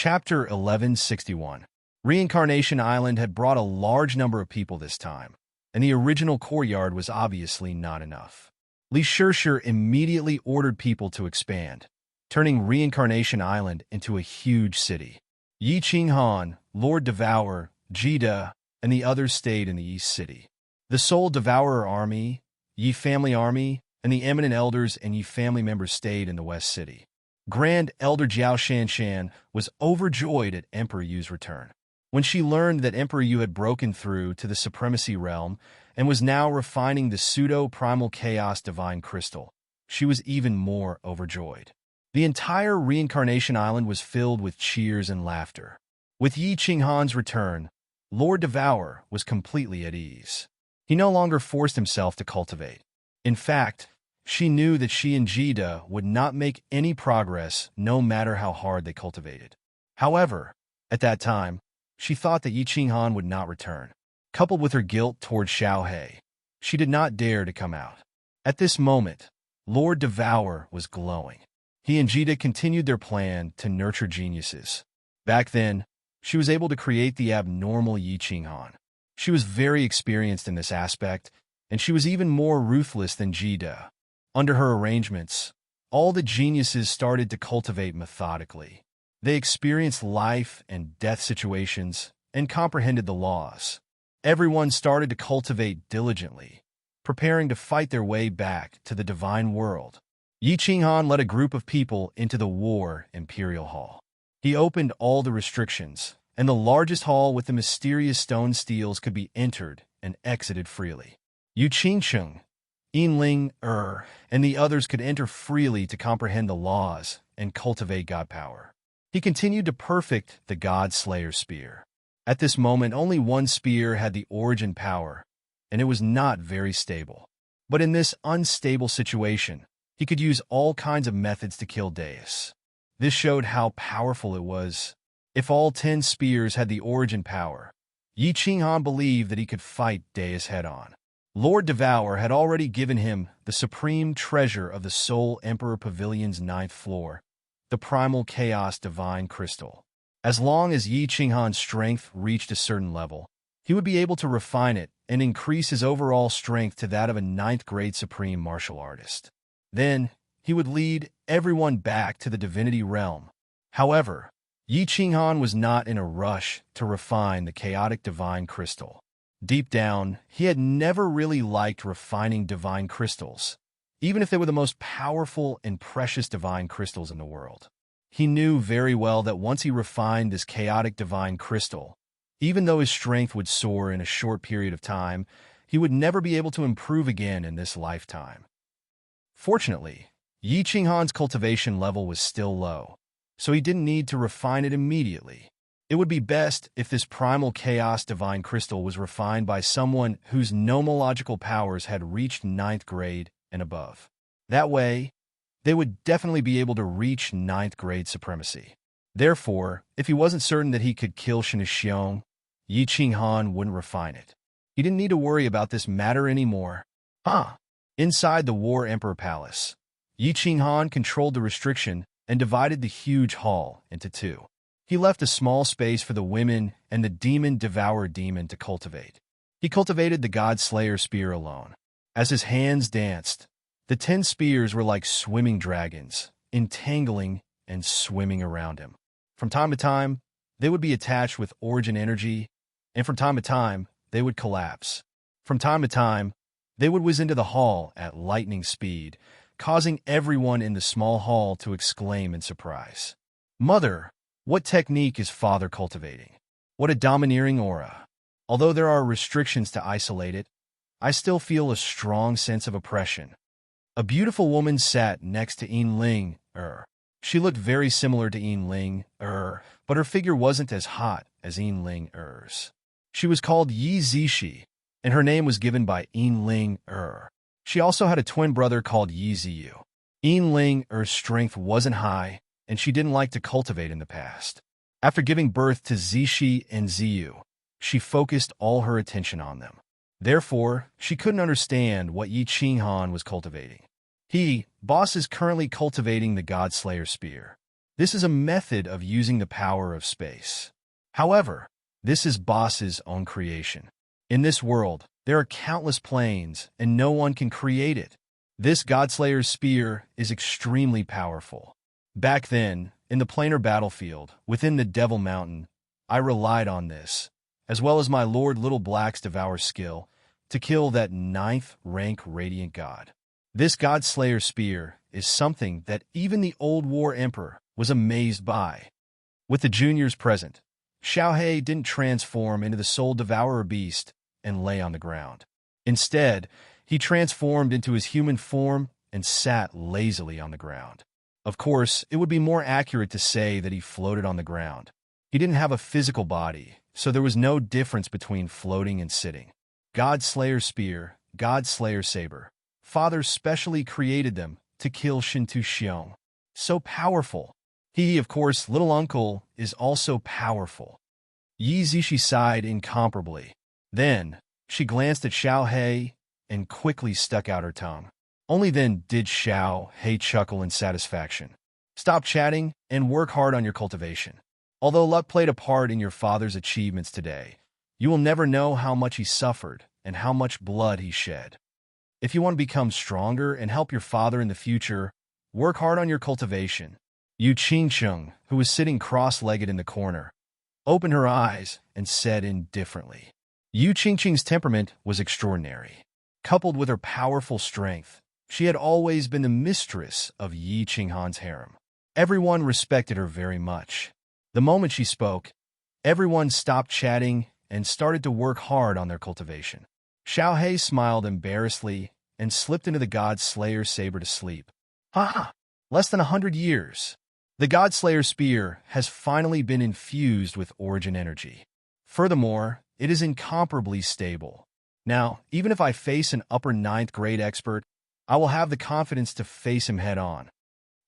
Chapter 1161. Reincarnation Island had brought a large number of people this time, and the original courtyard was obviously not enough. Li Shishir immediately ordered people to expand, turning Reincarnation Island into a huge city. Yi Qinghan, Lord Devourer, Jida, and the others stayed in the East City. The Soul Devourer Army, Yi Family Army, and the Eminent Elders and Yi family members stayed in the West City. Grand Elder Jiao Shanshan was overjoyed at Emperor Yu's return. When she learned that Emperor Yu had broken through to the Supremacy Realm and was now refining the pseudo-primal chaos divine crystal, she was even more overjoyed. The entire Reincarnation Island was filled with cheers and laughter. With Yi Qinghan's return, Lord Devourer was completely at ease. He no longer forced himself to cultivate. In fact, she knew that she and Jida would not make any progress no matter how hard they cultivated. However, at that time, she thought that Yi Qinghan would not return. Coupled with her guilt toward Xiaohe, she did not dare to come out. At this moment, Lord Devourer was glowing. He and Jida continued their plan to nurture geniuses. Back then, she was able to create the abnormal Yi Qinghan. She was very experienced in this aspect, and she was even more ruthless than Jida. Under her arrangements, all the geniuses started to cultivate methodically. They experienced life and death situations and comprehended the laws. Everyone started to cultivate diligently, preparing to fight their way back to the divine world. Yi Qinghan led a group of people into the War Imperial Hall. He opened all the restrictions, and the largest hall with the mysterious stone steels could be entered and exited freely. Yu Qingcheng, Yinling, and the others could enter freely to comprehend the laws and cultivate god power. He continued to perfect the God Slayer spear. At this moment, only one spear had the origin power, and it was not very stable. But in this unstable situation, he could use all kinds of methods to kill Deus. This showed how powerful it was. If all 10 spears had the origin power, Yi Qinghan believed that he could fight Deus head-on. Lord Devourer had already given him the supreme treasure of the Soul Emperor Pavilion's 9th floor, the primal chaos divine crystal. As long as Yi Qinghan's strength reached a certain level, he would be able to refine it and increase his overall strength to that of a 9th-grade supreme martial artist. Then, he would lead everyone back to the divinity realm. However, Yi Qinghan was not in a rush to refine the chaotic divine crystal. Deep down, he had never really liked refining divine crystals, even if they were the most powerful and precious divine crystals in the world. He knew very well that once he refined this chaotic divine crystal, even though his strength would soar in a short period of time, he would never be able to improve again in this lifetime. Fortunately, Yi Qinghan's cultivation level was still low, so he didn't need to refine it immediately. It would be best if this primal chaos divine crystal was refined by someone whose nomological powers had reached 9th grade and above. That way, they would definitely be able to reach 9th grade supremacy. Therefore, if he wasn't certain that he could kill Shenxiong, Yi Qinghan wouldn't refine it. He didn't need to worry about this matter anymore. Inside the War Emperor Palace, Yi Qinghan controlled the restriction and divided the huge hall into 2. He left a small space for the women and the demon devourer demon to cultivate. He cultivated the God Slayer spear alone. As his hands danced, the 10 spears were like swimming dragons, entangling and swimming around him. From time to time, they would be attached with origin energy, and from time to time, they would collapse. From time to time, they would whiz into the hall at lightning speed, causing everyone in the small hall to exclaim in surprise. "Mother, what technique is father cultivating? What a domineering aura. Although there are restrictions to isolate it, I still feel a strong sense of oppression." A beautiful woman sat next to Yinling. She looked very similar to Yinling, but her figure wasn't as hot as Yinling. She was called Yi Zishi, and her name was given by Yinling. She also had a twin brother called Yi Ziyu. Yinling's strength wasn't high, and she didn't like to cultivate in the past. After giving birth to Zishi and Ziyu, she focused all her attention on them. Therefore, she couldn't understand what Yi Qinghan was cultivating. Boss is currently cultivating the God Slayer spear. This is a method of using the power of space. However, this is Boss's own creation. In this world, there are countless planes, and no one can create it. This Godslayer's spear is extremely powerful. Back then, in the planar battlefield, within the Devil Mountain, I relied on this, as well as my Lord Little Black's Devour skill, to kill that 9th rank Radiant God. This Godslayer spear is something that even the Old War Emperor was amazed by. With the juniors present, Xiao He didn't transform into the Soul Devourer beast and lay on the ground. Instead, he transformed into his human form and sat lazily on the ground. Of course, it would be more accurate to say that he floated on the ground. He didn't have a physical body, so there was no difference between floating and sitting. Godslayer spear, Godslayer saber. Father specially created them to kill Shintu Xiong. So powerful. He, of course, little uncle, is also powerful. Yi Zishi sighed incomparably. Then, she glanced at Xiao He and quickly stuck out her tongue. Only then did Xiao He chuckle in satisfaction. Stop chatting and work hard on your cultivation. Although luck played a part in your father's achievements today, you will never know how much he suffered and how much blood he shed. If you want to become stronger and help your father in the future, work hard on your cultivation. Yu Qingcheng, who was sitting cross-legged in the corner, opened her eyes and said indifferently. Yu Qingcheng's temperament was extraordinary. Coupled with her powerful strength, she had always been the mistress of Yi Qinghan's harem. Everyone respected her very much. The moment she spoke, everyone stopped chatting and started to work hard on their cultivation. Xiao He smiled embarrassedly and slipped into the Godslayer saber to sleep. Less than 100 years. The Godslayer spear has finally been infused with origin energy. Furthermore, it is incomparably stable. Now, even if I face an upper 9th grade expert, I will have the confidence to face him head-on.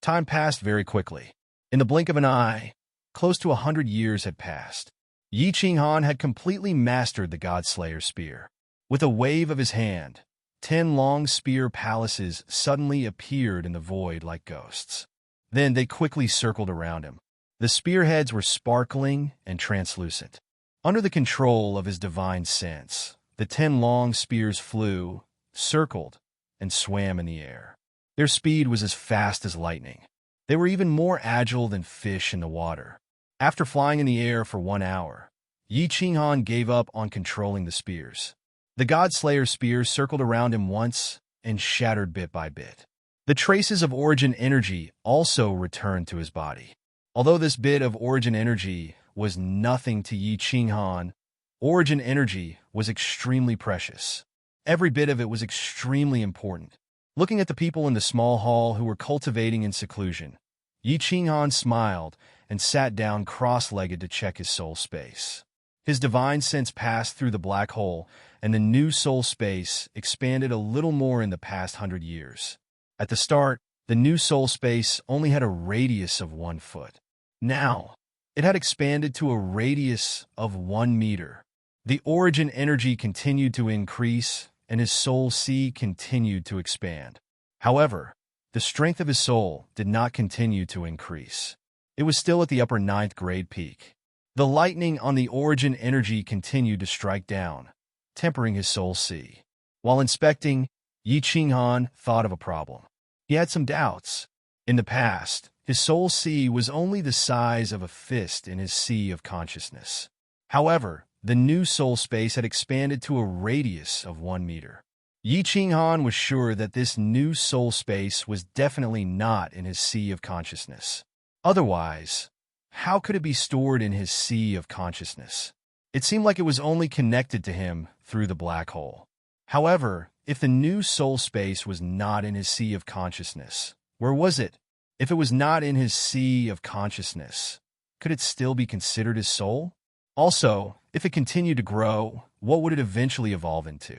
Time passed very quickly. In the blink of an eye, close to 100 years had passed. Yi Qinghan had completely mastered the Godslayer spear. With a wave of his hand, 10 long spear palaces suddenly appeared in the void like ghosts. Then they quickly circled around him. The spearheads were sparkling and translucent. Under the control of his divine sense, the 10 long spears flew, circled, and swam in the air. Their speed was as fast as lightning. They were even more agile than fish in the water. After flying in the air for 1 hour, Yi Qinghan gave up on controlling the spears. The Godslayer spear circled around him once and shattered bit by bit. The traces of origin energy also returned to his body. Although this bit of origin energy was nothing to Yi Qinghan, origin energy was extremely precious. Every bit of it was extremely important. Looking at the people in the small hall who were cultivating in seclusion, Yi Qinghan smiled and sat down cross-legged to check his soul space. His divine sense passed through the black hole, and the new soul space expanded a little more in the past 100 years. At the start, the new soul space only had a radius of 1 foot. Now, it had expanded to a radius of 1 meter. The origin energy continued to increase, and his soul sea continued to expand. However, the strength of his soul did not continue to increase. It was still at the upper 9th grade peak. The lightning on the origin energy continued to strike down, tempering his soul sea. While inspecting, Yi Qinghan thought of a problem. He had some doubts. In the past, his soul sea was only the size of a fist in his sea of consciousness. However, the new soul space had expanded to a radius of 1 meter. Yi Qinghan was sure that this new soul space was definitely not in his sea of consciousness. Otherwise, how could it be stored in his sea of consciousness? It seemed like it was only connected to him through the black hole. However, if the new soul space was not in his sea of consciousness, where was it? If it was not in his sea of consciousness, could it still be considered his soul? Also, if it continued to grow, what would it eventually evolve into?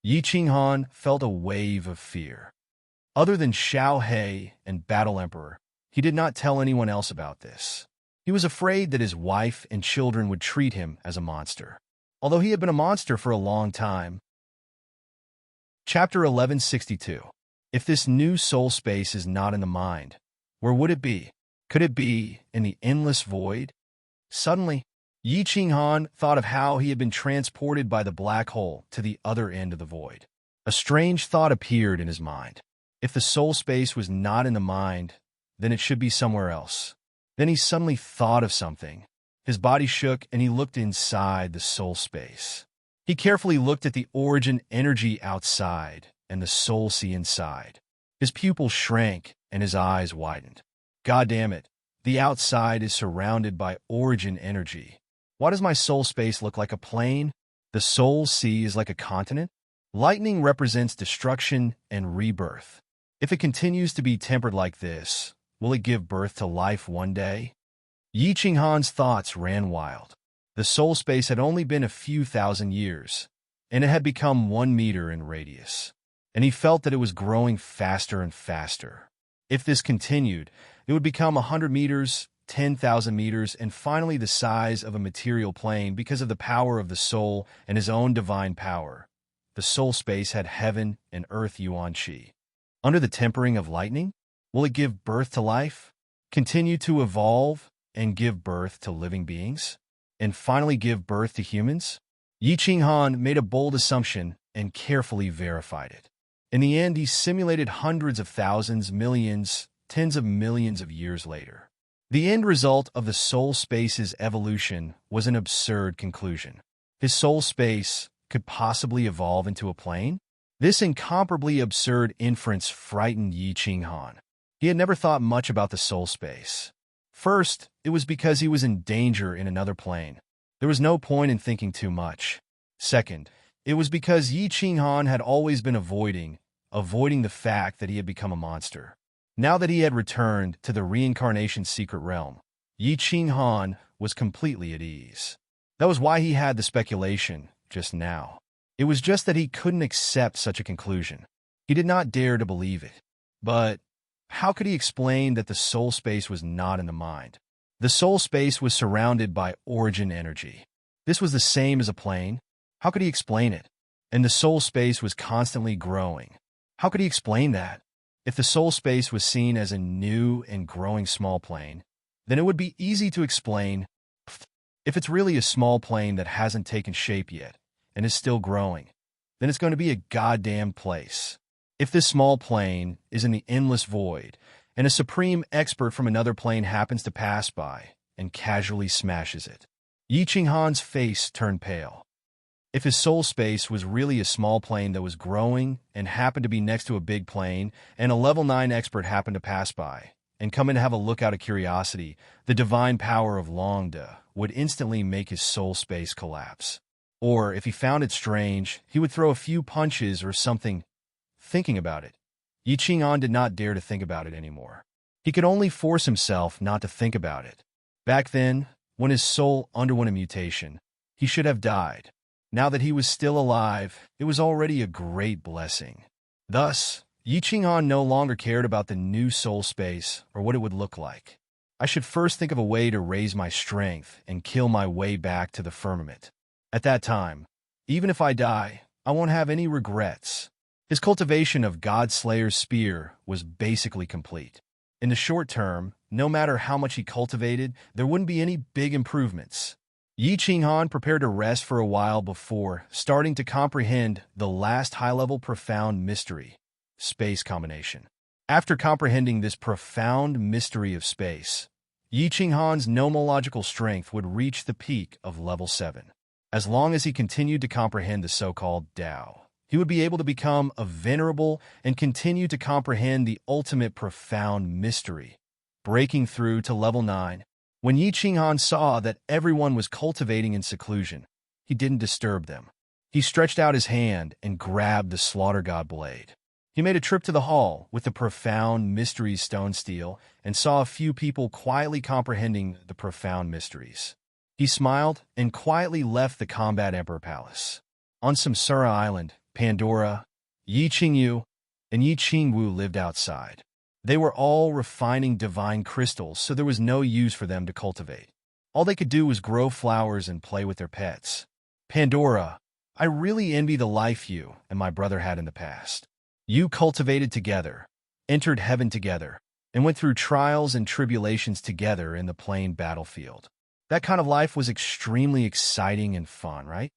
Yi Qinghan felt a wave of fear. Other than Xiao He and Battle Emperor, he did not tell anyone else about this. He was afraid that his wife and children would treat him as a monster. Although he had been a monster for a long time. Chapter 1162. If this new soul space is not in the mind, where would it be? Could it be in the endless void? Suddenly, Yi Qinghan thought of how he had been transported by the black hole to the other end of the void. A strange thought appeared in his mind. If the soul space was not in the mind, then it should be somewhere else. Then he suddenly thought of something. His body shook and he looked inside the soul space. He carefully looked at the origin energy outside and the soul sea inside. His pupils shrank and his eyes widened. God damn it, the outside is surrounded by origin energy. Why does my soul space look like a plane? The soul sea is like a continent? Lightning represents destruction and rebirth. If it continues to be tempered like this, will it give birth to life one day? Yi Qinghan's thoughts ran wild. The soul space had only been a few thousand years, and it had become 1 meter in radius. And he felt that it was growing faster and faster. If this continued, it would become 100 meters, 10,000 meters, and finally the size of a material plane because of the power of the soul and his own divine power. The soul space had heaven and earth yuan qi. Under the tempering of lightning, will it give birth to life, continue to evolve, and give birth to living beings, and finally give birth to humans? Yi Qinghan made a bold assumption and carefully verified it. In the end, he simulated hundreds of thousands, millions, tens of millions of years later. The end result of the soul space's evolution was an absurd conclusion. His soul space could possibly evolve into a plane? This incomparably absurd inference frightened Yi Qinghan. He had never thought much about the soul space. First, it was because he was in danger in another plane. There was no point in thinking too much. Second, it was because Yi Qinghan had always been avoiding the fact that he had become a monster. Now that he had returned to the reincarnation secret realm, Yi Qinghan was completely at ease. That was why he had the speculation just now. It was just that he couldn't accept such a conclusion. He did not dare to believe it. But how could he explain that the soul space was not in the mind? The soul space was surrounded by origin energy. This was the same as a plane. How could he explain it? And the soul space was constantly growing. How could he explain that? If the soul space was seen as a new and growing small plane, then it would be easy to explain. If it's really a small plane that hasn't taken shape yet and is still growing, then it's going to be a goddamn place. If this small plane is in the endless void, and a supreme expert from another plane happens to pass by and casually smashes it, Yi Qinghan's face turned pale. If his soul space was really a small plane that was growing and happened to be next to a big plane, and a level 9 expert happened to pass by and come in to have a look out of curiosity, the divine power of Longda would instantly make his soul space collapse. Or, if he found it strange, he would throw a few punches or something. Thinking about it, Yi Qinghan did not dare to think about it anymore. He could only force himself not to think about it. Back then, when his soul underwent a mutation, he should have died. Now that he was still alive, it was already a great blessing. Thus, Yi Qinghan no longer cared about the new soul space or what it would look like. I should first think of a way to raise my strength and kill my way back to the firmament. At that time, even if I die, I won't have any regrets. His cultivation of God-Slayer's spear was basically complete. In the short term, no matter how much he cultivated, there wouldn't be any big improvements. Yi Qinghan prepared to rest for a while before starting to comprehend the last high-level profound mystery, space combination. After comprehending this profound mystery of space, Yi Qinghan's nomological strength would reach the peak of level 7. As long as he continued to comprehend the so-called Tao, he would be able to become a venerable and continue to comprehend the ultimate profound mystery, breaking through to level 9. When Yi Qinghan saw that everyone was cultivating in seclusion, he didn't disturb them. He stretched out his hand and grabbed the slaughter god blade. He made a trip to the hall with the profound mysteries stone steel and saw a few people quietly comprehending the profound mysteries. He smiled and quietly left the Combat Emperor Palace. On Samsara Island, Pandora, Yi Qingyu, and Yi Qingwu lived outside. They were all refining divine crystals, so there was no use for them to cultivate. All they could do was grow flowers and play with their pets. Pandora, I really envy the life you and my brother had in the past. You cultivated together, entered heaven together, and went through trials and tribulations together in the plain battlefield. That kind of life was extremely exciting and fun, right?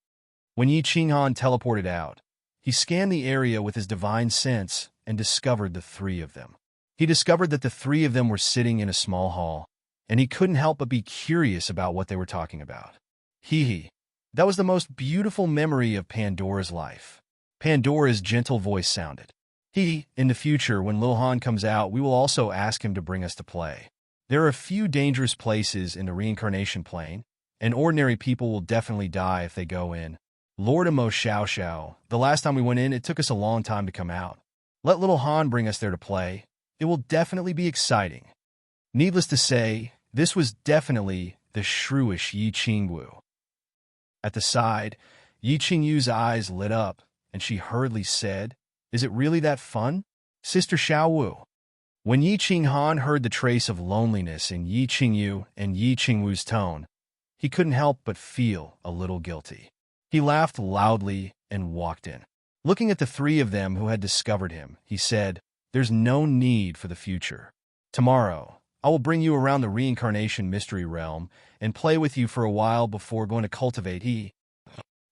When Yi Qinghan teleported out, he scanned the area with his divine sense and discovered the three of them. He discovered that the three of them were sitting in a small hall, and he couldn't help but be curious about what they were talking about. Hee. That was the most beautiful memory of Pandora's life. Pandora's gentle voice sounded. In the future, when Lil Han comes out, we will also ask him to bring us to play. There are a few dangerous places in the reincarnation plane, and ordinary people will definitely die if they go in. Lord Amo Xiao Xiao, the last time we went in, it took us a long time to come out. Let Little Han bring us there to play. It will definitely be exciting. Needless to say, this was definitely the shrewish Yi Qingwu. At the side, Yi Qingyu's eyes lit up, and she hurriedly said, "Is it really that fun, Sister Xiaowu?" When Yi Qinghan heard the trace of loneliness in Yi Qingyu and Yi Qingwu's tone, he couldn't help but feel a little guilty. He laughed loudly and walked in. Looking at the three of them who had discovered him, he said, "There's no need for the future. Tomorrow, I will bring you around the reincarnation mystery realm and play with you for a while before going to cultivate Yay,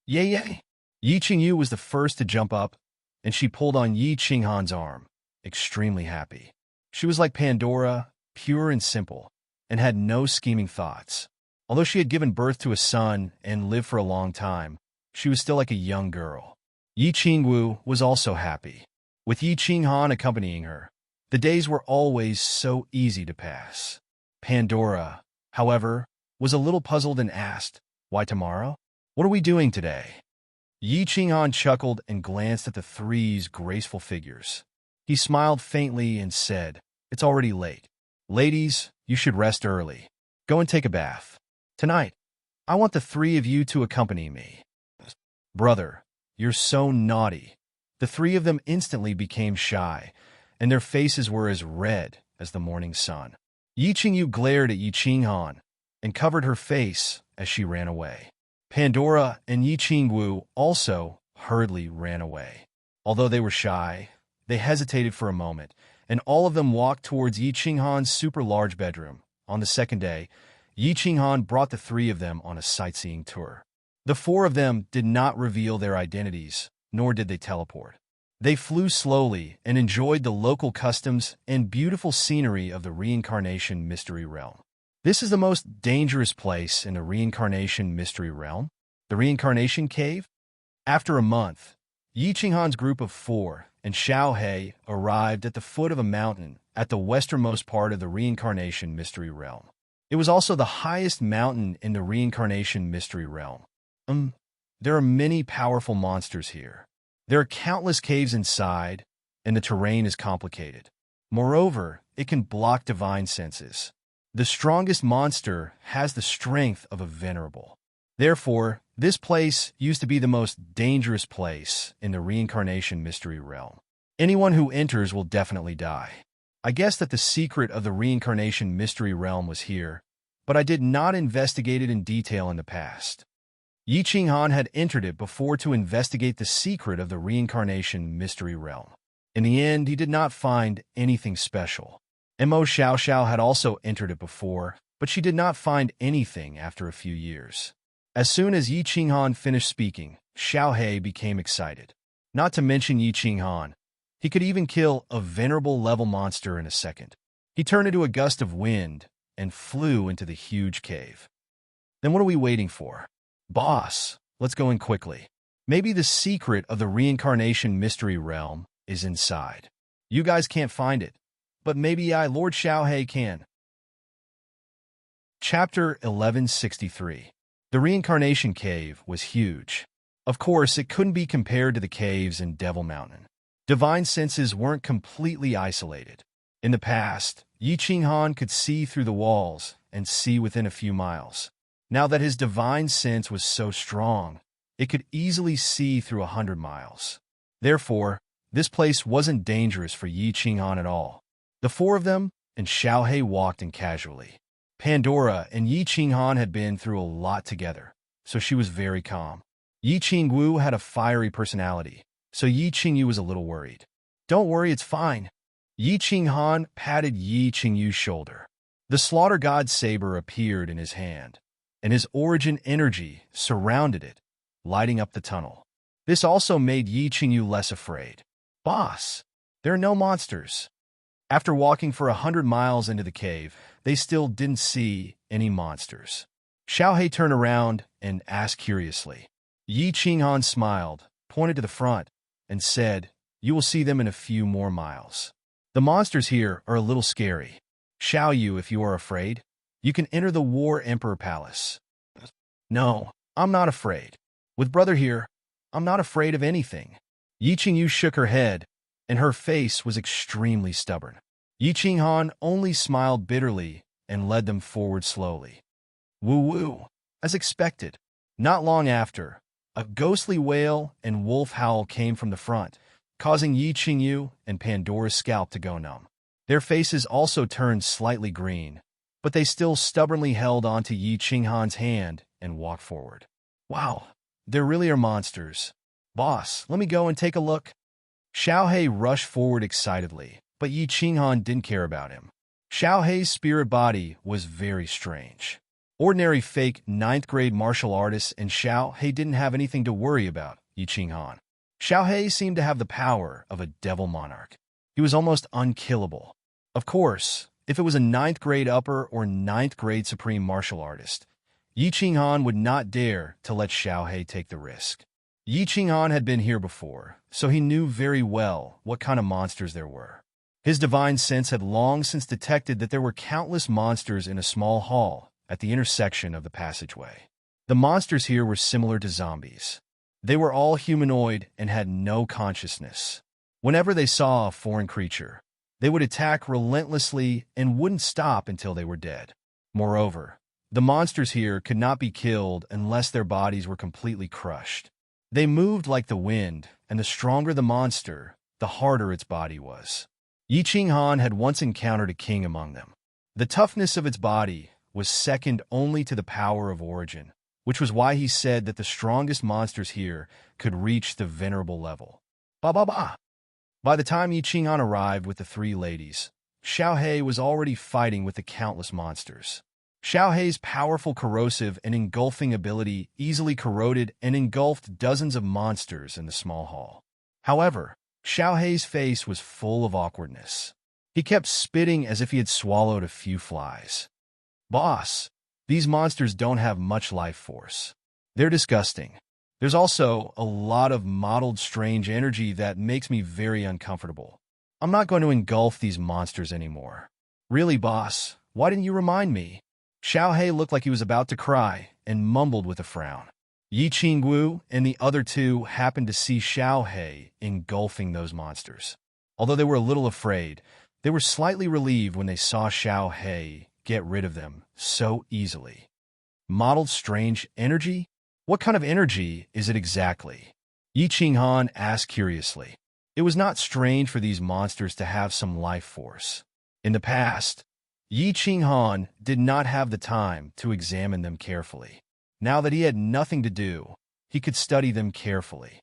yay! Yi Qingyu was the first to jump up, and she pulled on Yi Qinghan's arm, extremely happy. She was like Pandora, pure and simple, and had no scheming thoughts. Although she had given birth to a son and lived for a long time, she was still like a young girl. Yi Qingwu was also happy. With Yi Qinghan accompanying her, the days were always so easy to pass. Pandora, however, was a little puzzled and asked, "Why tomorrow? What are we doing today?" Yi Qinghan chuckled and glanced at the three's graceful figures. He smiled faintly and said, "It's already late. Ladies, you should rest early. Go and take a bath. Tonight, I want the three of you to accompany me." "Brother, you're so naughty." The three of them instantly became shy, and their faces were as red as the morning sun. Yi Qingyu glared at Yi Qinghan and covered her face as she ran away. Pandora and Yi Qingwu also hurriedly ran away. Although they were shy, they hesitated for a moment, and all of them walked towards Yi Qinghan's super large bedroom. On the second day, Yi Qinghan brought the three of them on a sightseeing tour. The four of them did not reveal their identities, nor did they teleport. They flew slowly and enjoyed the local customs and beautiful scenery of the reincarnation mystery realm. This is the most dangerous place in the reincarnation mystery realm, the reincarnation cave. After a month, Yi Qinghan's group of four and Xiao He arrived at the foot of a mountain at the westernmost part of the reincarnation mystery realm. It was also the highest mountain in the reincarnation mystery realm. There are many powerful monsters here. There are countless caves inside, and the terrain is complicated. Moreover, it can block divine senses. The strongest monster has the strength of a venerable. Therefore, this place used to be the most dangerous place in the reincarnation mystery realm. Anyone who enters will definitely die. I guessed that the secret of the reincarnation mystery realm was here, but I did not investigate it in detail in the past. Yi Qinghan had entered it before to investigate the secret of the reincarnation mystery realm. In the end, he did not find anything special. Mo Xiao Xiao had also entered it before, but she did not find anything after a few years. As soon as Yi Qinghan finished speaking, Xiao He became excited. Not to mention Yi Qinghan, he could even kill a venerable level monster in a second. He turned into a gust of wind and flew into the huge cave. Then what are we waiting for? Boss, let's go in quickly. Maybe the secret of the reincarnation mystery realm is inside. You guys can't find it, but maybe I, Lord Xiao He, can. Chapter 1163. The reincarnation cave was huge. Of course, it couldn't be compared to the caves in Devil Mountain. Divine senses weren't completely isolated. In the past, Yi Qinghan could see through the walls and see within a few miles. Now that his divine sense was so strong, it could easily see through 100 miles. Therefore, this place wasn't dangerous for Yi Qinghan at all. The four of them and Xiao He walked in casually. Pandora and Yi Qinghan had been through a lot together, so she was very calm. Yi Qingwu had a fiery personality, so Yi Qingyu was a little worried. "Don't worry, it's fine. Yi Qinghan patted Yi Qingyu's shoulder. The slaughter god's saber appeared in his hand, and his origin energy surrounded it, lighting up the tunnel. This also made Yi Qingyu less afraid. Boss, there are no monsters. After walking for 100 miles into the cave, they still didn't see any monsters. Xiaohei turned around and asked curiously. Yi Qinghan smiled, pointed to the front, and said, "You will see them in a few more miles. The monsters here are a little scary. Xiaoyu, if you are afraid, you can enter the War Emperor Palace." "No, I'm not afraid. With brother here, I'm not afraid of anything." Yi Qingyu shook her head, and her face was extremely stubborn. Yi Qinghan only smiled bitterly and led them forward slowly. Woo-woo, as expected. Not long after, a ghostly wail and wolf howl came from the front, causing Yi Qingyu and Pandora's scalp to go numb. Their faces also turned slightly green, but they still stubbornly held onto Yi Qinghan's hand and walked forward. "Wow, there really are monsters. Boss, let me go and take a look." Xiaohei rushed forward excitedly, but Yi Qinghan didn't care about him. Xiaohei's spirit body was very strange. Ordinary fake 9th grade martial artists and Xiaohei didn't have anything to worry about Yi Qinghan. Xiaohei seemed to have the power of a devil monarch. He was almost unkillable. Of course, if it was a 9th grade upper or 9th grade supreme martial artist, Yi Qinghan would not dare to let Xiaohei take the risk. Yi Qinghan had been here before, so he knew very well what kind of monsters there were. His divine sense had long since detected that there were countless monsters in a small hall at the intersection of the passageway. The monsters here were similar to zombies. They were all humanoid and had no consciousness. Whenever they saw a foreign creature, they would attack relentlessly and wouldn't stop until they were dead. Moreover, the monsters here could not be killed unless their bodies were completely crushed. They moved like the wind, and the stronger the monster, the harder its body was. Yi Qinghan had once encountered a king among them. The toughness of its body was second only to the power of origin, which was why he said that the strongest monsters here could reach the venerable level. Ba. By the time Yi Qinghan arrived with the three ladies, Xiaohei was already fighting with the countless monsters. Xiaohei's powerful corrosive and engulfing ability easily corroded and engulfed dozens of monsters in the small hall. However, Xiaohei's face was full of awkwardness. He kept spitting as if he had swallowed a few flies. "Boss, these monsters don't have much life force. They're disgusting. There's also a lot of mottled strange energy that makes me very uncomfortable. I'm not going to engulf these monsters anymore." "Really, boss, why didn't you remind me?" Xiaohei looked like he was about to cry and mumbled with a frown. Yi Qingyu and the other two happened to see Xiaohei engulfing those monsters. Although they were a little afraid, they were slightly relieved when they saw Xiaohei get rid of them so easily. Mottled strange energy? What kind of energy is it exactly? Yi Qinghan asked curiously. It was not strange for these monsters to have some life force. In the past, Yi Qinghan did not have the time to examine them carefully. Now that he had nothing to do, he could study them carefully.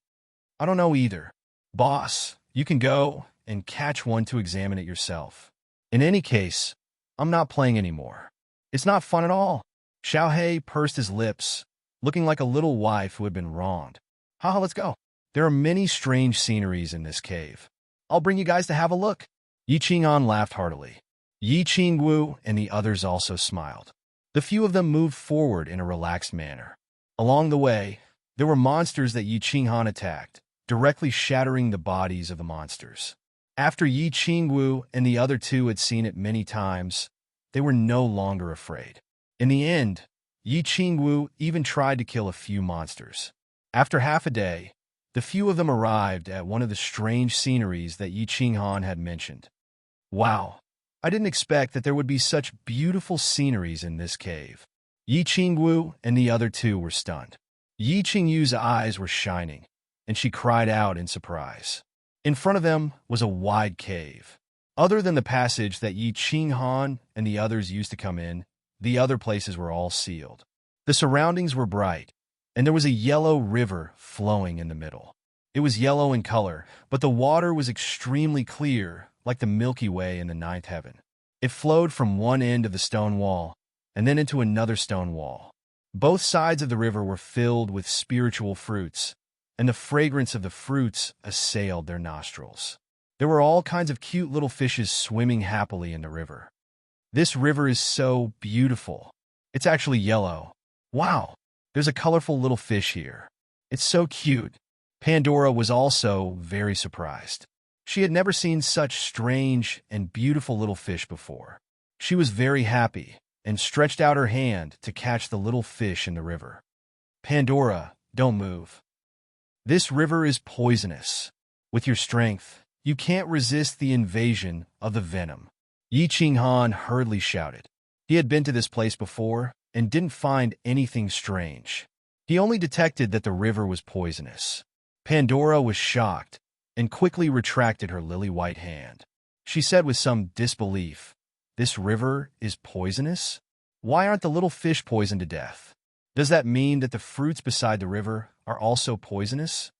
"I don't know either. Boss, you can go and catch one to examine it yourself. In any case, I'm not playing anymore. It's not fun at all." Xiaohei pursed his lips, looking like a little wife who had been wronged. "Haha, let's go. There are many strange sceneries in this cave. I'll bring you guys to have a look." Yi Qinghan laughed heartily. Yi Qingyu and the others also smiled. The few of them moved forward in a relaxed manner. Along the way, there were monsters that Yi Qinghan attacked, directly shattering the bodies of the monsters. After Yi Qingyu and the other two had seen it many times, they were no longer afraid. In the end, Yi Qingyu even tried to kill a few monsters. After half a day, the few of them arrived at one of the strange sceneries that Yi Qinghan had mentioned. "Wow, I didn't expect that there would be such beautiful sceneries in this cave." Yi Qingyu and the other two were stunned. Yi Qingyu's eyes were shining, and she cried out in surprise. In front of them was a wide cave. Other than the passage that Yi Qinghan and the others used to come in, the other places were all sealed. The surroundings were bright, and there was a yellow river flowing in the middle. It was yellow in color, but the water was extremely clear, like the Milky Way in the ninth heaven. It flowed from one end of the stone wall and then into another stone wall. Both sides of the river were filled with spiritual fruits, and the fragrance of the fruits assailed their nostrils. There were all kinds of cute little fishes swimming happily in the river. This river is so beautiful. It's actually yellow. Wow, there's a colorful little fish here. It's so cute. Pandora was also very surprised. She had never seen such strange and beautiful little fish before. She was very happy and stretched out her hand to catch the little fish in the river. Pandora, don't move. This river is poisonous. With your strength, you can't resist the invasion of the venom. Yi Qinghan hurriedly shouted. He had been to this place before and didn't find anything strange. He only detected that the river was poisonous. Pandora was shocked and quickly retracted her lily-white hand. She said with some disbelief, "This river is poisonous? Why aren't the little fish poisoned to death? Does that mean that the fruits beside the river are also poisonous?"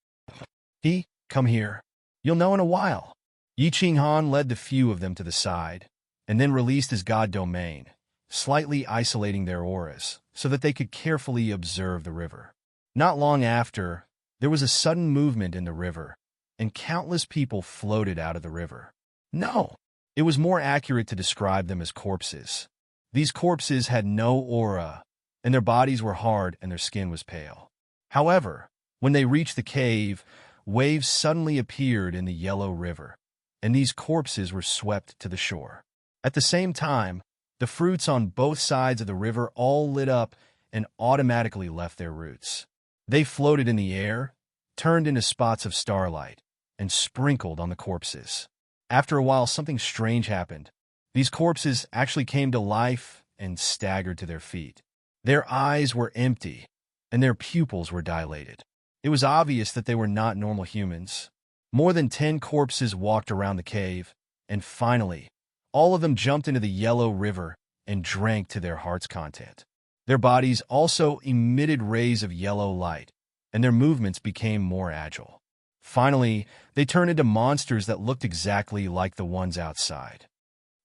Come here. You'll know in a while." Yi Qinghan led the few of them to the side, and then released his god domain, slightly isolating their auras, so that they could carefully observe the river. Not long after, there was a sudden movement in the river, and countless people floated out of the river. No, it was more accurate to describe them as corpses. These corpses had no aura, and their bodies were hard and their skin was pale. However, when they reached the cave, waves suddenly appeared in the yellow river, and these corpses were swept to the shore. At the same time, the fruits on both sides of the river all lit up and automatically left their roots. They floated in the air, turned into spots of starlight, and sprinkled on the corpses. After a while, something strange happened. These corpses actually came to life and staggered to their feet. Their eyes were empty, and their pupils were dilated. It was obvious that they were not normal humans. More than 10 corpses walked around the cave, and finally, all of them jumped into the yellow river and drank to their heart's content. Their bodies also emitted rays of yellow light, and their movements became more agile. Finally, they turned into monsters that looked exactly like the ones outside.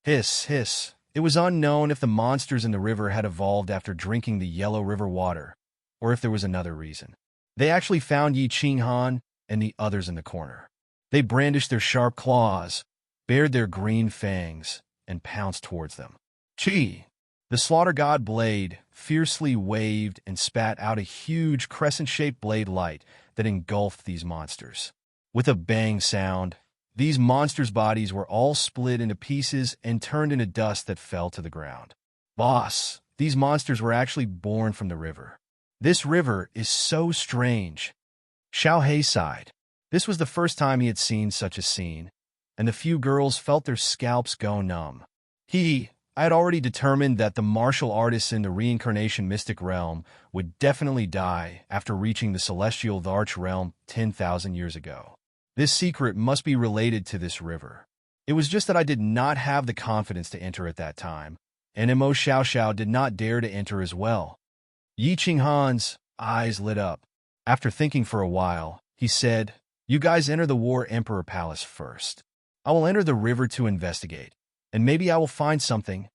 Hiss, hiss. It was unknown if the monsters in the river had evolved after drinking the yellow river water, or if there was another reason. They actually found Yi Qinghan and the others in the corner. They brandished their sharp claws, bared their green fangs, and pounced towards them. Chi! The slaughter god blade fiercely waved and spat out a huge crescent-shaped blade light that engulfed these monsters. With a bang sound, these monsters' bodies were all split into pieces and turned into dust that fell to the ground. Boss, these monsters were actually born from the river. This river is so strange. Xiao He sighed. This was the first time he had seen such a scene, and the few girls felt their scalps go numb. I had already determined that the martial artists in the reincarnation mystic realm would definitely die after reaching the celestial Dharch realm 10,000 years ago. This secret must be related to this river. It was just that I did not have the confidence to enter at that time, and Mo Xiao did not dare to enter as well. Yi Qinghan's eyes lit up. After thinking for a while, he said, "You guys enter the War Emperor Palace first. I will enter the river to investigate, and maybe I will find something."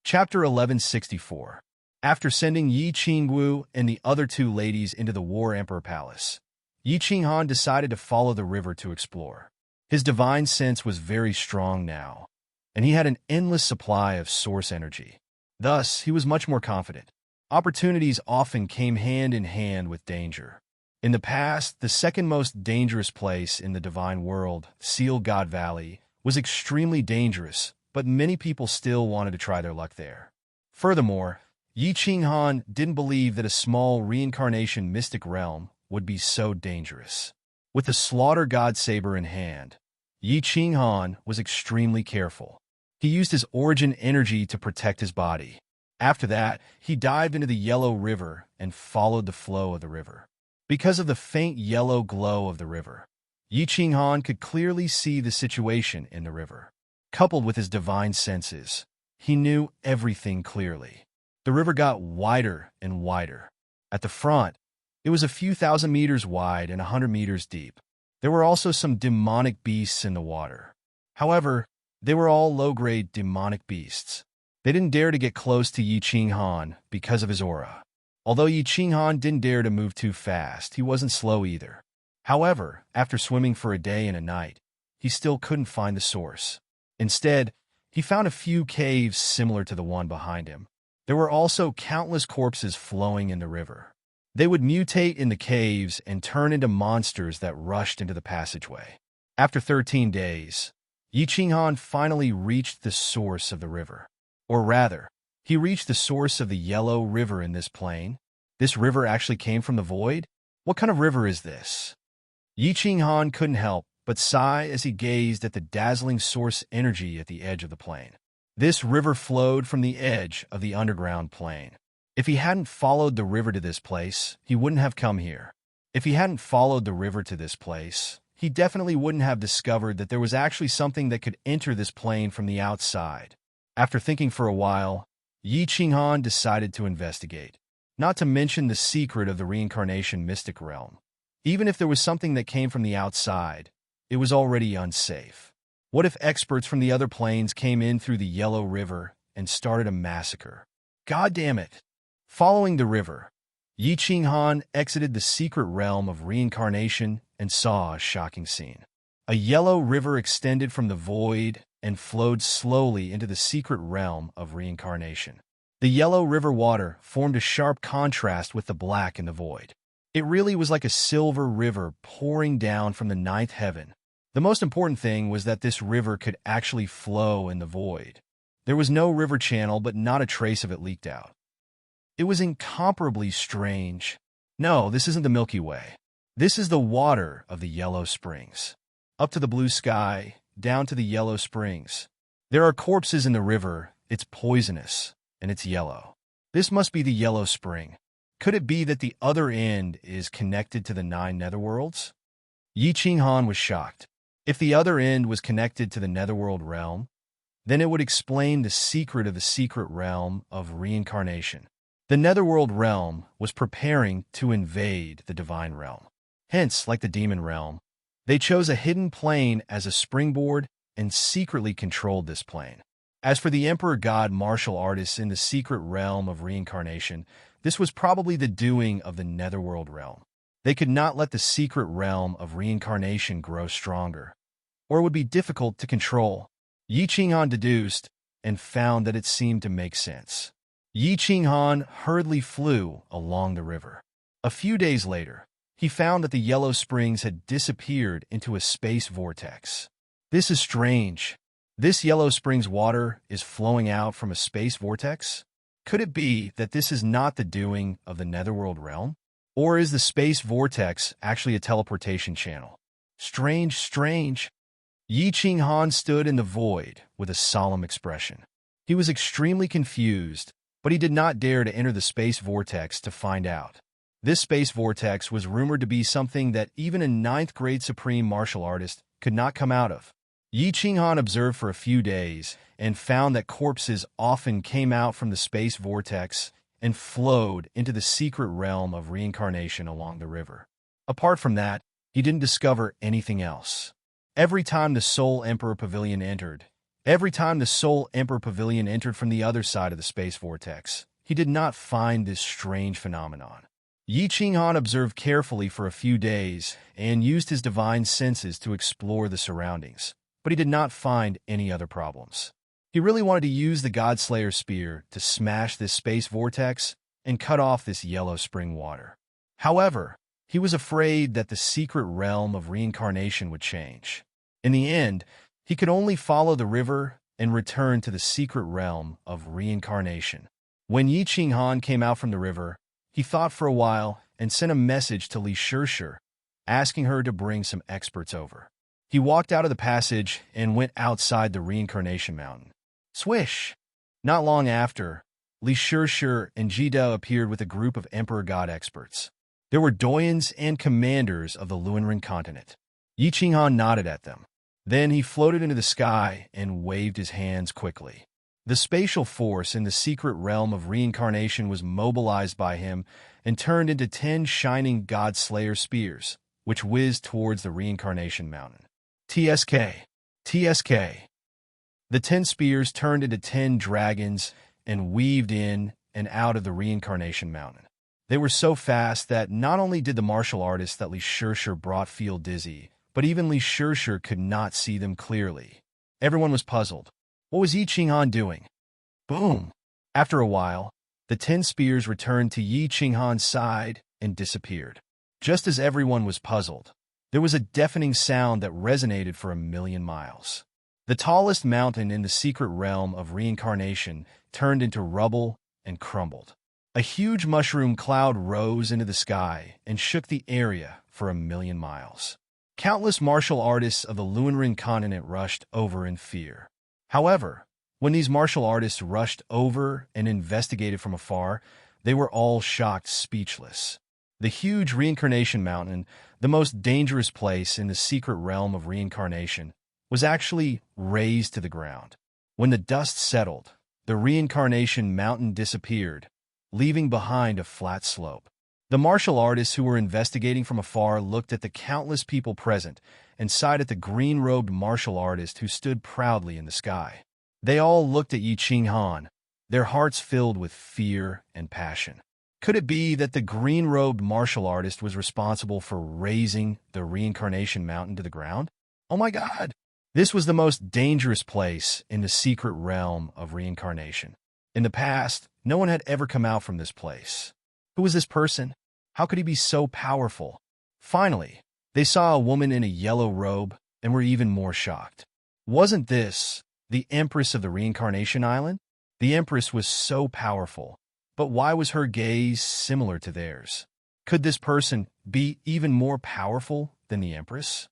Chapter 1164. After sending Yi Qingwu and the other two ladies into the War Emperor Palace, Yi Qinghan decided to follow the river to explore. His divine sense was very strong now, and he had an endless supply of source energy. Thus, he was much more confident. Opportunities often came hand in hand with danger. In the past, the second most dangerous place in the divine world, Seal God Valley, was extremely dangerous, but many people still wanted to try their luck there. Furthermore, Yi Qinghan didn't believe that a small reincarnation mystic realm would be so dangerous. With the slaughter god saber in hand, Yi Qinghan was extremely careful. He used his origin energy to protect his body. After that, he dived into the yellow river and followed the flow of the river. Because of the faint yellow glow of the river, Yi Qinghan could clearly see the situation in the river. Coupled with his divine senses, he knew everything clearly. The river got wider and wider. At the front, it was a few thousand meters wide and 100 meters deep. There were also some demonic beasts in the water. However, they were all low-grade demonic beasts. They didn't dare to get close to Yi Qinghan because of his aura. Although Yi Qinghan didn't dare to move too fast, he wasn't slow either. However, after swimming for a day and a night, he still couldn't find the source. Instead, he found a few caves similar to the one behind him. There were also countless corpses flowing in the river. They would mutate in the caves and turn into monsters that rushed into the passageway. After 13 days, Yi Qinghan finally reached the source of the river. Or rather, he reached the source of the yellow river in this plain. This river actually came from the void? What kind of river is this? Yi Qinghan couldn't help but sigh as he gazed at the dazzling source energy at the edge of the plain. This river flowed from the edge of the underground plain. If he hadn't followed the river to this place, he wouldn't have come here. If he hadn't followed the river to this place, he definitely wouldn't have discovered that there was actually something that could enter this plain from the outside. After thinking for a while, Yi Qinghan decided to investigate, not to mention the secret of the reincarnation mystic realm. Even if there was something that came from the outside, it was already unsafe. What if experts from the other planes came in through the Yellow River and started a massacre? God damn it! Following the river, Yi Qinghan exited the secret realm of reincarnation and saw a shocking scene. A yellow river extended from the void and flowed slowly into the secret realm of reincarnation. The yellow river water formed a sharp contrast with the black in the void. It really was like a silver river pouring down from the ninth heaven. The most important thing was that this river could actually flow in the void. There was no river channel, but not a trace of it leaked out. It was incomparably strange. No, this isn't the Milky Way. This is the water of the Yellow Springs. Up to the blue sky, down to the Yellow Springs. There are corpses in the river. It's poisonous, and it's yellow. This must be the Yellow Spring. Could it be that the other end is connected to the 9 netherworlds? Yi Qinghan was shocked. If the other end was connected to the netherworld realm, then it would explain the secret of the secret realm of reincarnation. The netherworld realm was preparing to invade the divine realm. Hence, like the demon realm, they chose a hidden plane as a springboard and secretly controlled this plane. As for the emperor god martial artists in the secret realm of reincarnation, this was probably the doing of the netherworld realm. They could not let the secret realm of reincarnation grow stronger, or it would be difficult to control. Yi Qinghan deduced and found that it seemed to make sense. Yi Qinghan hurriedly flew along the river. A few days later, he found that the Yellow Springs had disappeared into a space vortex. This is strange. This Yellow Springs water is flowing out from a space vortex? Could it be that this is not the doing of the netherworld realm? Or is the space vortex actually a teleportation channel? Strange, strange. Yi Qinghan stood in the void with a solemn expression. He was extremely confused, but he did not dare to enter the space vortex to find out. This space vortex was rumored to be something that even a 9th grade supreme martial artist could not come out of. Yi Qinghan observed for a few days and found that corpses often came out from the space vortex and flowed into the secret realm of reincarnation along the river. Apart from that, he didn't discover anything else. Every time the Soul Emperor Pavilion entered from the other side of the space vortex, he did not find this strange phenomenon. Yi Qinghan observed carefully for a few days and used his divine senses to explore the surroundings, but he did not find any other problems. He really wanted to use the Godslayer spear to smash this space vortex and cut off this yellow spring water. However, he was afraid that the secret realm of reincarnation would change. In the end, he could only follow the river and return to the secret realm of reincarnation. When Yi Qinghan came out from the river, he thought for a while and sent a message to Li Shishir, asking her to bring some experts over. He walked out of the passage and went outside the reincarnation mountain. Swish! Not long after, Li Shishir and Jida appeared with a group of Emperor God experts. There were doyens and commanders of the Luanren continent. Yi Qinghan nodded at them. Then he floated into the sky and waved his hands quickly. The spatial force in the secret realm of reincarnation was mobilized by him and turned into 10 shining God-slayer spears. which whizzed towards the reincarnation mountain. TSK. TSK. The 10 spears turned into 10 dragons and weaved in and out of the reincarnation mountain. They were so fast that not only did the martial artists that Li Shishir brought feel dizzy, but even Li Shishir could not see them clearly. Everyone was puzzled. What was Yi Qinghan doing? Boom! After a while, the 10 spears returned to Yi Qinghan's side and disappeared. Just as everyone was puzzled, there was a deafening sound that resonated for 1,000,000 miles. The tallest mountain in the secret realm of reincarnation turned into rubble and crumbled. A huge mushroom cloud rose into the sky and shook the area for 1,000,000 miles. Countless martial artists of the Lunaran continent rushed over in fear. However, when these martial artists rushed over and investigated from afar, they were all shocked speechless. The huge reincarnation mountain, the most dangerous place in the secret realm of reincarnation, was actually razed to the ground. When the dust settled, the reincarnation mountain disappeared, leaving behind a flat slope. The martial artists who were investigating from afar looked at the countless people present and sighed at the green-robed martial artist who stood proudly in the sky. They all looked at Yi Qinghan, their hearts filled with fear and passion. Could it be that the green-robed martial artist was responsible for razing the reincarnation mountain to the ground? Oh my God! This was the most dangerous place in the secret realm of reincarnation. In the past, no one had ever come out from this place. Who was this person? How could he be so powerful? Finally, they saw a woman in a yellow robe and were even more shocked. Wasn't this the Empress of the Reincarnation Island? The Empress was so powerful, but why was her gaze similar to theirs? Could this person be even more powerful than the Empress?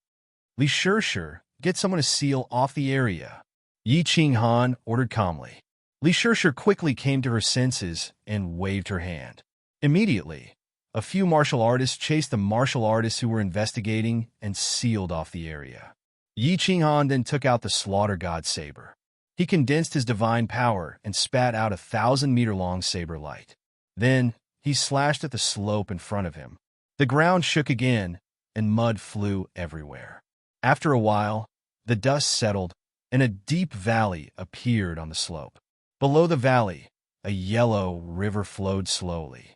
Li Shishir, get someone to seal off the area, Yi Qinghan ordered calmly. Li Shishir quickly came to her senses and waved her hand. Immediately, a few martial artists chased the martial artists who were investigating and sealed off the area. Yi Qinghan then took out the Slaughter God saber. He condensed his divine power and spat out 1,000-meter-long saber light. Then, he slashed at the slope in front of him. The ground shook again, and mud flew everywhere. After a while, the dust settled, and a deep valley appeared on the slope. Below the valley, a yellow river flowed slowly.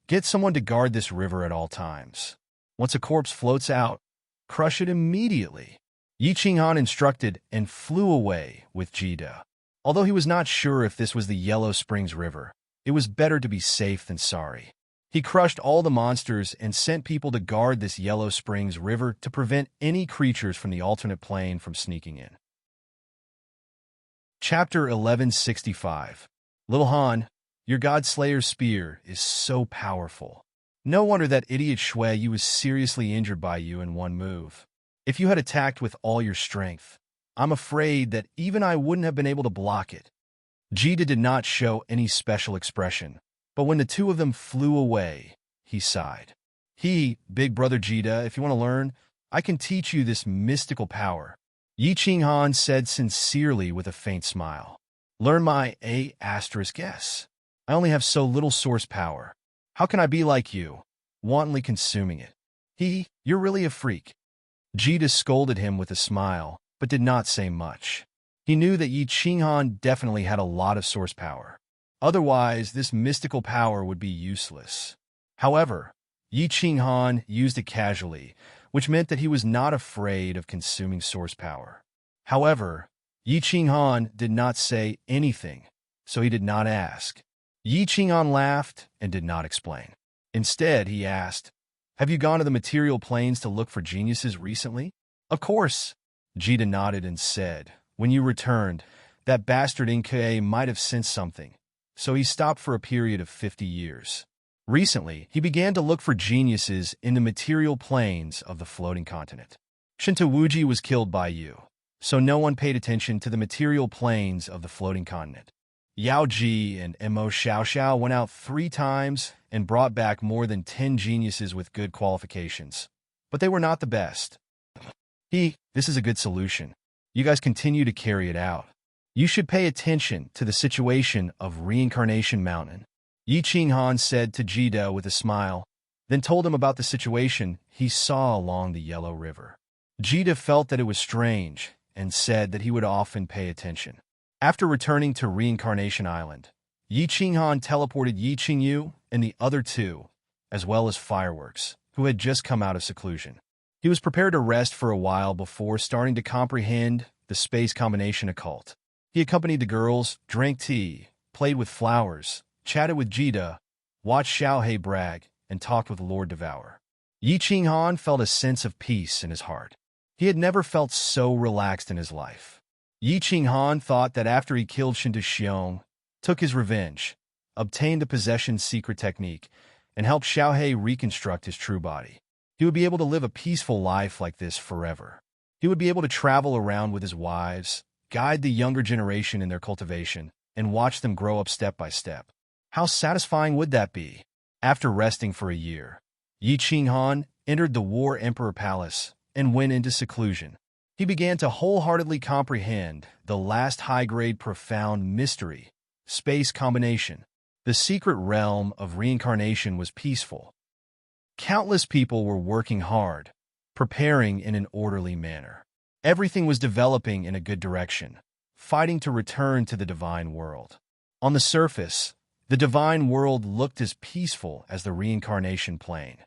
Get someone to guard this river at all times. Once a corpse floats out, crush it immediately. Yi Qinghan instructed and flew away with Jida. Although he was not sure if this was the Yellow Springs River, it was better to be safe than sorry. He crushed all the monsters and sent people to guard this Yellow Springs River to prevent any creatures from the alternate plane from sneaking in. Chapter 1165. Little Han, your God-Slayer's spear is so powerful. No wonder that idiot Shui Yu was seriously injured by you in one move. If you had attacked with all your strength, I'm afraid that even I wouldn't have been able to block it. Jida did not show any special expression, but when the two of them flew away, he sighed. Big brother Jida, if you want to learn, I can teach you this mystical power, Yi Qinghan said sincerely with a faint smile. Learn my A*S. I only have so little source power. How can I be like you, wantonly consuming it? You're really a freak. Jida scolded him with a smile, but did not say much. He knew that Yi Qinghan definitely had a lot of source power. Otherwise, this mystical power would be useless. However, Yi Qinghan used it casually, which meant that he was not afraid of consuming source power. However, Yi Qinghan did not say anything, so he did not ask. Yi Qinghan laughed and did not explain. Instead, he asked, have you gone to the material planes to look for geniuses recently? Of course. Jida nodded and said, when you returned, that bastard Inke might have sensed something, so he stopped for a period of 50 years. Recently, he began to look for geniuses in the material planes of the floating continent. Shinta Wuji was killed by you, so no one paid attention to the material planes of the floating continent. Yao Ji and Mo Xiao went out 3 times and brought back more than 10 geniuses with good qualifications. But they were not the best. This is a good solution. You guys continue to carry it out. You should pay attention to the situation of Reincarnation Mountain, Yi Qinghan said to Jida with a smile. then told him about the situation he saw along the Yellow River. Jita felt that it was strange and said that he would often pay attention. After returning to Reincarnation Island, Yi Qinghan teleported Yi Qingyu and the other two, as well as Fireworks, who had just come out of seclusion. He was prepared to rest for a while before starting to comprehend the space combination occult. He accompanied the girls, drank tea, played with flowers, chatted with Jita, watched Xiaohei brag, and talked with Lord Devour. Yi Qinghan felt a sense of peace in his heart. He had never felt so relaxed in his life. Yi Qinghan thought that after he killed Shinta Xiong, took his revenge, obtained the possession secret technique, and helped Xiaohei reconstruct his true body, he would be able to live a peaceful life like this forever. He would be able to travel around with his wives, guide the younger generation in their cultivation, and watch them grow up step by step. How satisfying would that be? After resting for a year, Yi Qinghan entered the War Emperor Palace and went into seclusion. He began to wholeheartedly comprehend the last high-grade profound mystery, space combination. The secret realm of reincarnation was peaceful. Countless people were working hard, preparing in an orderly manner. Everything was developing in a good direction, fighting to return to the divine world. On the surface, the divine world looked as peaceful as the reincarnation plane.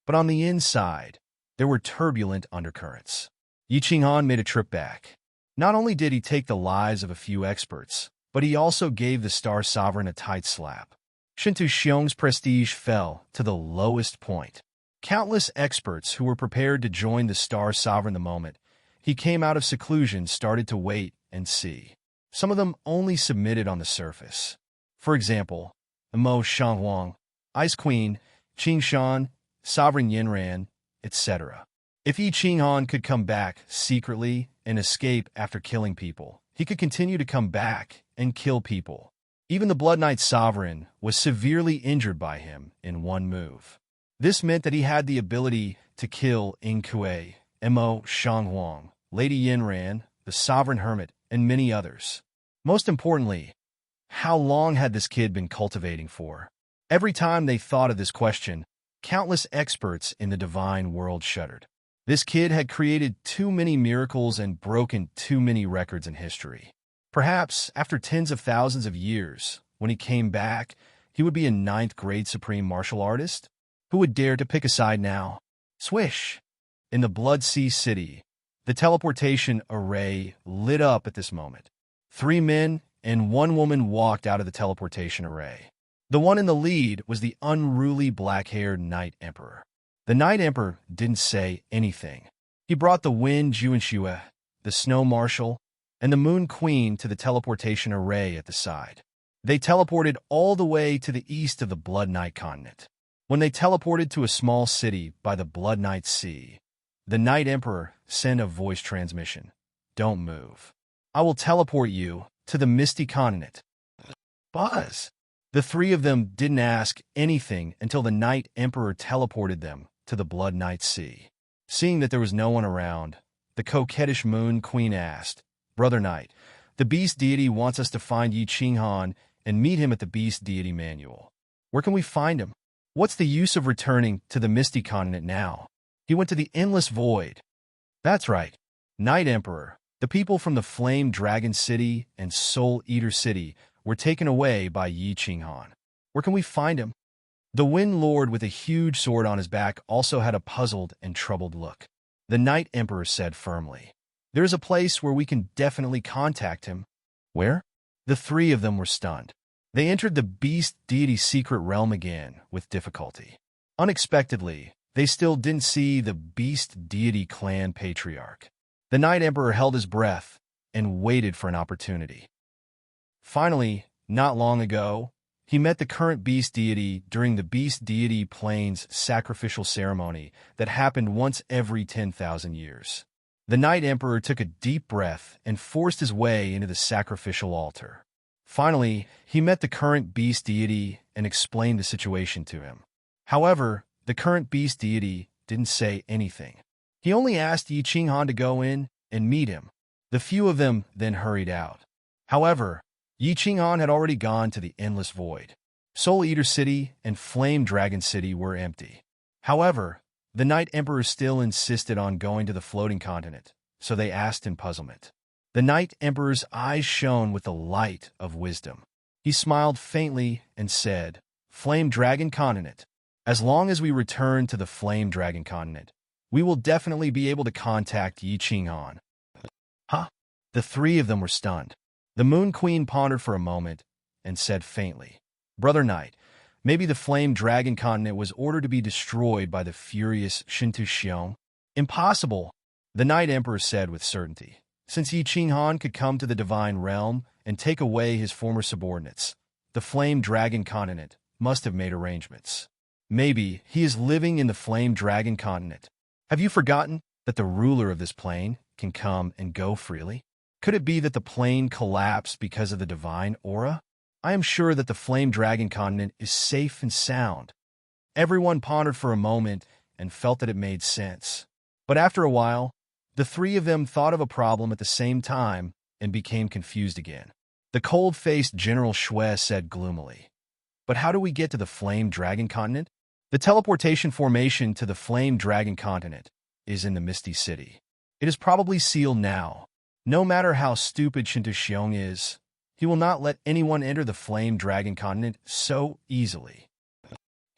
But on the inside, there were turbulent undercurrents. Yi Qinghan made a trip back. Not only did he take the lives of a few experts, but he also gave the Star Sovereign a tight slap. Shinta Xiong's prestige fell to the lowest point. Countless experts who were prepared to join the Star Sovereign the moment he came out of seclusion started to wait and see. Some of them only submitted on the surface. For example, Mo Shanghuang, Ice Queen, Qing Shan, Sovereign Yinran, etc. If Yi Qinghan could come back secretly and escape after killing people, he could continue to come back and kill people. Even the Blood Knight Sovereign was severely injured by him in one move. This meant that he had the ability to kill Ing Kuei, Mo Shanghuang, Lady Yinran, the Sovereign Hermit, and many others. Most importantly, how long had this kid been cultivating for? Every time they thought of this question, countless experts in the divine world shuddered. This kid had created too many miracles and broken too many records in history. Perhaps, after tens of thousands of years, when he came back, he would be a ninth-grade supreme martial artist? Who would dare to pick a side now? Swish! In the Blood Sea City, the teleportation array lit up at this moment. 3 men and 1 woman walked out of the teleportation array. The one in the lead was the unruly black-haired Night Emperor. The Night Emperor didn't say anything. He brought the Wind Juanxue, the Snow Marshal, and the Moon Queen to the teleportation array at the side. They teleported all the way to the east of the Blood Night continent. When they teleported to a small city by the Blood Night Sea, the Night Emperor sent a voice transmission. Don't move. I will teleport you to the Misty continent. Buzz! The 3 of them didn't ask anything until the Night Emperor teleported them to the Blood Night Sea. Seeing that there was no one around, the coquettish Moon Queen asked, Brother Knight, the Beast Deity wants us to find Yi Qinghan and meet him at the Beast Deity Manual. Where can we find him? What's the use of returning to the Misty continent now? He went to the Endless Void. That's right, Night Emperor. The people from the Flame Dragon City and Soul Eater City were taken away by Yi Qinghan. Where can we find him? The Wind Lord with a huge sword on his back also had a puzzled and troubled look. The Night Emperor said firmly, There is a place where we can definitely contact him. Where? The 3 of them were stunned. They entered the Beast Deity secret realm again with difficulty. Unexpectedly, they still didn't see the Beast Deity clan patriarch. The Night Emperor held his breath and waited for an opportunity. Finally, not long ago, he met the current Beast Deity during the Beast Deity Plains sacrificial ceremony that happened once every 10,000 years. The Night Emperor took a deep breath and forced his way into the sacrificial altar. Finally, he met the current Beast Deity and explained the situation to him. However, the current Beast Deity didn't say anything. He only asked Yi Qinghan to go in and meet him. The few of them then hurried out. However, Yi Qinghan had already gone to the Endless Void. Soul Eater City and Flame Dragon City were empty. However, the Night Emperor still insisted on going to the floating continent, so they asked in puzzlement. The Night Emperor's eyes shone with the light of wisdom. He smiled faintly and said, "Flame Dragon Continent. As long as we return to the Flame Dragon Continent, we will definitely be able to contact Yi Qinghan." Huh? The three of them were stunned. The Moon Queen pondered for a moment and said faintly, "Brother Knight, maybe the Flame Dragon Continent was ordered to be destroyed by the furious Shintu Xiong?" "Impossible," the Night Emperor said with certainty. "Since Yi Qinghan could come to the Divine Realm and take away his former subordinates, the Flame Dragon Continent must have made arrangements. Maybe he is living in the Flame Dragon Continent. Have you forgotten that the ruler of this plane can come and go freely? Could it be that the plane collapsed because of the divine aura? I am sure that the Flame Dragon Continent is safe and sound." Everyone pondered for a moment and felt that it made sense. But after a while, the three of them thought of a problem at the same time and became confused again. The cold-faced General Shui said gloomily, "But how do we get to the Flame Dragon Continent?" "The teleportation formation to the Flame Dragon Continent is in the Misty City. It is probably sealed now. No matter how stupid Shintu Xiong is, he will not let anyone enter the Flame Dragon Continent so easily."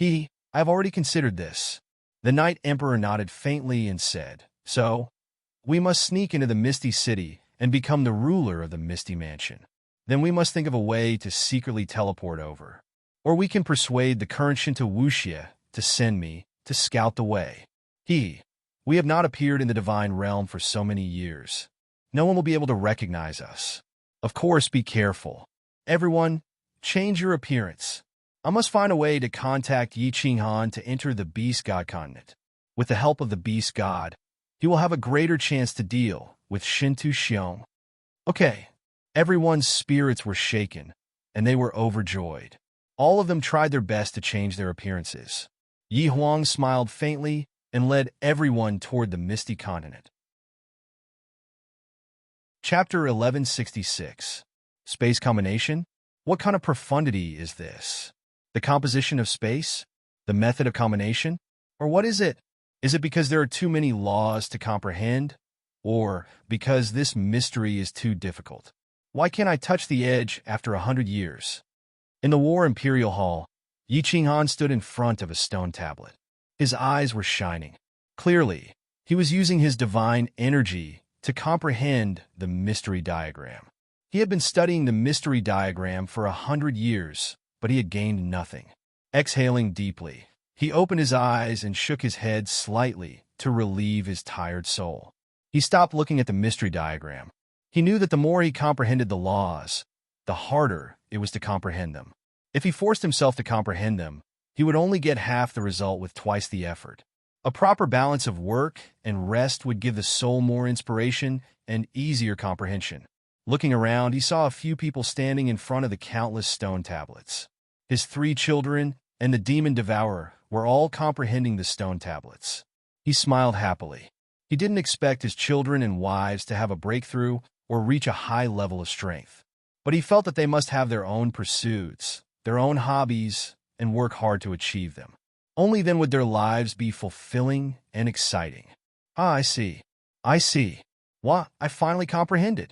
I have already considered this." The Night Emperor nodded faintly and said, "So, we must sneak into the Misty City and become the ruler of the Misty Mansion. Then we must think of a way to secretly teleport over. Or we can persuade the current Shinto Wuxia to send me to scout the way. We have not appeared in the Divine Realm for so many years. No one will be able to recognize us. Of course, be careful. Everyone, change your appearance. I must find a way to contact Yi Qinghan to enter the Beast God Continent. With the help of the Beast God, he will have a greater chance to deal with Shintu Xiong." Okay. Everyone's spirits were shaken, and they were overjoyed. All of them tried their best to change their appearances. Yi Huang smiled faintly and led everyone toward the Misty Continent. Chapter 1166. Space Combination? What kind of profundity is this? The composition of space? The method of combination? Or what is it? Is it because there are too many laws to comprehend? Or because this mystery is too difficult? Why can't I touch the edge after 100 years? In the War Imperial Hall, Yi Qinghan stood in front of a stone tablet. His eyes were shining. Clearly, he was using his divine energy to comprehend the mystery diagram. He had been studying the mystery diagram for 100 years, but he had gained nothing. Exhaling deeply, he opened his eyes and shook his head slightly to relieve his tired soul. He stopped looking at the mystery diagram. He knew that the more he comprehended the laws, the harder it was to comprehend them. If he forced himself to comprehend them, he would only get half the result with twice the effort. A proper balance of work and rest would give the soul more inspiration and easier comprehension. Looking around, he saw a few people standing in front of the countless stone tablets. His 3 children and the demon devourer were all comprehending the stone tablets. He smiled happily. He didn't expect his children and wives to have a breakthrough or reach a high level of strength. But he felt that they must have their own pursuits, their own hobbies, and work hard to achieve them. Only then would their lives be fulfilling and exciting. I see. What? I finally comprehended.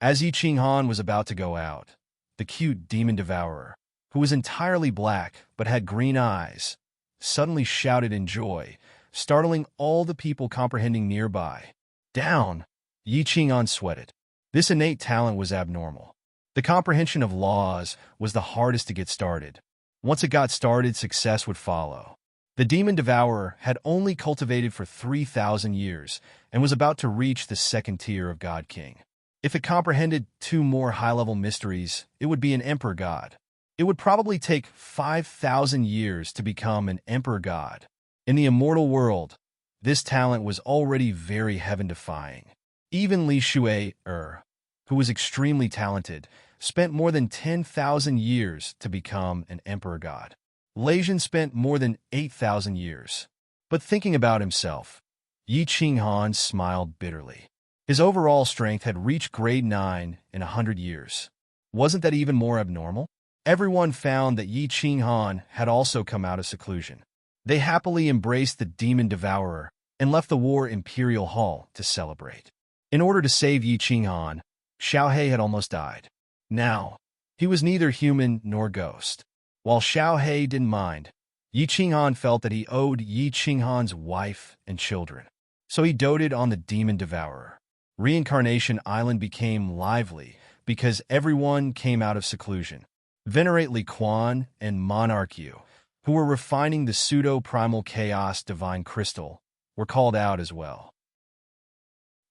As Yi Qinghan was about to go out, the cute demon devourer, who was entirely black but had green eyes, suddenly shouted in joy, startling all the people comprehending nearby. Down! Yi Qinghan sweated. This innate talent was abnormal. The comprehension of laws was the hardest to get started. Once it got started, success would follow. The demon devourer had only cultivated for 3,000 years and was about to reach the second tier of God King. If it comprehended 2 more high-level mysteries, it would be an Emperor God. It would probably take 5,000 years to become an Emperor God. In the immortal world, this talent was already very heaven-defying. Even Li Shui, who was extremely talented, spent more than 10,000 years to become an Emperor God. Leijin spent more than 8,000 years. But thinking about himself, Yi Qinghan smiled bitterly. His overall strength had reached grade 9 in 100 years. Wasn't that even more abnormal? Everyone found that Yi Qinghan had also come out of seclusion. They happily embraced the demon devourer and left the war imperial hall to celebrate. In order to save Yi Qinghan, Xiao He had almost died. Now, he was neither human nor ghost. While Xiao He didn't mind, Yi Qinghan felt that he owed Yi Qinghan's wife and children. So he doted on the demon devourer. Reincarnation Island became lively because everyone came out of seclusion. Venerate Li Quan and Monarch Yu, who were refining the pseudo-primal chaos divine crystal, were called out as well.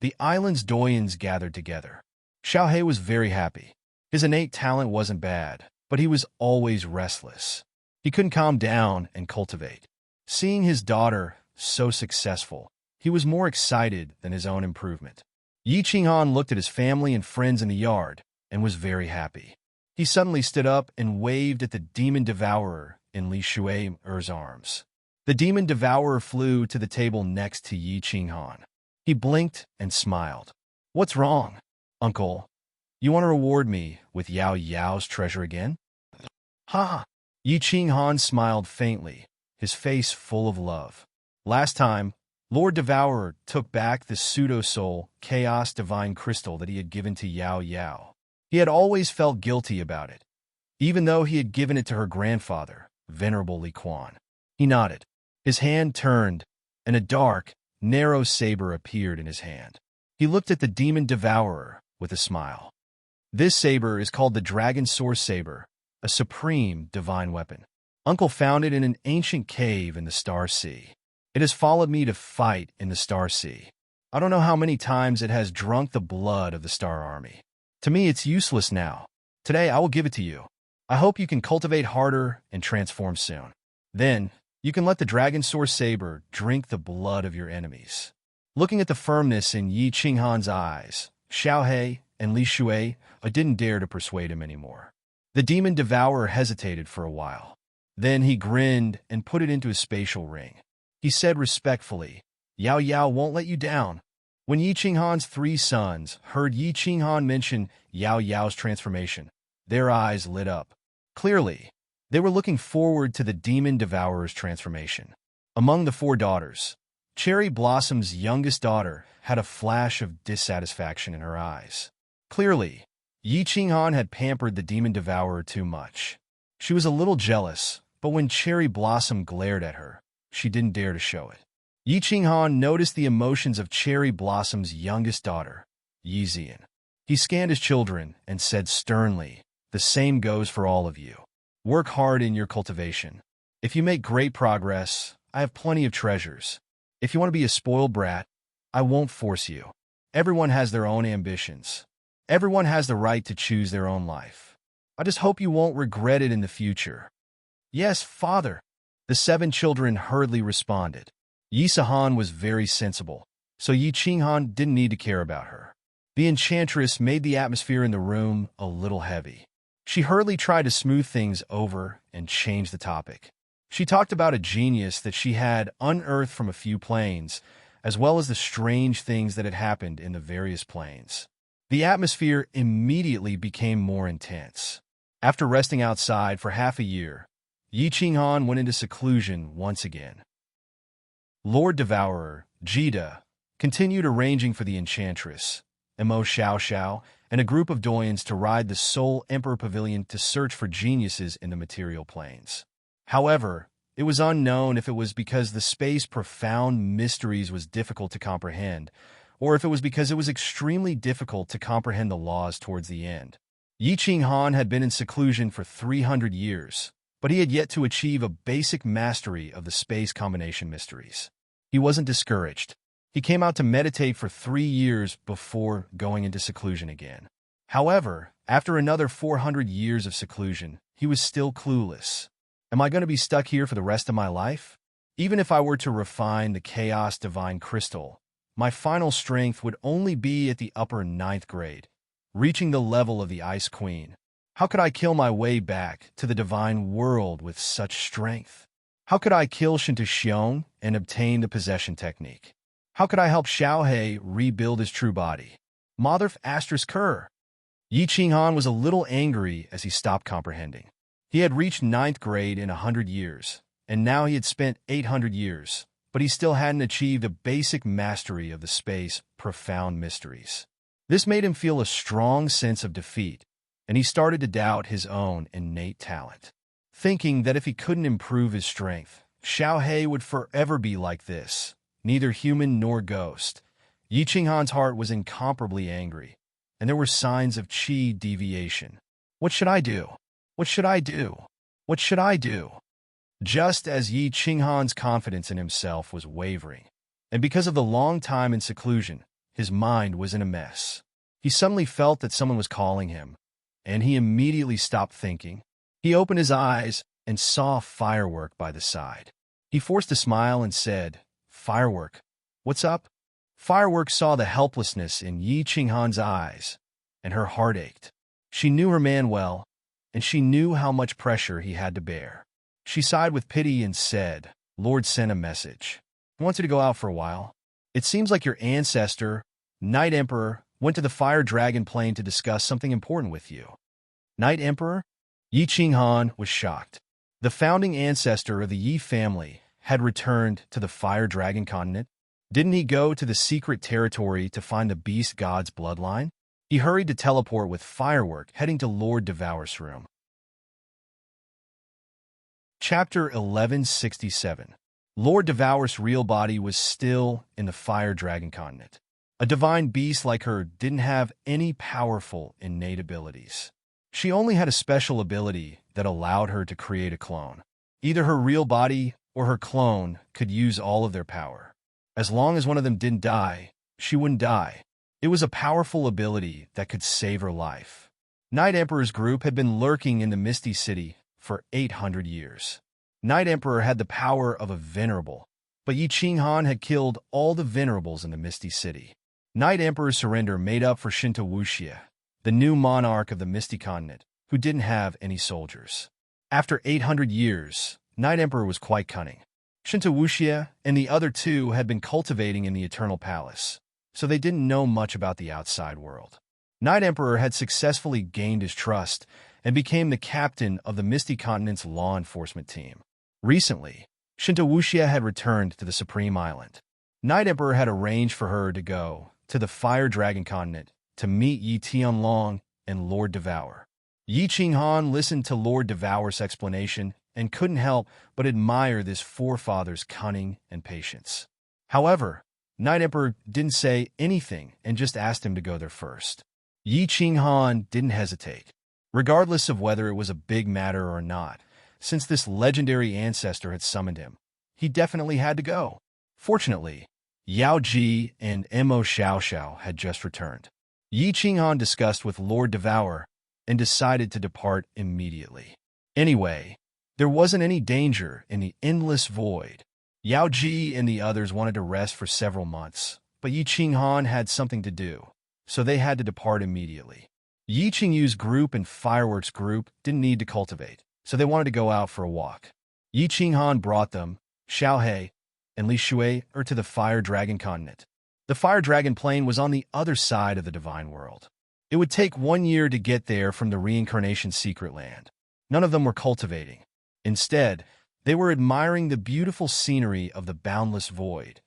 The island's doyens gathered together. Xiao He was very happy. His innate talent wasn't bad, but he was always restless. He couldn't calm down and cultivate. Seeing his daughter so successful, he was more excited than his own improvement. Yi Qinghan looked at his family and friends in the yard and was very happy. He suddenly stood up and waved at the demon devourer in Li Shui's arms. The demon devourer flew to the table next to Yi Qinghan. He blinked and smiled. "What's wrong, uncle? You want to reward me with Yao Yao's treasure again?" "Ha!" Yi Qinghan smiled faintly, his face full of love. Last time, Lord Devourer took back the pseudo-soul, chaos divine crystal that he had given to Yao Yao. He had always felt guilty about it, even though he had given it to her grandfather, Venerable Li Quan. He nodded. His hand turned, and a dark, narrow saber appeared in his hand. He looked at the demon devourer with a smile. This saber is called the Dragon Source Saber, a supreme divine weapon. Uncle found it in an ancient cave in the Star Sea. It has followed me to fight in the Star Sea. I don't know how many times it has drunk the blood of the Star Army. To me, it's useless now. Today, I will give it to you. I hope you can cultivate harder and transform soon. Then, you can let the Dragon Source Saber drink the blood of your enemies. Looking at the firmness in Yi Qinghan's eyes, Xiao He and Li Shui didn't dare to persuade him anymore. The demon devourer hesitated for a while. Then he grinned and put it into his spatial ring. He said respectfully, "Yao Yao won't let you down." When Yi Qinghan's 3 sons heard Yi Qinghan mention Yao Yao's transformation, their eyes lit up. Clearly, they were looking forward to the demon devourer's transformation. Among the 4 daughters, Cherry Blossom's youngest daughter had a flash of dissatisfaction in her eyes. Clearly, Yi Qinghan had pampered the demon devourer too much. She was a little jealous, but when Cherry Blossom glared at her, she didn't dare to show it. Yi Qinghan noticed the emotions of Cherry Blossom's youngest daughter, Yi Zian. He scanned his children and said sternly, "The same goes for all of you. Work hard in your cultivation. If you make great progress, I have plenty of treasures. If you want to be a spoiled brat, I won't force you. Everyone has their own ambitions. Everyone has the right to choose their own life. I just hope you won't regret it in the future." "Yes, father," the 7 children hurriedly responded. Yi Sahan was very sensible, so Yi Qinghan didn't need to care about her. The enchantress made the atmosphere in the room a little heavy. She hurriedly tried to smooth things over and change the topic. She talked about a genius that she had unearthed from a few planes, as well as the strange things that had happened in the various planes. The atmosphere immediately became more intense. After resting outside for half a year, Yi Qinghan went into seclusion once again. Lord Devourer, Jida, continued arranging for the enchantress, Mo Xiao Xiao, and a group of doyens to ride the Soul Emperor Pavilion to search for geniuses in the material planes. However, it was unknown if it was because the space profound mysteries was difficult to comprehend, or if it was because it was extremely difficult to comprehend the laws towards the end. Yi Qinghan had been in seclusion for 300 years, but he had yet to achieve a basic mastery of the space combination mysteries. He wasn't discouraged. He came out to meditate for 3 years before going into seclusion again. However, after another 400 years of seclusion, he was still clueless. Am I going to be stuck here for the rest of my life? Even if I were to refine the Chaos Divine Crystal, my final strength would only be at the upper 9th grade, reaching the level of the Ice Queen. How could I kill my way back to the divine world with such strength? How could I kill Shinta Xiong and obtain the possession technique? How could I help Xiao He rebuild his true body? Motherf Asterisk Kerr. Yi Qinghan was a little angry as he stopped comprehending. He had reached 9th grade in 100 years, and now he had spent 800 years, but he still hadn't achieved a basic mastery of the space's profound mysteries. This made him feel a strong sense of defeat, and he started to doubt his own innate talent. Thinking that if he couldn't improve his strength, Xiao He would forever be like this, neither human nor ghost. Yi Qinghan's heart was incomparably angry, and there were signs of qi deviation. What should I do? What should I do? What should I do? Just as Yi Qinghan's confidence in himself was wavering, and because of the long time in seclusion, his mind was in a mess. He suddenly felt that someone was calling him, and he immediately stopped thinking. He opened his eyes and saw Firework by the side. He forced a smile and said, "Firework, what's up?" Firework saw the helplessness in Yi Qinghan's eyes, and her heart ached. She knew her man well, and she knew how much pressure he had to bear. She sighed with pity and said, "Lord sent a message. He wants you to go out for a while. It seems like your ancestor, Night Emperor, went to the Fire Dragon Plain to discuss something important with you." Night Emperor? Yi Qinghan was shocked. The founding ancestor of the Yi family had returned to the Fire Dragon continent. Didn't he go to the secret territory to find the beast god's bloodline? He hurried to teleport with Firework, heading to Lord Devour's room. Chapter 1167. Lord Devour's real body was still in the Fire Dragon continent. A divine beast like her didn't have any powerful innate abilities. She only had a special ability that allowed her to create a clone. Either her real body or her clone could use all of their power. As long as one of them didn't die, she wouldn't die. It was a powerful ability that could save her life. Night Emperor's group had been lurking in the Misty City for 800 years. Night Emperor had the power of a venerable, but Yi Qinghan had killed all the venerables in the Misty City. Night Emperor's surrender made up for Shinta Wuxia, the new monarch of the Misty Continent, who didn't have any soldiers. After 800 years, Night Emperor was quite cunning. Shinta Wuxia and the other two had been cultivating in the Eternal Palace, so they didn't know much about the outside world. Night Emperor had successfully gained his trust and became the captain of the Misty Continent's law enforcement team. Recently, Shinta Wuxia had returned to the Supreme Island. Night Emperor had arranged for her to go to the Fire Dragon Continent to meet Yi Tianlong and Lord Devour. Yi Qinghan listened to Lord Devour's explanation and couldn't help but admire this forefather's cunning and patience. However, Night Emperor didn't say anything and just asked him to go there first. Yi Qinghan didn't hesitate, regardless of whether it was a big matter or not. Since this legendary ancestor had summoned him, he definitely had to go. Fortunately, Yao Ji and Mo Xiaoxiao had just returned. Yi Qinghan discussed with Lord Devour and decided to depart immediately. Anyway, there wasn't any danger in the endless void. Yao Ji and the others wanted to rest for several months, but Yi Qinghan had something to do, so they had to depart immediately. Yi Qingyu's group and Fireworks group didn't need to cultivate, so they wanted to go out for a walk. Yi Qinghan brought them, Xiao He, and Li Shui to the Fire Dragon continent. The Fire Dragon Plain was on the other side of the Divine World. It would take 1 year to get there from the Reincarnation Secret Land. None of them were cultivating. Instead, they were admiring the beautiful scenery of the boundless void,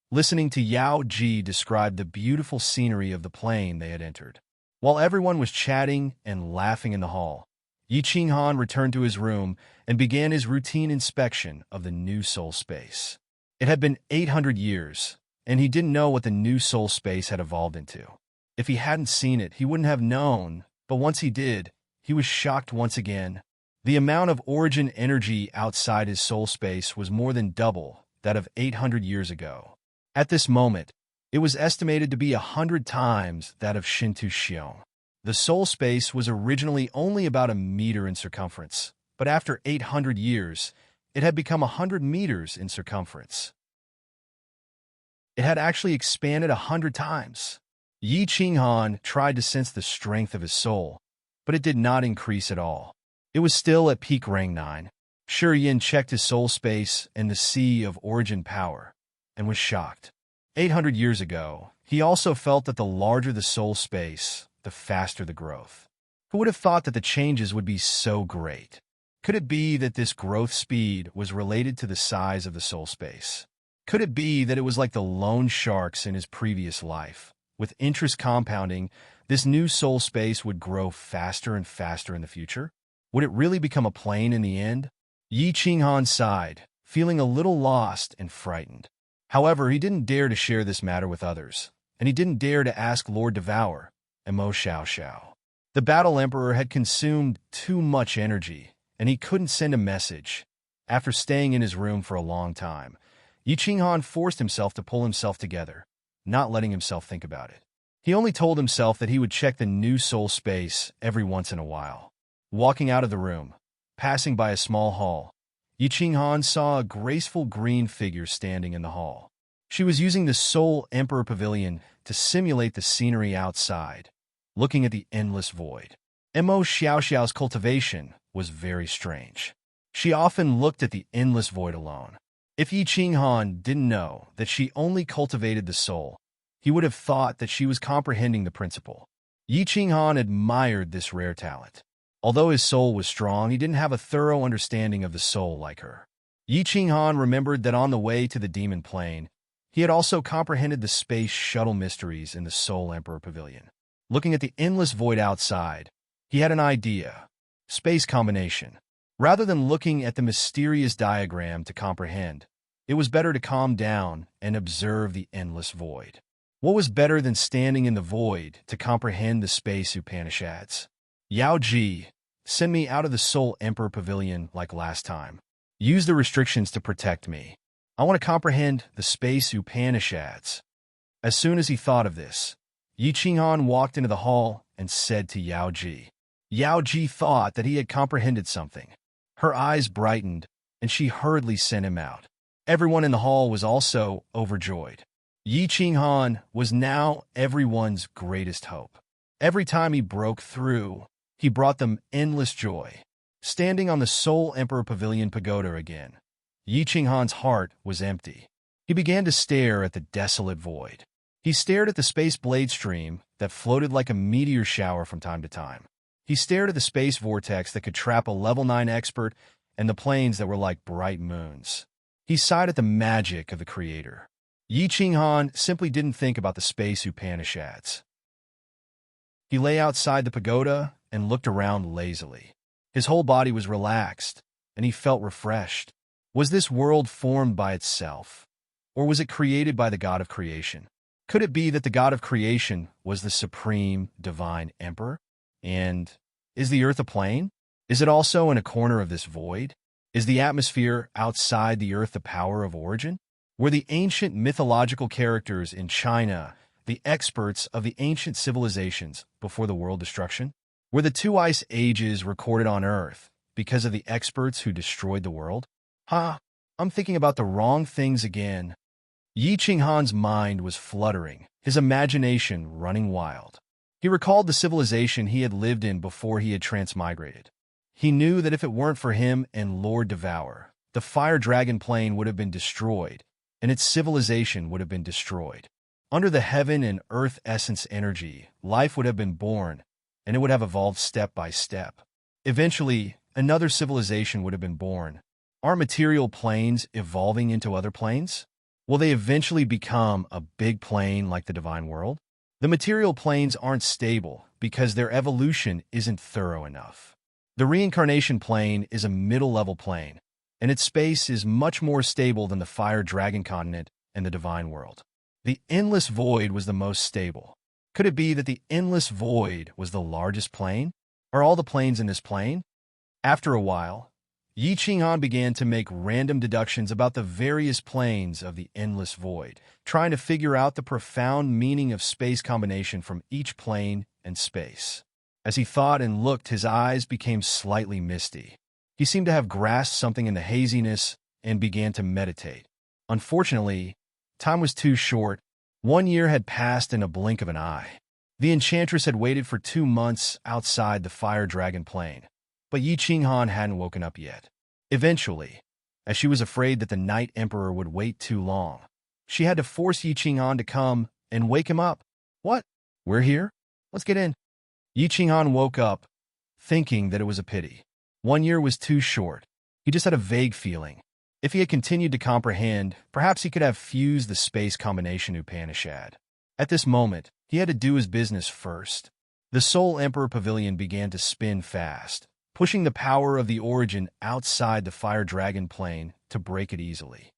listening to Yao Ji describe the beautiful scenery of the plain they had entered. While everyone was chatting and laughing in the hall, Yi Qinghan returned to his room and began his routine inspection of the new soul space. It had been 800 years, and he didn't know what the new soul space had evolved into. If he hadn't seen it, he wouldn't have known, but once he did, he was shocked once again. The amount of origin energy outside his soul space was more than double that of 800 years ago. At this moment, it was estimated to be 100 times that of Shintu Xiong. The soul space was originally only about 1 meter in circumference, but after 800 years, it had become 100 meters in circumference. It had actually expanded 100 times. Yi Qinghan tried to sense the strength of his soul, but it did not increase at all. It was still at peak rank 9. Shi Yin checked his soul space and the sea of origin power, and was shocked. 800 years ago, he also felt that the larger the soul space, the faster the growth. Who would have thought that the changes would be so great? Could it be that this growth speed was related to the size of the soul space? Could it be that it was like the loan sharks in his previous life? With interest compounding, this new soul space would grow faster and faster in the future? Would it really become a plane in the end? Yi Qinghan sighed, feeling a little lost and frightened. However, he didn't dare to share this matter with others, and he didn't dare to ask Lord Devour and Mo Xiao Xiao. The Battle Emperor had consumed too much energy, and he couldn't send a message. After staying in his room for a long time, Yi Qinghan forced himself to pull himself together, not letting himself think about it. He only told himself that he would check the new soul space every once in a while. Walking out of the room, passing by a small hall, Yi Qinghan saw a graceful green figure standing in the hall. She was using the Soul Emperor Pavilion to simulate the scenery outside, looking at the endless void. Mo Xiao Xiao's cultivation was very strange. She often looked at the endless void alone. If Yi Qinghan didn't know that she only cultivated the soul, he would have thought that she was comprehending the principle. Yi Qinghan admired this rare talent. Although his soul was strong, he didn't have a thorough understanding of the soul like her. Yi Qinghan remembered that on the way to the demon plane, he had also comprehended the space shuttle mysteries in the Soul Emperor Pavilion. Looking at the endless void outside, he had an idea: space combination. Rather than looking at the mysterious diagram to comprehend, it was better to calm down and observe the endless void. What was better than standing in the void to comprehend the space Upanishads? Yao Ji, send me out of the Soul Emperor Pavilion like last time. Use the restrictions to protect me. I want to comprehend the space Upanishads. As soon as he thought of this, Yi Qinghan walked into the hall and said to Yao Ji. Yao Ji thought that he had comprehended something. Her eyes brightened, and she hurriedly sent him out. Everyone in the hall was also overjoyed. Yi Qinghan was now everyone's greatest hope. Every time he broke through, he brought them endless joy. Standing on the Soul Emperor Pavilion pagoda again, Yi Qinghan's heart was empty. He began to stare at the desolate void. He stared at the space blade stream that floated like a meteor shower from time to time. He stared at the space vortex that could trap a level 9 expert and the planes that were like bright moons. He sighed at the magic of the creator. Yi Qinghan simply didn't think about the space Upanishads. He lay outside the pagoda and looked around lazily. His whole body was relaxed, and he felt refreshed. Was this world formed by itself, or was it created by the God of creation? Could it be that the God of creation was the supreme divine emperor? And is the earth a plane? Is it also in a corner of this void? Is the atmosphere outside the earth the power of origin? Were the ancient mythological characters in China the experts of the ancient civilizations before the world destruction? Were the 2 ice ages recorded on Earth because of the experts who destroyed the world? I'm thinking about the wrong things again. Yi Qinghan's mind was fluttering, his imagination running wild. He recalled the civilization he had lived in before he had transmigrated. He knew that if it weren't for him and Lord Devour, the Fire Dragon plane would have been destroyed, and its civilization would have been destroyed. Under the heaven and earth essence energy, life would have been born, and it would have evolved step by step. Eventually, another civilization would have been born. Are material planes evolving into other planes? Will they eventually become a big plane like the divine world? The material planes aren't stable because their evolution isn't thorough enough. The reincarnation plane is a middle-level plane, and its space is much more stable than the Fire Dragon continent and the divine world. The endless void was the most stable. Could it be that the endless void was the largest plane? Are all the planes in this plane? After a while, Yi Qinghan began to make random deductions about the various planes of the endless void, trying to figure out the profound meaning of space combination from each plane and space. As he thought and looked, his eyes became slightly misty. He seemed to have grasped something in the haziness and began to meditate. Unfortunately, time was too short. 1 year had passed in a blink of an eye. The enchantress had waited for 2 months outside the Fire Dragon plane, but Yi Qinghan hadn't woken up yet. Eventually, as she was afraid that the Night Emperor would wait too long, she had to force Yi Qinghan to come and wake him up. What? We're here? Let's get in. Yi Qinghan woke up, thinking that it was a pity. 1 year was too short. He just had a vague feeling. If he had continued to comprehend, perhaps he could have fused the space combination Upanishad. At this moment, he had to do his business first. The Soul Emperor Pavilion began to spin fast, pushing the power of the origin outside the Fire Dragon plane to break it easily.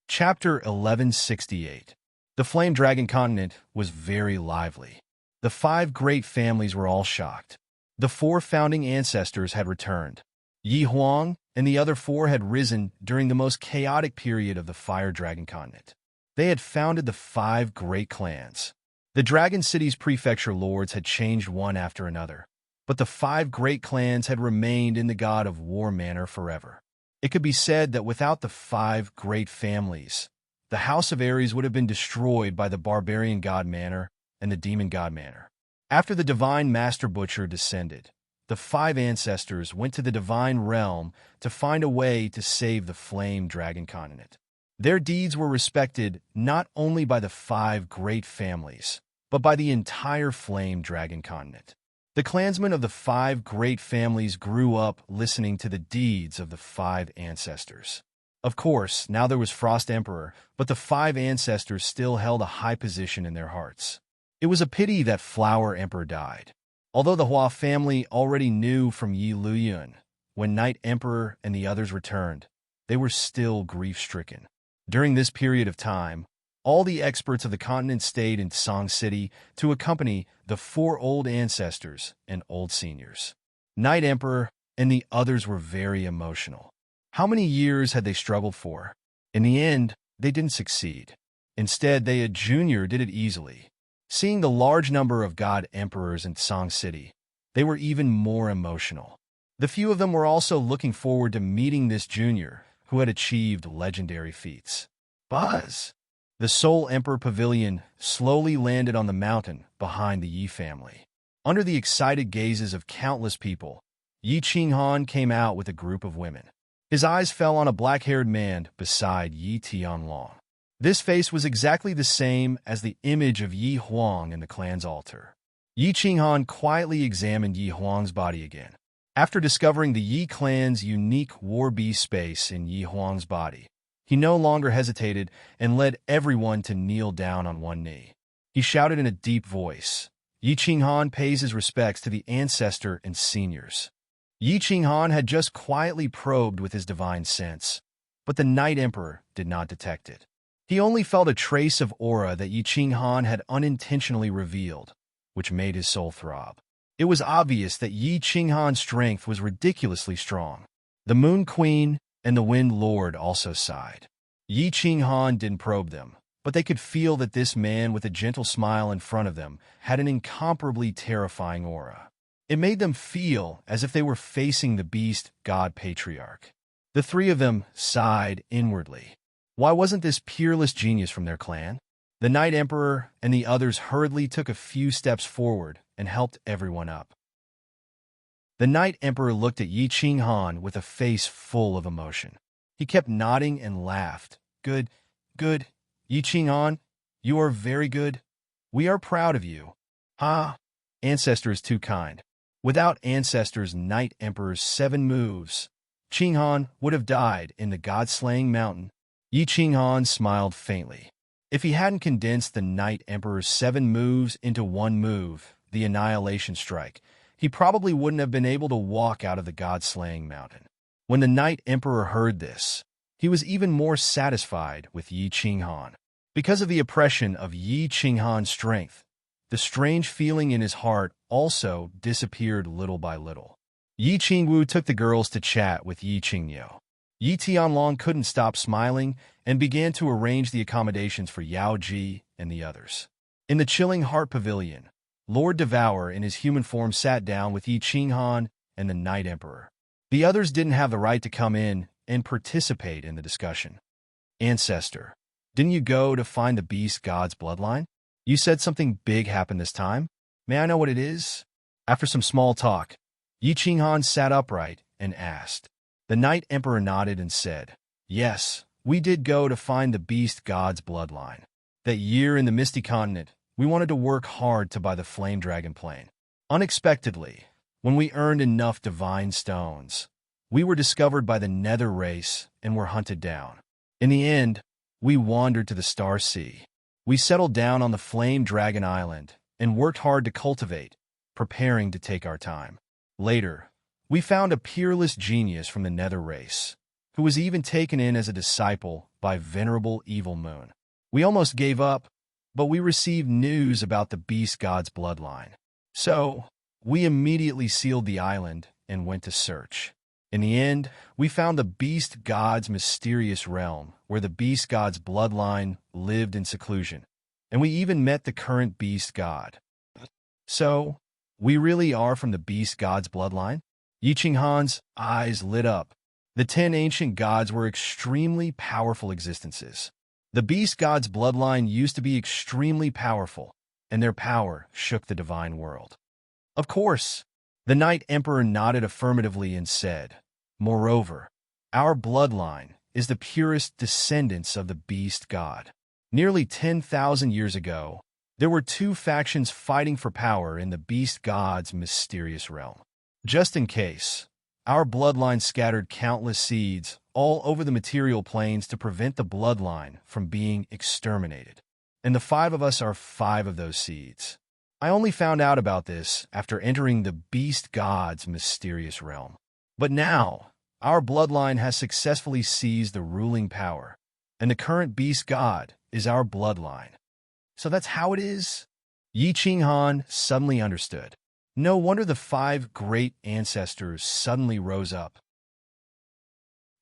Chapter 1168. The Flame Dragon continent was very lively. The 5 great families were all shocked. The 4 founding ancestors had returned. Yi Huang and the other 4 had risen during the most chaotic period of the Fire Dragon continent. They had founded the 5 great clans. The Dragon City's prefecture lords had changed one after another, but the 5 great clans had remained in the God of War manor forever. It could be said that without the 5 great families, the House of Ares would have been destroyed by the Barbarian God Manor and the Demon God Manor. After the Divine Master Butcher descended, the 5 ancestors went to the Divine Realm to find a way to save the Flame Dragon continent. Their deeds were respected not only by the 5 great families, but by the entire Flame Dragon continent. The clansmen of the 5 great families grew up listening to the deeds of the 5 ancestors. Of course, now there was Frost Emperor, but the 5 ancestors still held a high position in their hearts. It was a pity that Flower Emperor died. Although the Hua family already knew from Yi Luyun, when Night Emperor and the others returned, they were still grief-stricken. During this period of time, all the experts of the continent stayed in Song City to accompany the 4 old ancestors and old seniors. Night Emperor and the others were very emotional. How many years had they struggled for? In the end, they didn't succeed. Instead, Junior did it easily. Seeing the large number of God Emperors in Song City, they were even more emotional. The few of them were also looking forward to meeting this Junior, who had achieved legendary feats. Buzz! The Soul Emperor Pavilion slowly landed on the mountain behind the Yi family. Under the excited gazes of countless people, Yi Qinghan came out with a group of women. His eyes fell on a black-haired man beside Yi Tianlong. This face was exactly the same as the image of Yi Huang in the clan's altar. Yi Qinghan quietly examined Yi Huang's body again. After discovering the Yi clan's unique war beast space in Yi Huang's body, he no longer hesitated and led everyone to kneel down on one knee. He shouted in a deep voice, "Yi Qinghan pays his respects to the ancestor and seniors." Yi Qinghan had just quietly probed with his divine sense, but the Night Emperor did not detect it. He only felt a trace of aura that Yi Qinghan had unintentionally revealed, which made his soul throb. It was obvious that Yi Qinghan's strength was ridiculously strong. The Moon Queen and the Wind Lord also sighed. Yi Qinghan didn't probe them, but they could feel that this man with a gentle smile in front of them had an incomparably terrifying aura. It made them feel as if they were facing the beast god patriarch. The 3 of them sighed inwardly. Why wasn't this peerless genius from their clan? The Night Emperor and the others hurriedly took a few steps forward and helped everyone up. The Night Emperor looked at Yi Qinghan with a face full of emotion. He kept nodding and laughed. Good, good. Yi Qinghan, you are very good. We are proud of you. Ancestor is too kind. Without Ancestor's Night Emperor's 7 moves, Qinghan would have died in the God-slaying mountain. Yi Qinghan smiled faintly. If he hadn't condensed the Night Emperor's 7 moves into one move, the Annihilation Strike, he probably wouldn't have been able to walk out of the God-slaying mountain. When the Night Emperor heard this, he was even more satisfied with Yi Qinghan. Because of the oppression of Yi Qinghan's strength, the strange feeling in his heart also disappeared little by little. Yi Qingwu took the girls to chat with Yi Qingniu. Yi Tianlong couldn't stop smiling and began to arrange the accommodations for Yao Ji and the others. In the Chilling Heart Pavilion, Lord Devour in his human form sat down with Yi Qinghan and the Night Emperor. The others didn't have the right to come in and participate in the discussion. Ancestor, didn't you go to find the beast god's bloodline? You said something big happened this time. May I know what it is? After some small talk, Yi Qinghan sat upright and asked. The Night Emperor nodded and said, "Yes, we did go to find the beast god's bloodline. That year in the Misty Continent, we wanted to work hard to buy the Flame Dragon plane. Unexpectedly, When we earned enough divine stones, we were discovered by the Nether race and were hunted down. In the end, we wandered to the Star Sea. We settled down on the Flame Dragon Island and worked hard to cultivate, preparing to take our time. Later, we found a peerless genius from the Nether race, who was even taken in as a disciple by venerable Evil Moon. We almost gave up, but we received news about the Beast God's bloodline. So, we immediately sealed the island and went to search. In the end, we found the Beast God's mysterious realm, where the Beast God's bloodline lived in seclusion, and we even met the current Beast God. So, we really are from the Beast God's bloodline? Yi Ching-han's eyes lit up. The 10 ancient gods were extremely powerful existences. The Beast God's bloodline used to be extremely powerful, and their power shook the divine world. Of course, the Night Emperor nodded affirmatively and said, "Moreover, our bloodline is the purest descendants of the Beast God." Nearly 10,000 years ago, there were two factions fighting for power in the Beast God's mysterious realm. Just in case, our bloodline scattered countless seeds all over the material planes to prevent the bloodline from being exterminated. And the 5 of us are 5 of those seeds. I only found out about this after entering the Beast God's mysterious realm. But now, our bloodline has successfully seized the ruling power, and the current Beast God is our bloodline. So that's how it is? Yi Ching-han suddenly understood. No wonder the 5 great ancestors suddenly rose up.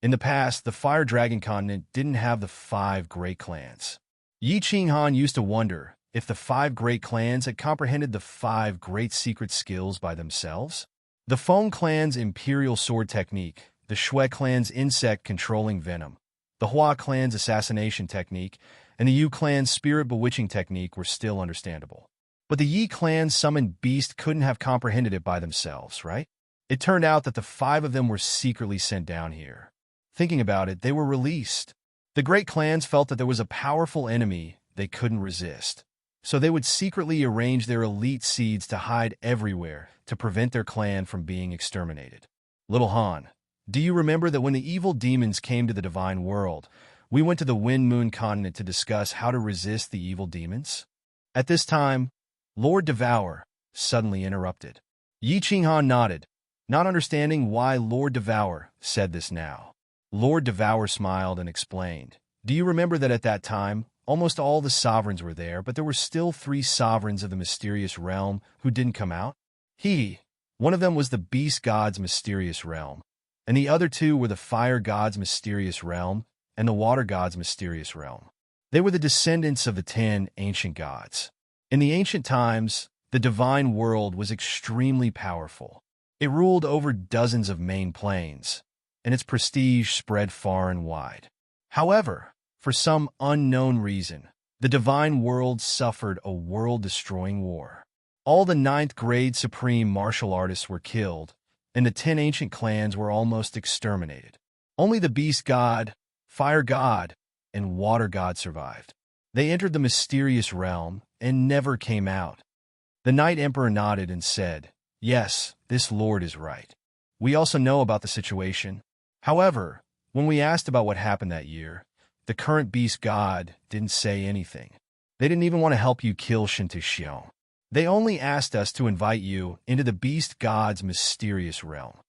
In the past, the Fire Dragon continent didn't have the 5 great clans. Yi Ching-han used to wonder if the 5 great clans had comprehended the 5 great secret skills by themselves. The Foam clan's Imperial Sword Technique, the Shui clan's Insect Controlling Venom, the Hua clan's Assassination Technique, and the Yu clan's Spirit Bewitching Technique were still understandable. But the Yi clan's summoned beast couldn't have comprehended it by themselves, right? It turned out that the 5 of them were secretly sent down here. Thinking about it, they were released. The great clans felt that there was a powerful enemy they couldn't resist, so they would secretly arrange their elite seeds to hide everywhere to prevent their clan from being exterminated. Little Han, do you remember that when the evil demons came to the divine world, we went to the Wind Moon continent to discuss how to resist the evil demons? At this time, Lord Devour suddenly interrupted. Yi Ching-han nodded, not understanding why Lord Devour said this now. Lord Devour smiled and explained, "Do you remember that at that time, almost all the sovereigns were there, but there were still 3 sovereigns of the mysterious realm who didn't come out? One of them was the Beast God's mysterious realm, and the other 2 were the Fire God's mysterious realm and the Water God's mysterious realm. They were the descendants of the 10 ancient gods. In the ancient times, the divine world was extremely powerful. It ruled over dozens of main planes, and its prestige spread far and wide. However, for some unknown reason, the divine world suffered a world-destroying war. All the 9th grade supreme martial artists were killed, and the 10 ancient clans were almost exterminated. Only the Beast God, Fire God, and Water God survived. They entered the mysterious realm and never came out." The Night Emperor nodded and said, "Yes, this lord is right. We also know about the situation. However, when we asked about what happened that year, the current Beast God didn't say anything. They didn't even want to help you kill Shintixiong. They only asked us to invite you into the Beast God's mysterious realm."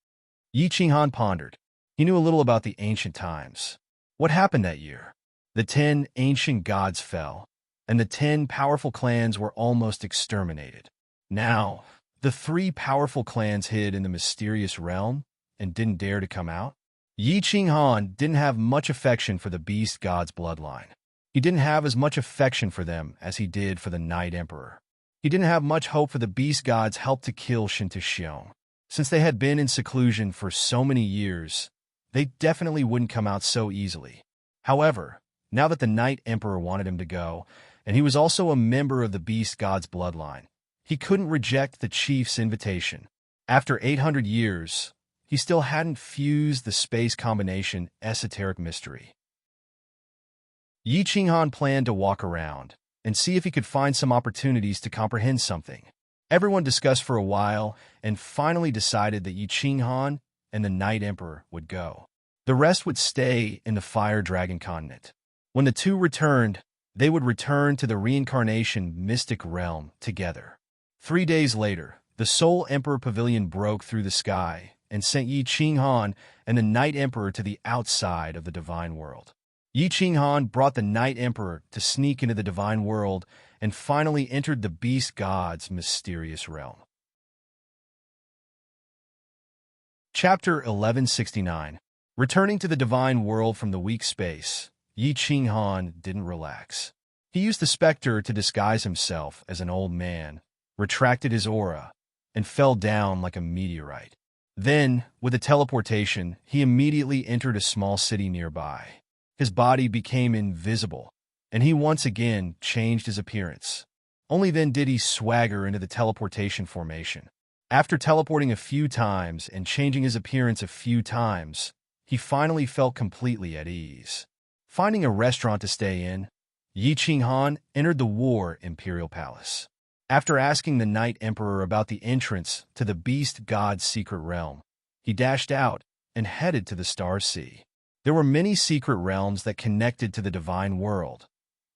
Yi Ching-han pondered. He knew a little about the ancient times. What happened that year? The 10 ancient gods fell, and the 10 powerful clans were almost exterminated. Now, the 3 powerful clans hid in the mysterious realm and didn't dare to come out. Yi Ching-han didn't have much affection for the Beast God's bloodline. He didn't have as much affection for them as he did for the Night Emperor. He didn't have much hope for the Beast God's help to kill Shintixiong. Since they had been in seclusion for so many years, they definitely wouldn't come out so easily. However, now that the Night Emperor wanted him to go, and he was also a member of the Beast God's bloodline, he couldn't reject the chief's invitation. After 800 years, he still hadn't fused the space combination esoteric mystery. Yi Ching-han planned to walk around and see if he could find some opportunities to comprehend something. Everyone discussed for a while and finally decided that Yi Qinghan and the Night Emperor would go. The rest would stay in the Fire Dragon continent. When the two returned, they would return to the reincarnation mystic realm together. 3 days later, the Soul Emperor Pavilion broke through the sky and sent Yi Qinghan and the Night Emperor to the outside of the Divine World. Yi Qinghan brought the Night Emperor to sneak into the Divine World and finally entered the Beast God's mysterious realm. Chapter 1169. Returning to the Divine World from the weak space, Yi Qinghan didn't relax. He used the specter to disguise himself as an old man, retracted his aura, and fell down like a meteorite. Then, with a teleportation, he immediately entered a small city nearby. His body became invisible, and he once again changed his appearance. Only then did he swagger into the teleportation formation. After teleporting a few times and changing his appearance a few times, he finally felt completely at ease. Finding a restaurant to stay in, Yi Qinghan entered the War Imperial Palace. After asking the Night Emperor about the entrance to the Beast God's secret realm, he dashed out and headed to the Star Sea. There were many secret realms that connected to the Divine World,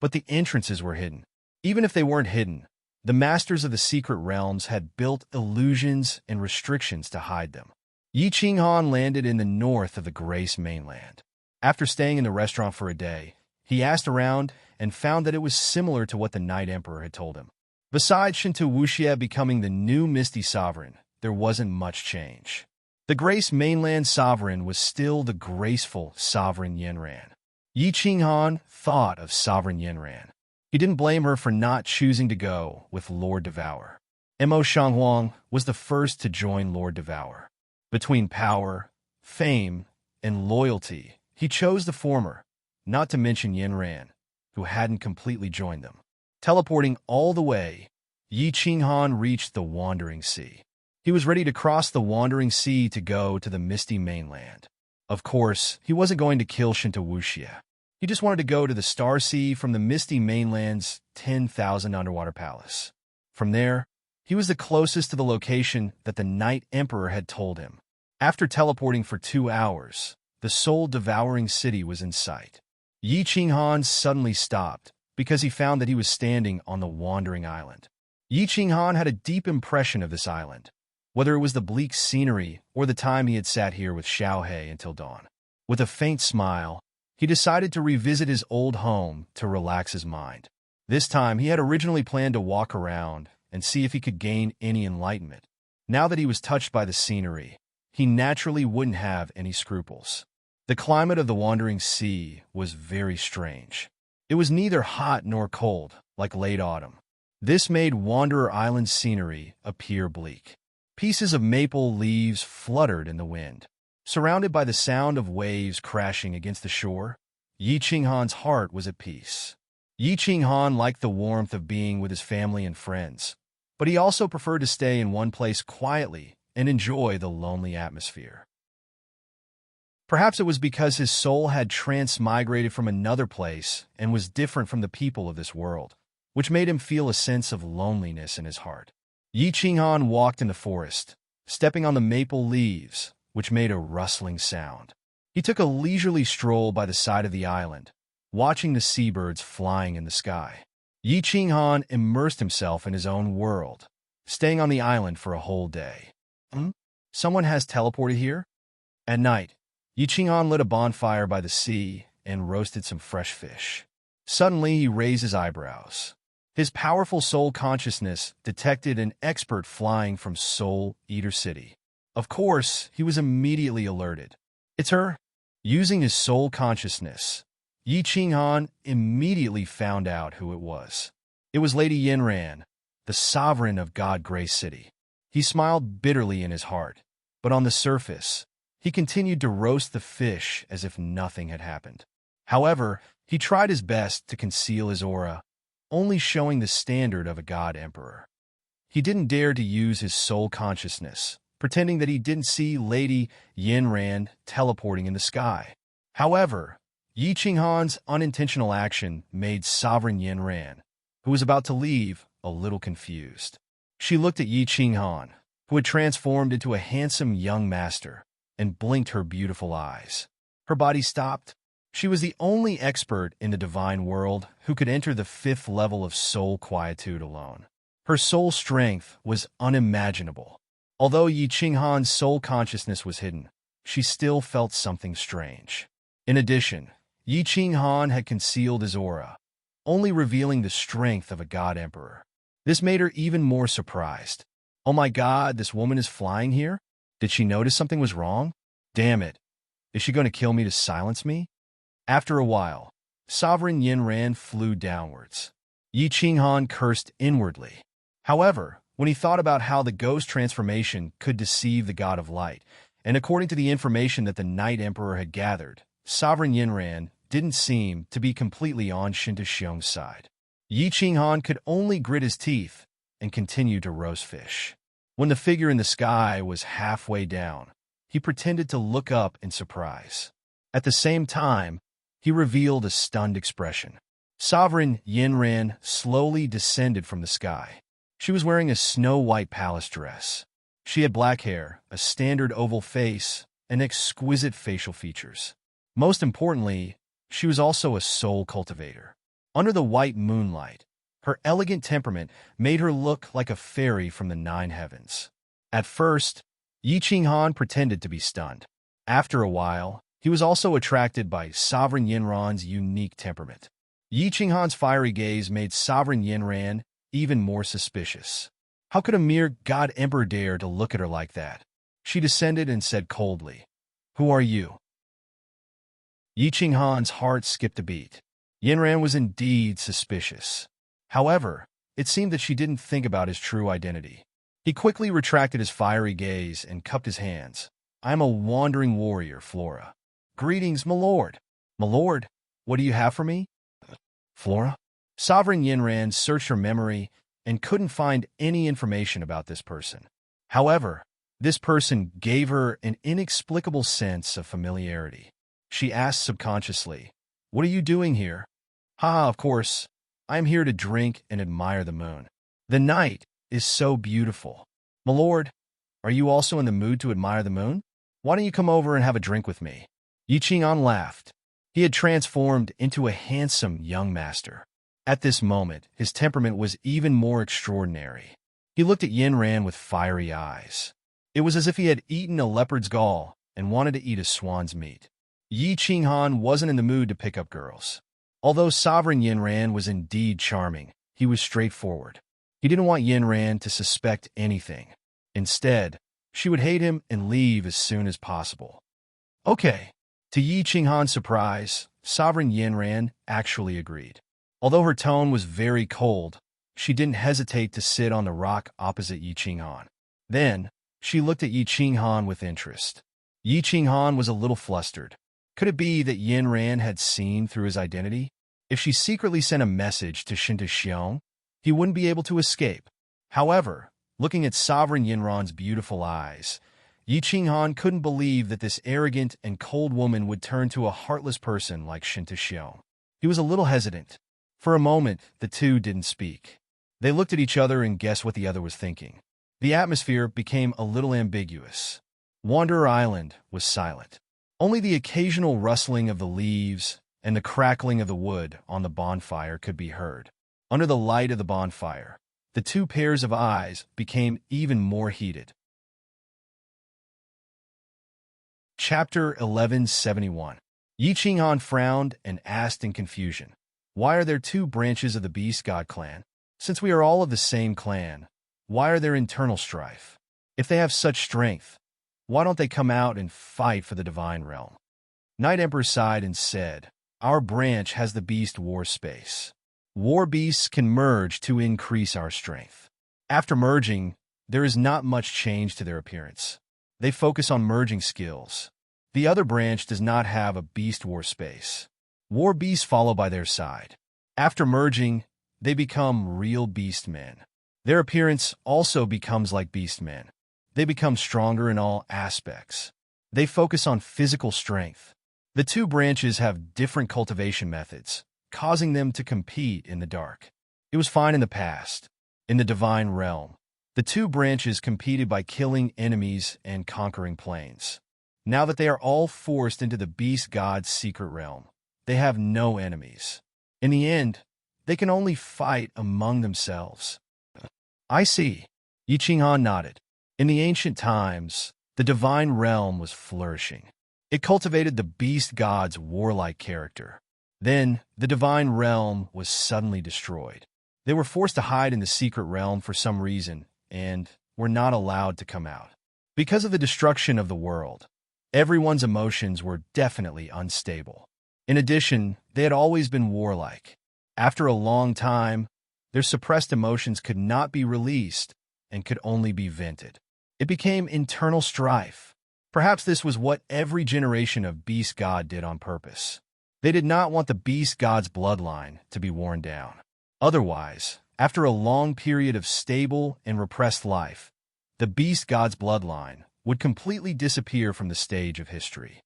but the entrances were hidden. Even if they weren't hidden, the masters of the secret realms had built illusions and restrictions to hide them. Yi Qinghan landed in the north of the Grace mainland. After staying in the restaurant for a day, he asked around and found that it was similar to what the Night Emperor had told him. Besides Shinto Wuxia becoming the new Misty Sovereign, there wasn't much change. The Grace Mainland Sovereign was still the graceful Sovereign Yanran. Yi Qinghan thought of Sovereign Yanran. He didn't blame her for not choosing to go with Lord Devour. Mo Shanghuang was the first to join Lord Devour. Between power, fame, and loyalty, he chose the former, not to mention Yanran, who hadn't completely joined them. Teleporting all the way, Yi Qinghan reached the Wandering Sea. He was ready to cross the Wandering Sea to go to the Misty Mainland. Of course, he wasn't going to kill Shinto Wuxia. He just wanted to go to the Star Sea from the Misty Mainland's 10,000 underwater palace. From there, he was the closest to the location that the Night Emperor had told him. After teleporting for 2 hours, the soul-devouring city was in sight. Yi Qinghan suddenly stopped, because he found that he was standing on the Wandering Island. Yi Qinghan had a deep impression of this island, whether it was the bleak scenery or the time he had sat here with Xiaohei until dawn. With a faint smile, he decided to revisit his old home to relax his mind. This time, he had originally planned to walk around and see if he could gain any enlightenment. Now that he was touched by the scenery, he naturally wouldn't have any scruples. The climate of the Wandering Sea was very strange. It was neither hot nor cold, like late autumn. This made Wanderer Island's scenery appear bleak. Pieces of maple leaves fluttered in the wind. Surrounded by the sound of waves crashing against the shore, Yi Qinghan's heart was at peace. Yi Qinghan liked the warmth of being with his family and friends, but he also preferred to stay in one place quietly and enjoy the lonely atmosphere. Perhaps it was because his soul had transmigrated from another place and was different from the people of this world, which made him feel a sense of loneliness in his heart. Yi Qinghan walked in the forest, stepping on the maple leaves, which made a rustling sound. He took a leisurely stroll by the side of the island, watching the seabirds flying in the sky. Yi Qinghan immersed himself in his own world, staying on the island for a whole day. Someone has teleported here? At night, Yi Qinghan lit a bonfire by the sea and roasted some fresh fish. Suddenly, he raised his eyebrows. His powerful soul consciousness detected an expert flying from Soul Eater City. Of course, he was immediately alerted. It's her. Using his soul consciousness, Yi Qinghan immediately found out who it was. It was Lady Yanran, the sovereign of God Grace City. He smiled bitterly in his heart, but on the surface, he continued to roast the fish as if nothing had happened. However, he tried his best to conceal his aura, only showing the standard of a god emperor. He didn't dare to use his soul consciousness, pretending that he didn't see Lady Yanran teleporting in the sky. However, Yi Qinghan's unintentional action made Sovereign Yanran, who was about to leave, a little confused. She looked at Yi Qinghan, who had transformed into a handsome young master, and blinked her beautiful eyes. Her body stopped. She was the only expert in the divine world who could enter the 5th level of soul quietude alone. Her soul strength was unimaginable. Although Yi Qinghan's soul consciousness was hidden, she still felt something strange. In addition, Yi Qinghan had concealed his aura, only revealing the strength of a god emperor. This made her even more surprised. Oh my god, this woman is flying here? Did she notice something was wrong? Damn it. Is she going to kill me to silence me? After a while, Sovereign Yinran flew downwards. Yi Qinghan cursed inwardly. However, when he thought about how the ghost transformation could deceive the god of light, and according to the information that the Night Emperor had gathered, Sovereign Yinran didn't seem to be completely on Shinta Xiong's side. Yi Qinghan could only grit his teeth and continue to roast fish. When the figure in the sky was halfway down, he pretended to look up in surprise. At the same time, he revealed a stunned expression. Sovereign Yinran slowly descended from the sky. She was wearing a snow-white palace dress. She had black hair, a standard oval face, and exquisite facial features. Most importantly, she was also a soul cultivator. Under the white moonlight, her elegant temperament made her look like a fairy from the 9 heavens. At first, Yi Qinghan pretended to be stunned. After a while, he was also attracted by Sovereign Yinran's unique temperament. Yi Qinghan's fiery gaze made Sovereign Yinran even more suspicious. How could a mere god emperor dare to look at her like that? She descended and said coldly, "Who are you?" Yi Qinghan's heart skipped a beat. Yinran was indeed suspicious. However, it seemed that she didn't think about his true identity. He quickly retracted his fiery gaze and cupped his hands. "I am a wandering warrior, Flora." "Greetings, my lord." "My lord, what do you have for me?" "Flora?" Sovereign Yinran searched her memory and couldn't find any information about this person. However, this person gave her an inexplicable sense of familiarity. She asked subconsciously, "What are you doing here?" "Haha, of course. I am here to drink and admire the moon. The night is so beautiful." "My lord, are you also in the mood to admire the moon? Why don't you come over and have a drink with me?" Yi Qinghan laughed. He had transformed into a handsome young master. At this moment, his temperament was even more extraordinary. He looked at Yinran with fiery eyes. It was as if he had eaten a leopard's gall and wanted to eat a swan's meat. Yi Qinghan wasn't in the mood to pick up girls. Although Sovereign Yinran was indeed charming, he was straightforward. He didn't want Yinran to suspect anything. Instead, she would hate him and leave as soon as possible. Okay. To Yi Qinghan's surprise, Sovereign Yinran actually agreed. Although her tone was very cold, she didn't hesitate to sit on the rock opposite Yi Qinghan. Then, she looked at Yi Qinghan with interest. Yi Qinghan was a little flustered. Could it be that Yinran had seen through his identity? If she secretly sent a message to Shinta Xiong, he wouldn't be able to escape. However, looking at Sovereign Yinran's beautiful eyes, Yi Qinghan couldn't believe that this arrogant and cold woman would turn to a heartless person like Shinta Xiong. He was a little hesitant. For a moment, the two didn't speak. They looked at each other and guessed what the other was thinking. The atmosphere became a little ambiguous. Wanderer Island was silent. Only the occasional rustling of the leaves and the crackling of the wood on the bonfire could be heard. Under the light of the bonfire, the two pairs of eyes became even more heated. Chapter 1171. Yi Qinghan frowned and asked in confusion, "Why are there two branches of the Beast God clan? Since we are all of the same clan, why are there internal strife? If they have such strength, why don't they come out and fight for the divine realm?" Night Emperor sighed and said, "Our branch has the beast war space. War beasts can merge to increase our strength. After merging, there is not much change to their appearance. They focus on merging skills. The other branch does not have a beast war space. War beasts follow by their side. After merging, they become real beast men. Their appearance also becomes like beast men. They become stronger in all aspects. They focus on physical strength. The two branches have different cultivation methods, causing them to compete in the dark. It was fine in the past. In the divine realm, The two branches competed by killing enemies and conquering planes. Now that they are all forced into the beast god's secret realm, they have no enemies. In the end, they can only fight among themselves. I see. Yi Qinghan nodded. In the ancient times, the divine realm was flourishing. It cultivated the beast god's warlike character. Then, the divine realm was suddenly destroyed. They were forced to hide in the secret realm for some reason, and were not allowed to come out. Because of the destruction of the world, everyone's emotions were definitely unstable. In addition, they had always been warlike. After a long time, their suppressed emotions could not be released and could only be vented. It became internal strife. Perhaps this was what every generation of beast god did on purpose. They did not want the beast god's bloodline to be worn down. Otherwise, after a long period of stable and repressed life, the beast god's bloodline would completely disappear from the stage of history.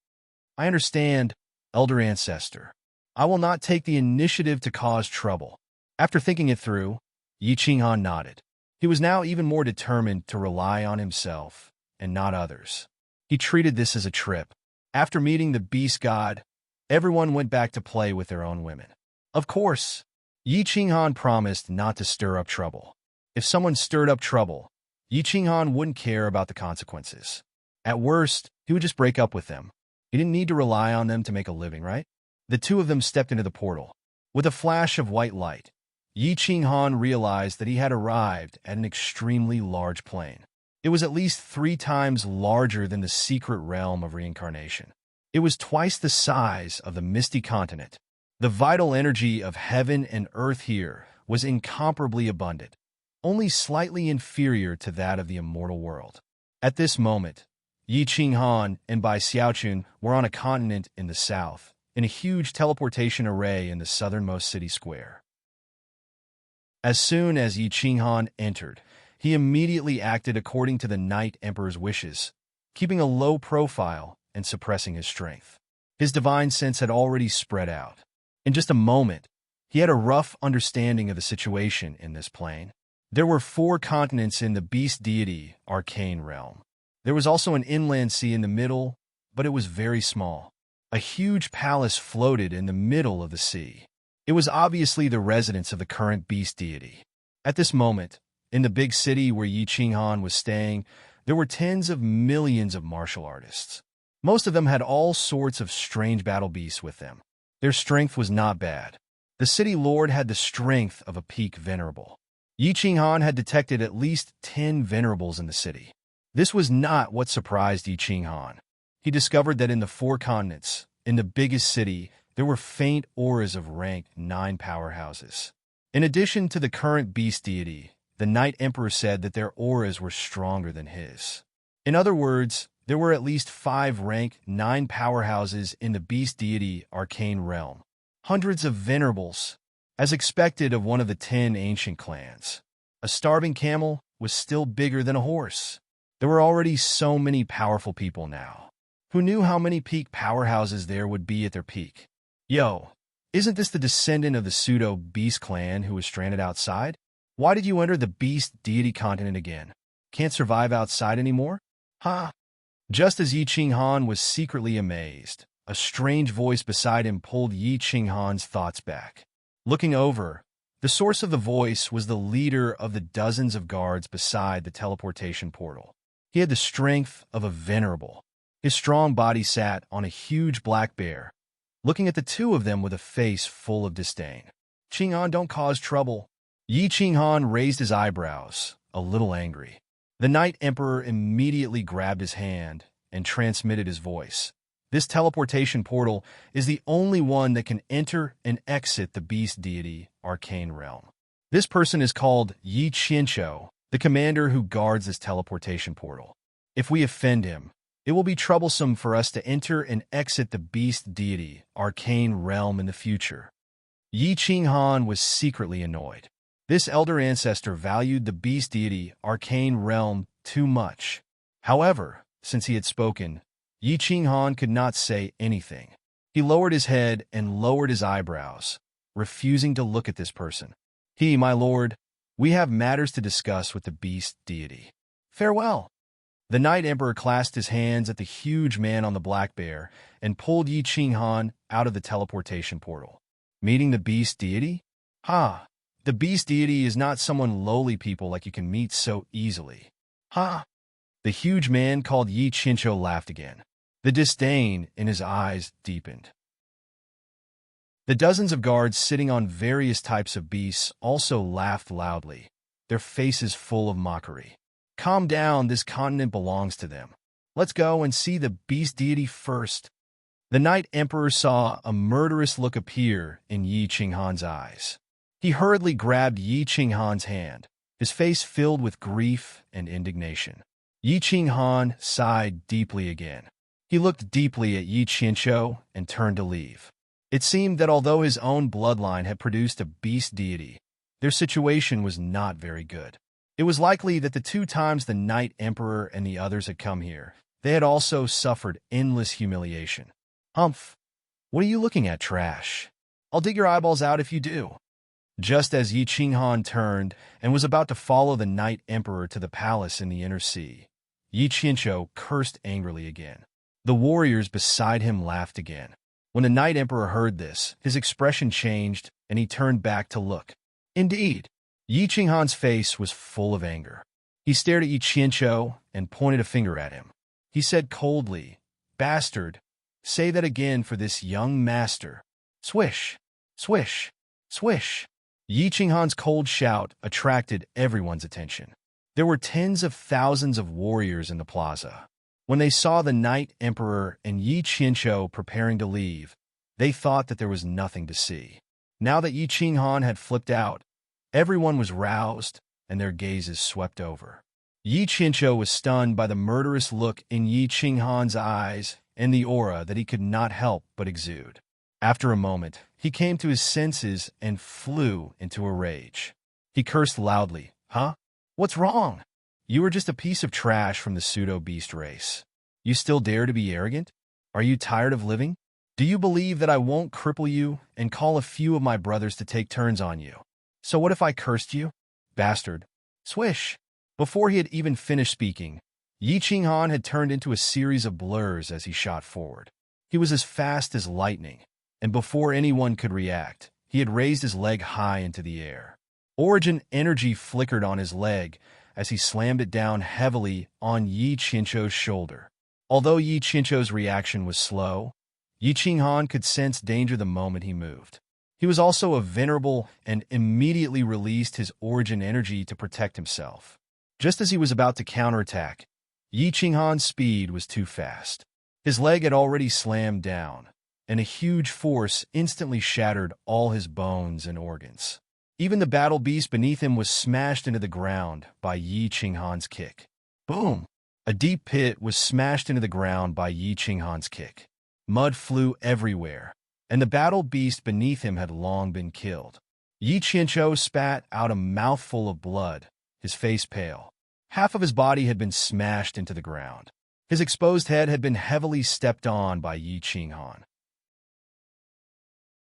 I understand, elder ancestor. I will not take the initiative to cause trouble. After thinking it through, Yi Qinghan nodded. He was now even more determined to rely on himself and not others. He treated this as a trip. After meeting the beast god, everyone went back to play with their own women. Of course, Yi Qinghan promised not to stir up trouble. If someone stirred up trouble, Yi Qinghan wouldn't care about the consequences. At worst, he would just break up with them. He didn't need to rely on them to make a living, right? The two of them stepped into the portal. With a flash of white light, Yi Qinghan realized that he had arrived at an extremely large plane. It was at least 3 times larger than the secret realm of reincarnation. It was twice the size of the misty continent. The vital energy of heaven and earth here was incomparably abundant, only slightly inferior to that of the immortal world. At this moment, Yi Qinghan and Bai Xiaochun were on a continent in the south, in a huge teleportation array in the southernmost city square. As soon as Yi Qinghan entered, he immediately acted according to the Night Emperor's wishes, keeping a low profile and suppressing his strength. His divine sense had already spread out. In just a moment, he had a rough understanding of the situation in this plane. There were 4 continents in the beast deity arcane realm. There was also an inland sea in the middle, but it was very small. A huge palace floated in the middle of the sea. It was obviously the residence of the current beast deity. At this moment, in the big city where Yi Qinghan was staying, there were tens of millions of martial artists. Most of them had all sorts of strange battle beasts with them. Their strength was not bad. The city lord had the strength of a peak venerable. Yi Qinghan had detected at least 10 venerables in the city. This was not what surprised Yi Qinghan. He discovered that in the 4 continents, in the biggest city, there were faint auras of rank 9 powerhouses. In addition to the current beast deity, the Night Emperor said that their auras were stronger than his. In other words, there were at least 5 rank 9 powerhouses in the beast deity arcane realm. Hundreds of venerables, as expected of one of the 10 ancient clans. A starving camel was still bigger than a horse. There were already so many powerful people now. Who knew how many peak powerhouses there would be at their peak? Yo, isn't this the descendant of the pseudo-beast clan who was stranded outside? Why did you enter the beast deity continent again? Can't survive outside anymore? Huh? Just as Yi Qinghan was secretly amazed, a strange voice beside him pulled Yi Qinghan's thoughts back. Looking over, the source of the voice was the leader of the dozens of guards beside the teleportation portal. He had the strength of a venerable. His strong body sat on a huge black bear, looking at the two of them with a face full of disdain. Qinghan, don't cause trouble. Yi Qinghan raised his eyebrows, a little angry. The Night Emperor immediately grabbed his hand and transmitted his voice. This teleportation portal is the only one that can enter and exit the beast deity arcane realm. This person is called Yi Qianqiu, the commander who guards this teleportation portal. If we offend him, it will be troublesome for us to enter and exit the beast deity arcane realm in the future. Yi Qinghan was secretly annoyed. This elder ancestor valued the beast deity arcane realm too much. However, since he had spoken, Yi Qinghan could not say anything. He lowered his head and lowered his eyebrows, refusing to look at this person. My lord, We have matters to discuss with the beast deity. Farewell." The Night Emperor clasped his hands at the huge man on the black bear and pulled Yi Qinghan out of the teleportation portal. Meeting the beast deity? Ha! The beast deity is not someone lowly people like you can meet so easily. Ha! The huge man called Yi Qincho laughed again. The disdain in his eyes deepened. The dozens of guards sitting on various types of beasts also laughed loudly, their faces full of mockery. "Calm down, this continent belongs to them. Let's go and see the beast deity first." The Night Emperor saw a murderous look appear in Yi Qinghan's eyes. He hurriedly grabbed Yi Qinghan's hand, his face filled with grief and indignation. Yi Qinghan sighed deeply again. He looked deeply at Yi Qincho and turned to leave. It seemed that although his own bloodline had produced a beast deity, their situation was not very good. It was likely that the 2 times the Night Emperor and the others had come here, they had also suffered endless humiliation. "Humph! What are you looking at, trash? I'll dig your eyeballs out if you do." Just as Yi Qinghan turned and was about to follow the Night Emperor to the palace in the inner sea, Yi Qincho cursed angrily again. The warriors beside him laughed again. When the Night Emperor heard this, his expression changed, and he turned back to look. Indeed, Yi Qinghan's face was full of anger. He stared at Yi Qincho and pointed a finger at him. He said coldly, "Bastard, say that again for this young master." Swish, swish, swish. Yi Qinghan's cold shout attracted everyone's attention. There were tens of thousands of warriors in the plaza. When they saw the Night Emperor and Yi Qincho preparing to leave, they thought that there was nothing to see. Now that Yi Qinghan had flipped out, everyone was roused and their gazes swept over. Yi Qincho was stunned by the murderous look in Yi Qinghan's eyes and the aura that he could not help but exude. After a moment, he came to his senses and flew into a rage. He cursed loudly. "Huh? What's wrong? You are just a piece of trash from the pseudo-beast race. You still dare to be arrogant? Are you tired of living? Do you believe that I won't cripple you and call a few of my brothers to take turns on you? So what if I cursed you? Bastard." Swish! Before he had even finished speaking, Yi Qinghan had turned into a series of blurs as he shot forward. He was as fast as lightning, and before anyone could react, he had raised his leg high into the air. Origin energy flickered on his leg as he slammed it down heavily on Yi Qincho's shoulder. Although Yi Qincho's reaction was slow, Yi Qinghan could sense danger the moment he moved. He was also a venerable and immediately released his origin energy to protect himself. Just as he was about to counterattack, Yi Qinghan's speed was too fast. His leg had already slammed down, and a huge force instantly shattered all his bones and organs. Even the battle beast beneath him was smashed into the ground by Yi Qinghan's kick. Boom! A deep pit was smashed into the ground by Yi Qinghan's kick. Mud flew everywhere, and the battle beast beneath him had long been killed. Yi Qincho spat out a mouthful of blood, his face pale. Half of his body had been smashed into the ground. His exposed head had been heavily stepped on by Yi Qinghan.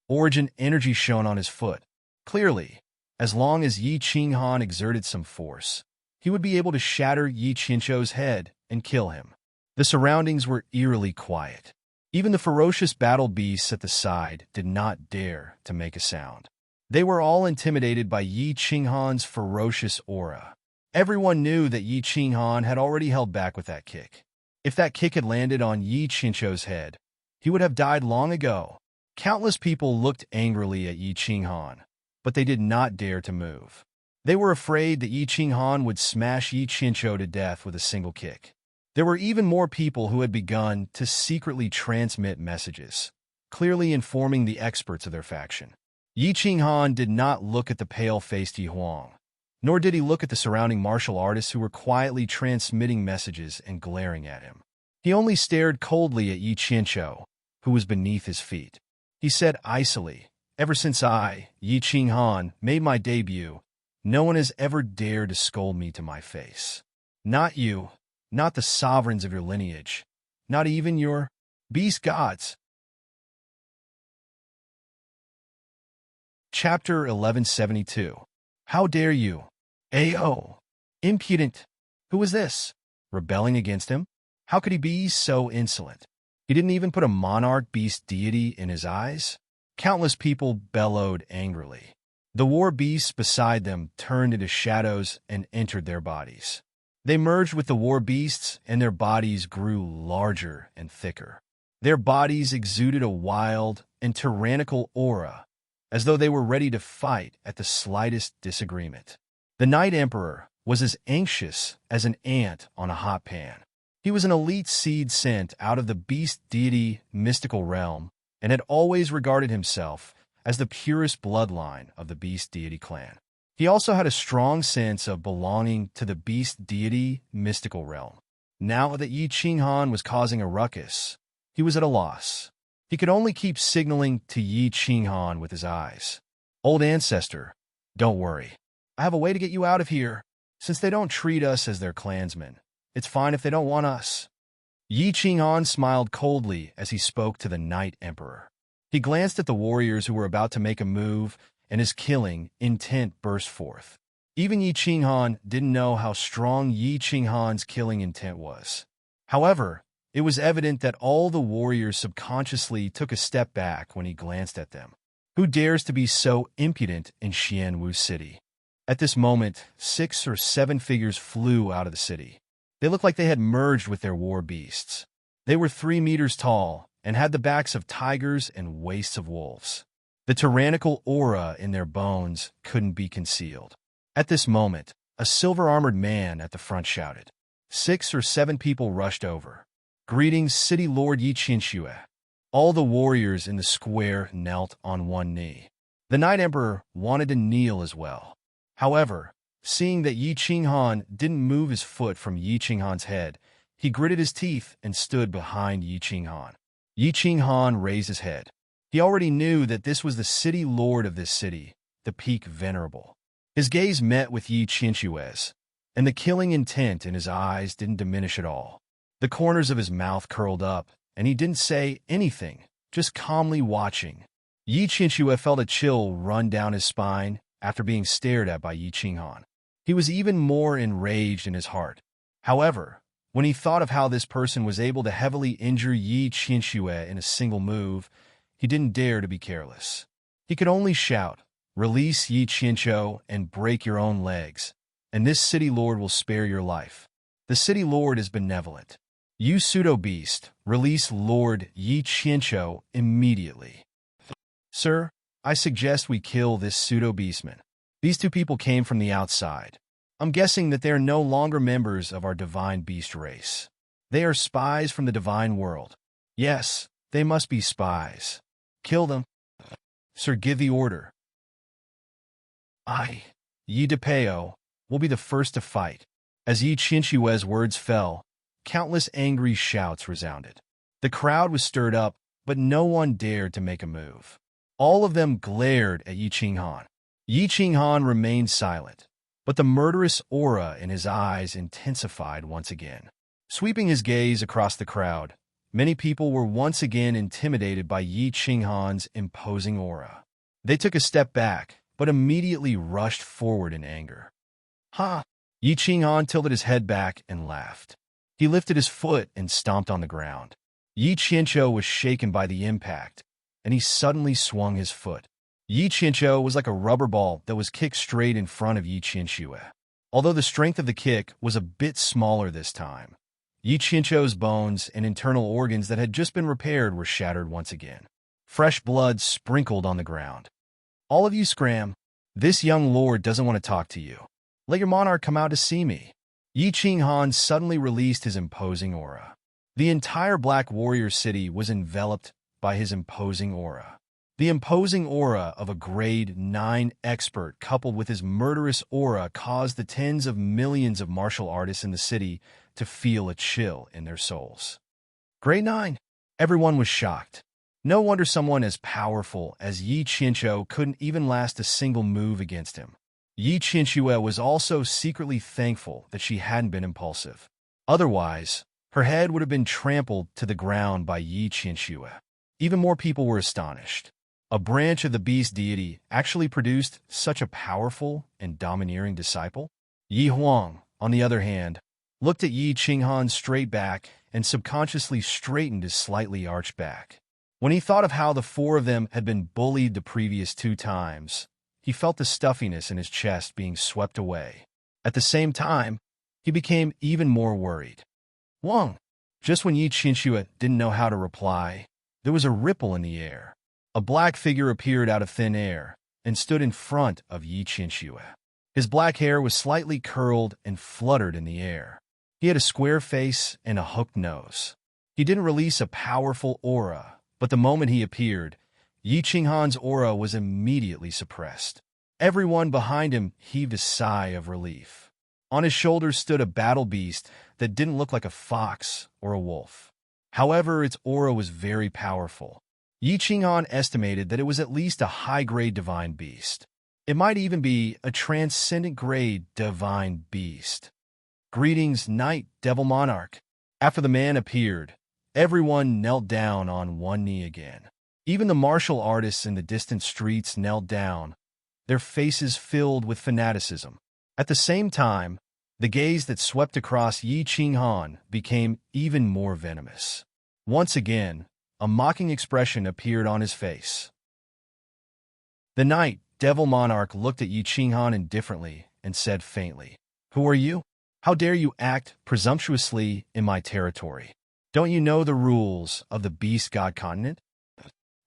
Origin energy shone on his foot. Clearly, as long as Yi Qinghan exerted some force, he would be able to shatter Yi Qincho's head and kill him. The surroundings were eerily quiet. Even the ferocious battle beasts at the side did not dare to make a sound. They were all intimidated by Yi Qinghan's ferocious aura. Everyone knew that Yi Qinghan had already held back with that kick. If that kick had landed on Yi Qincho's head, he would have died long ago. Countless people looked angrily at Yi Qinghan, but they did not dare to move. They were afraid that Yi Qinghan would smash Yi Qincho to death with a single kick. There were even more people who had begun to secretly transmit messages, clearly informing the experts of their faction. Yi Qinghan did not look at the pale-faced Yi Huang, nor did he look at the surrounding martial artists who were quietly transmitting messages and glaring at him. He only stared coldly at Yi Qincho, who was beneath his feet. He said icily, "Ever since I, Yi Qinghan, made my debut, no one has ever dared to scold me to my face. Not you, not the sovereigns of your lineage, not even your beast gods." Chapter 1172. How dare you? Ayo! Impudent! Who was this? Rebelling against him? How could he be so insolent? He didn't even put a monarch beast deity in his eyes? Countless people bellowed angrily. The war beasts beside them turned into shadows and entered their bodies. They merged with the war beasts, and their bodies grew larger and thicker. Their bodies exuded a wild and tyrannical aura, as though they were ready to fight at the slightest disagreement. The Night Emperor was as anxious as an ant on a hot pan. He was an elite seed sent out of the beast deity mystical realm and had always regarded himself as the purest bloodline of the beast deity clan. He also had a strong sense of belonging to the beast deity mystical realm. Now that Yi Qinghan was causing a ruckus, he was at a loss. He could only keep signaling to Yi Qinghan with his eyes. Old ancestor, don't worry. I have a way to get you out of here. Since they don't treat us as their clansmen, it's fine if they don't want us. Yi Qinghan smiled coldly as he spoke to the Night Emperor. He glanced at the warriors who were about to make a move, and his killing intent burst forth. Even Yi Qinghan didn't know how strong Yi Qinghan's killing intent was. However, it was evident that all the warriors subconsciously took a step back when he glanced at them. Who dares to be so impudent in Xianwu City? At this moment, 6 or 7 figures flew out of the city. They looked like they had merged with their war beasts. They were 3 meters tall and had the backs of tigers and waists of wolves. The tyrannical aura in their bones couldn't be concealed. At this moment, a silver-armored man at the front shouted. 6 or 7 people rushed over. Greetings, City Lord Yi Qinxue. All the warriors in the square knelt on one knee. The Night Emperor wanted to kneel as well. However, seeing that Yi Qinghan didn't move his foot from Yi Qinghan's head, he gritted his teeth and stood behind Yi Qinghan. Yi Qinghan raised his head. He already knew that this was the city lord of this city, the Peak Venerable. His gaze met with Yi Qinxue's, and the killing intent in his eyes didn't diminish at all. The corners of his mouth curled up, and he didn't say anything, just calmly watching. Yi Qinxue felt a chill run down his spine after being stared at by Yi Qinghan. He was even more enraged in his heart. However, when he thought of how this person was able to heavily injure Yi Qinxue in a single move, he didn't dare to be careless. He could only shout, "Release Yi Qinxue and break your own legs, and this city lord will spare your life." The city lord is benevolent. You pseudo-beast, release Lord Yi Qinxue immediately. Sir, I suggest we kill this pseudo-beastman. These 2 people came from the outside. I'm guessing that they are no longer members of our divine beast race. They are spies from the divine world. Yes, they must be spies. Kill them. Sir, give the order. I, Yi Depeo, will be the first to fight. As Yi Qinxue's words fell, countless angry shouts resounded. The crowd was stirred up, but no one dared to make a move. All of them glared at Yi Qinghan. Yi Qinghan remained silent, but the murderous aura in his eyes intensified once again. Sweeping his gaze across the crowd, many people were once again intimidated by Yi Qinghan's imposing aura. They took a step back, but immediately rushed forward in anger. Ha! Yi Qinghan tilted his head back and laughed. He lifted his foot and stomped on the ground. Yi Qinxue was shaken by the impact, and he suddenly swung his foot. Yi Qinxue was like a rubber ball that was kicked straight in front of Yi Qinxue. Although the strength of the kick was a bit smaller this time, Yi Qinxue's bones and internal organs that had just been repaired were shattered once again. Fresh blood sprinkled on the ground. All of you scram. This young lord doesn't want to talk to you. Let your monarch come out to see me. Yi Qinghan suddenly released his imposing aura. The entire Black Warrior City was enveloped by his imposing aura. The imposing aura of a grade 9 expert coupled with his murderous aura caused the tens of millions of martial artists in the city to feel a chill in their souls. Grade 9? Everyone was shocked. No wonder someone as powerful as Yi Qinxue couldn't even last a single move against him. Yi Qinxue was also secretly thankful that she hadn't been impulsive. Otherwise, her head would have been trampled to the ground by Yi Qinxue. Even more people were astonished. A branch of the beast deity actually produced such a powerful and domineering disciple? Yi Huang, on the other hand, looked at Yi Qinghan straight back and subconsciously straightened his slightly arched back. When he thought of how the four of them had been bullied the previous 2 times, he felt the stuffiness in his chest being swept away. At the same time, he became even more worried. Wang! Just when Yi Qinxue didn't know how to reply, there was a ripple in the air. A black figure appeared out of thin air and stood in front of Yi Qinxue. His black hair was slightly curled and fluttered in the air. He had a square face and a hooked nose. He didn't release a powerful aura, but the moment he appeared, Yi Qinghan's aura was immediately suppressed. Everyone behind him heaved a sigh of relief. On his shoulders stood a battle beast that didn't look like a fox or a wolf. However, its aura was very powerful. Yi Qinghan estimated that it was at least a high-grade divine beast. It might even be a transcendent-grade divine beast. Greetings, Knight, Devil Monarch. After the man appeared, everyone knelt down on one knee again. Even the martial artists in the distant streets knelt down, their faces filled with fanaticism. At the same time, the gaze that swept across Yi Qinghan became even more venomous. Once again, a mocking expression appeared on his face. The Knight, Devil Monarch, looked at Yi Qinghan indifferently and said faintly, "Who are you? How dare you act presumptuously in my territory? Don't you know the rules of the Beast God Continent?"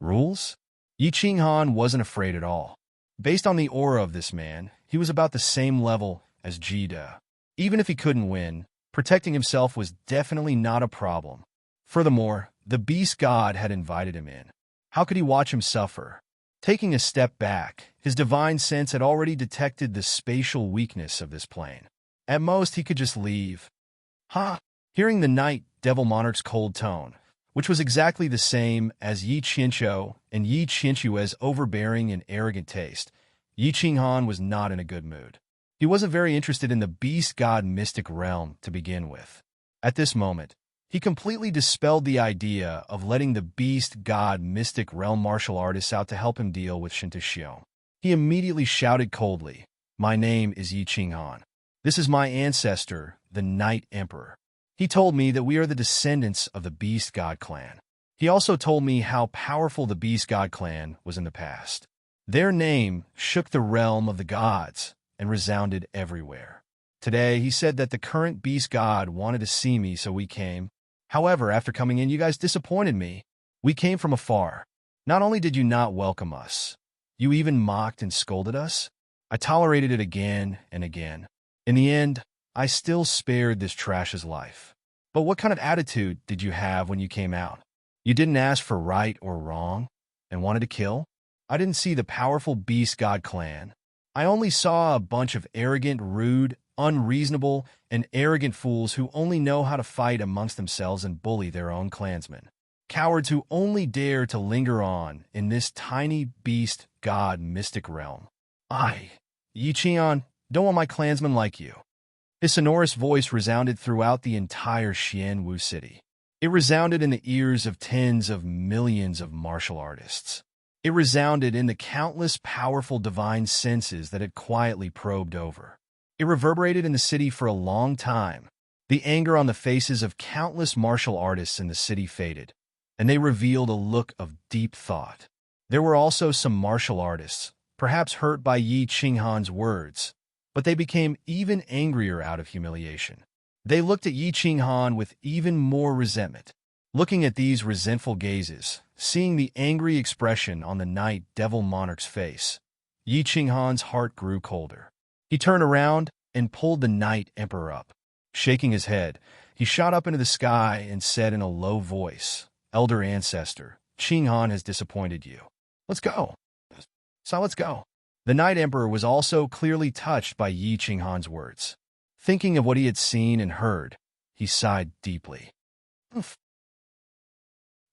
Rules? Yi Qinghan wasn't afraid at all. Based on the aura of this man, he was about the same level as Jida. Even if he couldn't win, protecting himself was definitely not a problem. Furthermore, the Beast God had invited him in. How could he watch him suffer? Taking a step back, his divine sense had already detected the spatial weakness of this plane. At most, he could just leave. Ha! Hearing the Knight Devil Monarch's cold tone, which was exactly the same as Yi Qinxue and Yi Qinxue's overbearing and arrogant taste, Yi Qinghan was not in a good mood. He wasn't very interested in the Beast God mystic realm to begin with. At this moment, he completely dispelled the idea of letting the Beast God mystic realm martial artists out to help him deal with Shinto. He immediately shouted coldly, "My name is Yi Qinghan. This is my ancestor, the Night Emperor. He told me that we are the descendants of the Beast God clan. He also told me how powerful the Beast God clan was in the past. Their name shook the realm of the gods and resounded everywhere. Today, he said that the current Beast God wanted to see me, so we came. However, after coming in, you guys disappointed me. We came from afar. Not only did you not welcome us, you even mocked and scolded us. I tolerated it again and again. In the end, I still spared this trash's life. But what kind of attitude did you have when you came out? You didn't ask for right or wrong and wanted to kill? I didn't see the powerful Beast God clan. I only saw a bunch of arrogant, rude, unreasonable, and arrogant fools who only know how to fight amongst themselves and bully their own clansmen. Cowards who only dare to linger on in this tiny Beast God mystic realm. I, Yi Qinghan, don't want my clansmen like you." His sonorous voice resounded throughout the entire Xianwu city. It resounded in the ears of tens of millions of martial artists. It resounded in the countless powerful divine senses that had quietly probed over. It reverberated in the city for a long time. The anger on the faces of countless martial artists in the city faded, and they revealed a look of deep thought. There were also some martial artists, perhaps hurt by Yi Qinghan's words, but they became even angrier out of humiliation. They looked at Yi Qinghan with even more resentment. Looking at these resentful gazes, seeing the angry expression on the Night Devil Monarch's face, Yi Qinghan's heart grew colder. He turned around and pulled the Night Emperor up. Shaking his head, he shot up into the sky and said in a low voice, "Elder Ancestor, Qinghan has disappointed you. Let's go. So let's go." The Night Emperor was also clearly touched by Yi Qinghan's words. Thinking of what he had seen and heard, he sighed deeply. "Oof.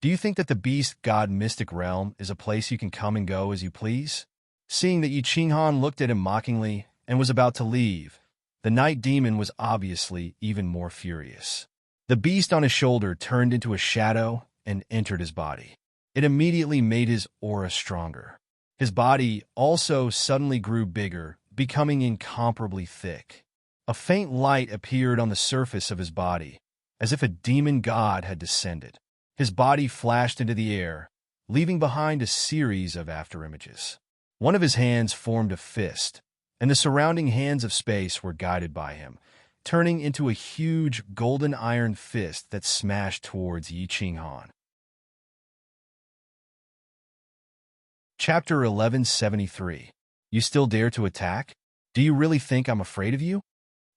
Do you think that the Beast God mystic realm is a place you can come and go as you please?" Seeing that Yi Qinghan looked at him mockingly and was about to leave, the Night Demon was obviously even more furious. The beast on his shoulder turned into a shadow and entered his body. It immediately made his aura stronger. His body also suddenly grew bigger, becoming incomparably thick. A faint light appeared on the surface of his body, as if a demon god had descended. His body flashed into the air, leaving behind a series of afterimages. One of his hands formed a fist, and the surrounding hands of space were guided by him, turning into a huge golden iron fist that smashed towards Yi Qinghan. Chapter 1173. You still dare to attack? Do you really think I'm afraid of you?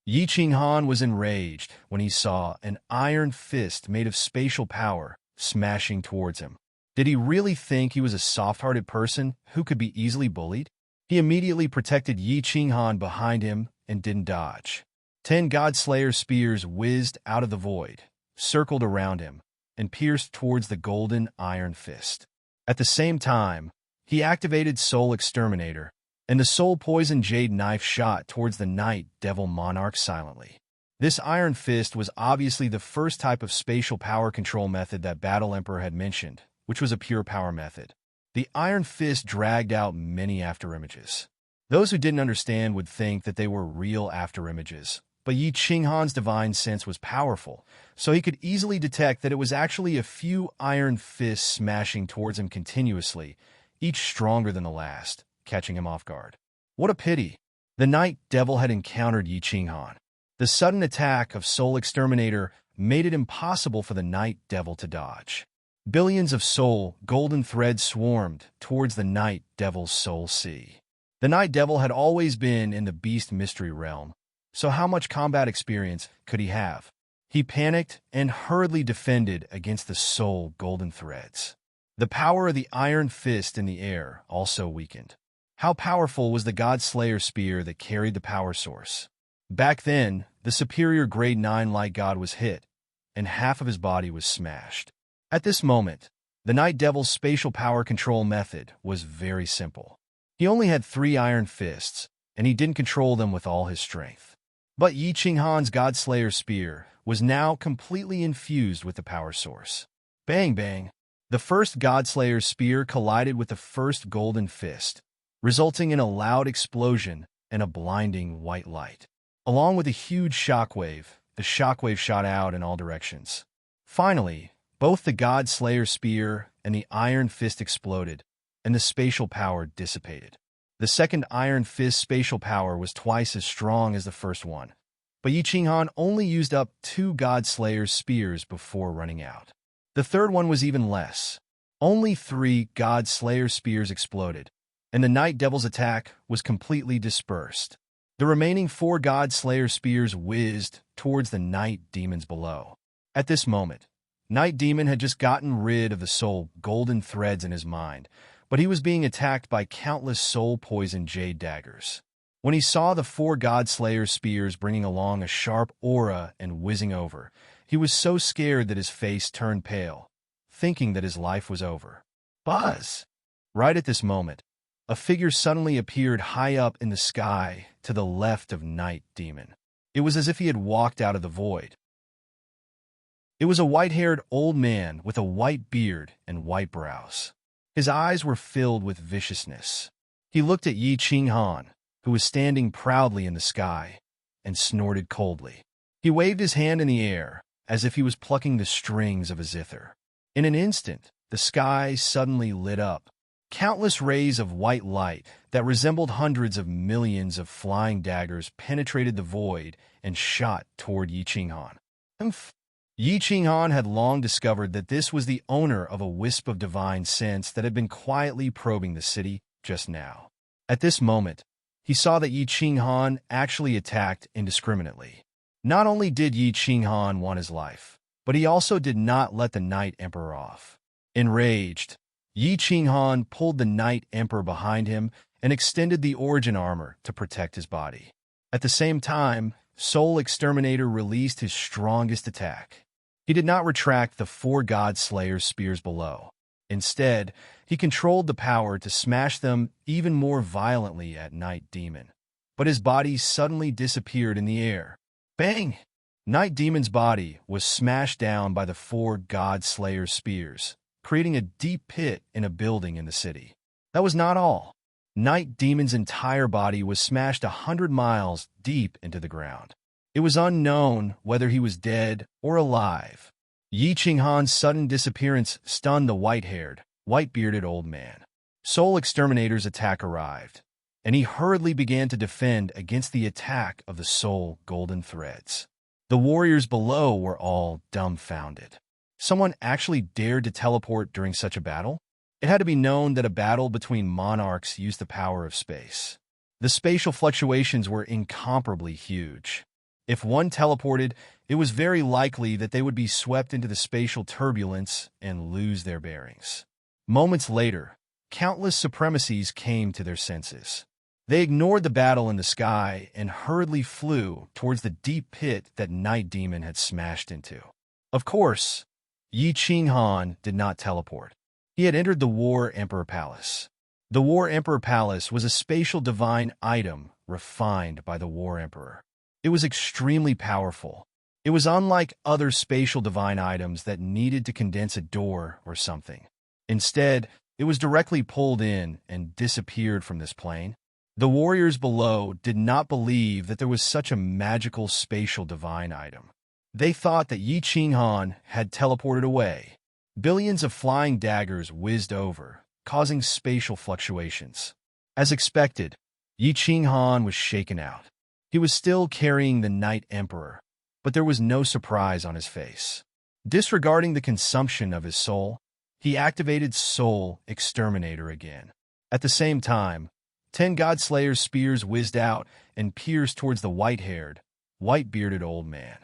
Yi Qinghan was enraged when he saw an iron fist made of spatial power smashing towards him. Did he really think he was a soft-hearted person who could be easily bullied? He immediately protected Yi Qinghan behind him and didn't dodge. 10 God-Slayer spears whizzed out of the void, circled around him, and pierced towards the golden iron fist. At the same time, he activated Soul Exterminator, and the Soul Poison Jade Knife shot towards the Night Devil Monarch silently. This Iron Fist was obviously the first type of spatial power control method that Battle Emperor had mentioned, which was a pure power method. The Iron Fist dragged out many afterimages. Those who didn't understand would think that they were real afterimages, but Yi Qinghan's divine sense was powerful, so he could easily detect that it was actually a few iron fists smashing towards him continuously, each stronger than the last, catching him off guard. What a pity! The Night Devil had encountered Yi Qinghan. The sudden attack of Soul Exterminator made it impossible for the Night Devil to dodge. Billions of soul golden threads swarmed towards the Night Devil's soul sea. The Night Devil had always been in the beast mystery realm, so how much combat experience could he have? He panicked and hurriedly defended against the soul golden threads. The power of the Iron Fist in the air also weakened. How powerful was the God Slayer spear that carried the power source? Back then, the superior grade 9 light god was hit, and half of his body was smashed. At this moment, the Night Devil's spatial power control method was very simple. He only had 3 iron fists, and he didn't control them with all his strength. But Yi Qinghan's God Slayer spear was now completely infused with the power source. Bang bang! The first God Slayer spear collided with the first golden fist, resulting in a loud explosion and a blinding white light. Along with a huge shockwave, the shockwave shot out in all directions. Finally, both the God Slayer spear and the Iron Fist exploded, and the spatial power dissipated. The second Iron Fist spatial power was twice as strong as the first one, but Yi Qinghan only used up 2 God Slayer spears before running out. The third one was even less. Only 3 God Slayer spears exploded, and the Night Devil's attack was completely dispersed. The remaining 4 God Slayer spears whizzed towards the Night Demons below. At this moment, Night Demon had just gotten rid of the soul golden threads in his mind, but he was being attacked by countless soul poison jade daggers. When he saw the 4 God Slayer spears bringing along a sharp aura and whizzing over, he was so scared that his face turned pale, thinking that his life was over. Buzz! Right at this moment, a figure suddenly appeared high up in the sky to the left of Night Demon. It was as if he had walked out of the void. It was a white-haired old man with a white beard and white brows. His eyes were filled with viciousness. He looked at Yi Qinghan, who was standing proudly in the sky, and snorted coldly. He waved his hand in the air, as if he was plucking the strings of a zither. In an instant, the sky suddenly lit up. Countless rays of white light that resembled hundreds of millions of flying daggers penetrated the void and shot toward Yi Qinghan. Yi Qinghan had long discovered that this was the owner of a wisp of divine sense that had been quietly probing the city just now. At this moment, he saw that Yi Qinghan actually attacked indiscriminately. Not only did Yi Qinghan want his life, but he also did not let the Night Emperor off. Enraged, Yi Qinghan pulled the Night Emperor behind him and extended the origin armor to protect his body. At the same time, Soul Exterminator released his strongest attack. He did not retract the 4 God Slayer spears below. Instead, he controlled the power to smash them even more violently at Night Demon. But his body suddenly disappeared in the air. Bang! Night Demon's body was smashed down by the 4 God Slayer spears, creating a deep pit in a building in the city. That was not all. Night Demon's entire body was smashed 100 miles deep into the ground. It was unknown whether he was dead or alive. Yi Qinghan's sudden disappearance stunned the white-haired, white-bearded old man. Soul Exterminator's attack arrived, and he hurriedly began to defend against the attack of the Soul Golden Threads. The warriors below were all dumbfounded. Someone actually dared to teleport during such a battle? It had to be known that a battle between monarchs used the power of space. The spatial fluctuations were incomparably huge. If one teleported, it was very likely that they would be swept into the spatial turbulence and lose their bearings. Moments later, countless supremacies came to their senses. They ignored the battle in the sky and hurriedly flew towards the deep pit that Night Demon had smashed into. Of course, Yi Qinghan did not teleport. He had entered the War Emperor Palace. The War Emperor Palace was a spatial divine item refined by the War Emperor. It was extremely powerful. It was unlike other spatial divine items that needed to condense a door or something. Instead, it was directly pulled in and disappeared from this plane. The warriors below did not believe that there was such a magical spatial divine item. They thought that Yi Qinghan had teleported away. Billions of flying daggers whizzed over, causing spatial fluctuations. As expected, Yi Qinghan was shaken out. He was still carrying the Night Emperor, but there was no surprise on his face. Disregarding the consumption of his soul, he activated Soul Exterminator again. At the same time, 10 Godslayer's spears whizzed out and pierced towards the white-haired, white-bearded old man.